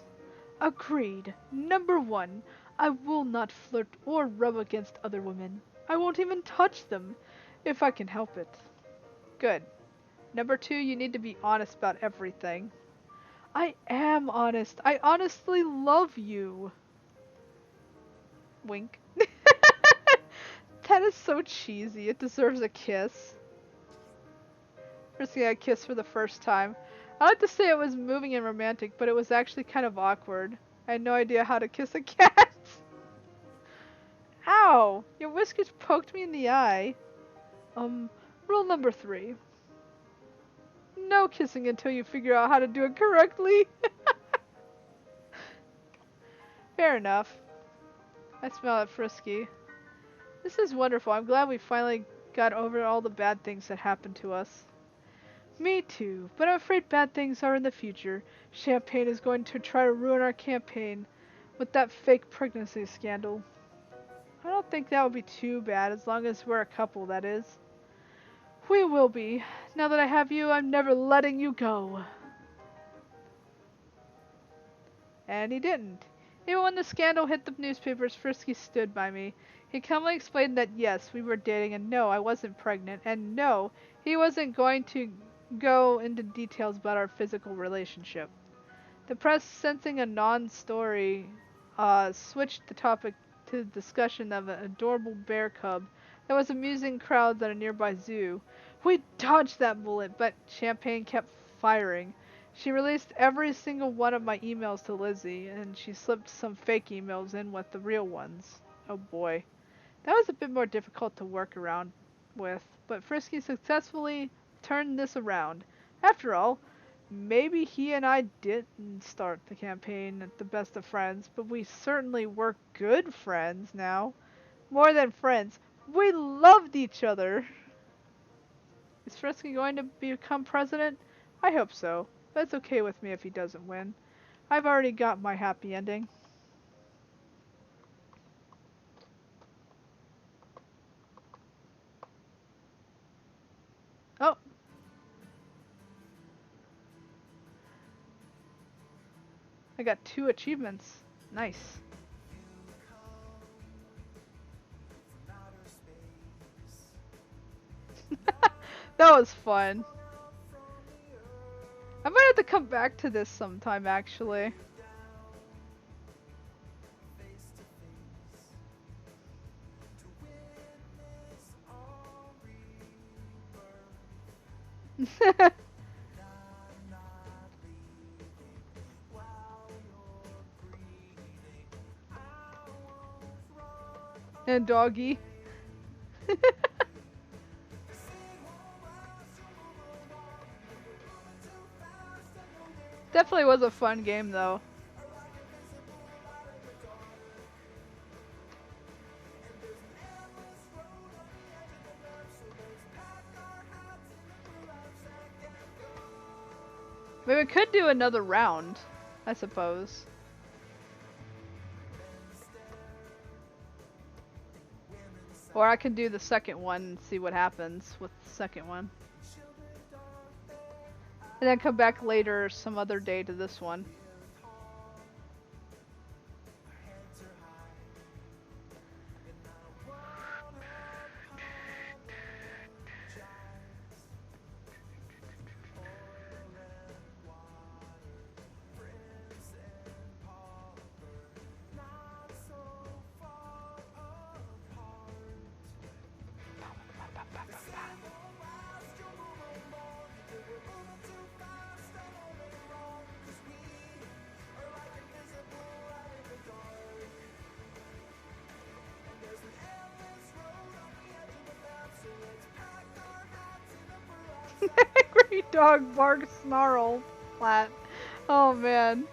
Agreed. Number 1, I will not flirt or rub against other women. I won't even touch them, if I can help it. Good. Number 2, you need to be honest about everything. I am honest. I honestly love you. Wink. That is so cheesy. It deserves a kiss. Frisky got a kiss for the first time. I like to say it was moving and romantic, but it was actually kind of awkward. I had no idea how to kiss a cat. Ow! Your whiskers poked me in the eye. Rule number 3. No kissing until you figure out how to do it correctly. Fair enough. I smell it, Frisky. This is wonderful. I'm glad we finally got over all the bad things that happened to us. Me too, but I'm afraid bad things are in the future. Champagne is going to try to ruin our campaign with that fake pregnancy scandal. I don't think that would be too bad, as long as we're a couple, that is. We will be. Now that I have you, I'm never letting you go. And he didn't. Even when the scandal hit the newspapers, Frisky stood by me. He calmly explained that yes, we were dating, and no, I wasn't pregnant, and no, he wasn't going to go into details about our physical relationship. The press, sensing a non-story, switched the topic to discussion of an adorable bear cub that was amusing crowds at a nearby zoo. We dodged that bullet, but Champagne kept firing. She released every single one of my emails to Lizzie, and she slipped some fake emails in with the real ones. Oh boy. That was a bit more difficult to work around with, but Frisky successfully turned this around. After all, maybe he and I didn't start the campaign at the best of friends, but we certainly were good friends now. More than friends, we loved each other. Is Frisky going to become president? I hope so, but it's okay with me if he doesn't win. I've already got my happy ending. Oh! I got 2 achievements. Nice. That was fun. I might have to come back to this sometime, actually. And doggy. Definitely was a fun game, though. Maybe we could do another round, I suppose. Or I can do the second one and see what happens with the second one. And then come back later some other day to this one. Great dog bark snarl flat. Oh man.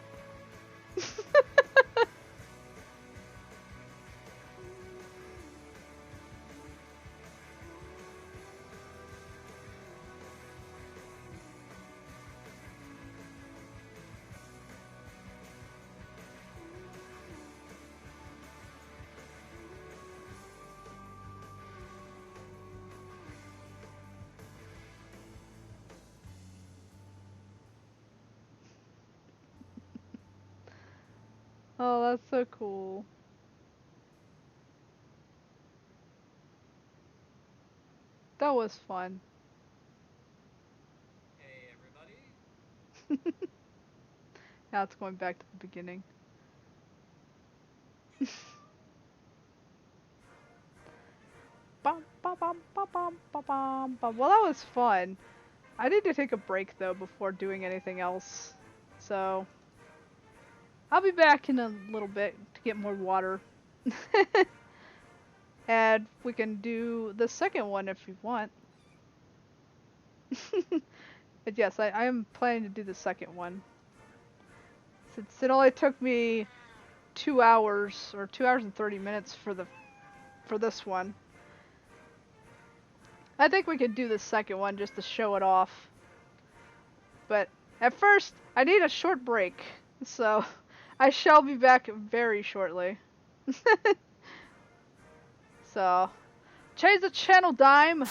Oh, that's so cool. That was fun. Hey everybody. Now it's going back to the beginning. Bum, bum, bum, bum, bum, bum, bum, bum. Well, that was fun. I need to take a break though before doing anything else. So I'll be back in a little bit to get more water. And we can do the second one if you want. But yes, I am planning to do the second one. Since it only took me 2 hours or 2 hours and 30 minutes for this one. I think we could do the second one just to show it off. But at first, I need a short break. So I shall be back very shortly. So change the channel, Dime.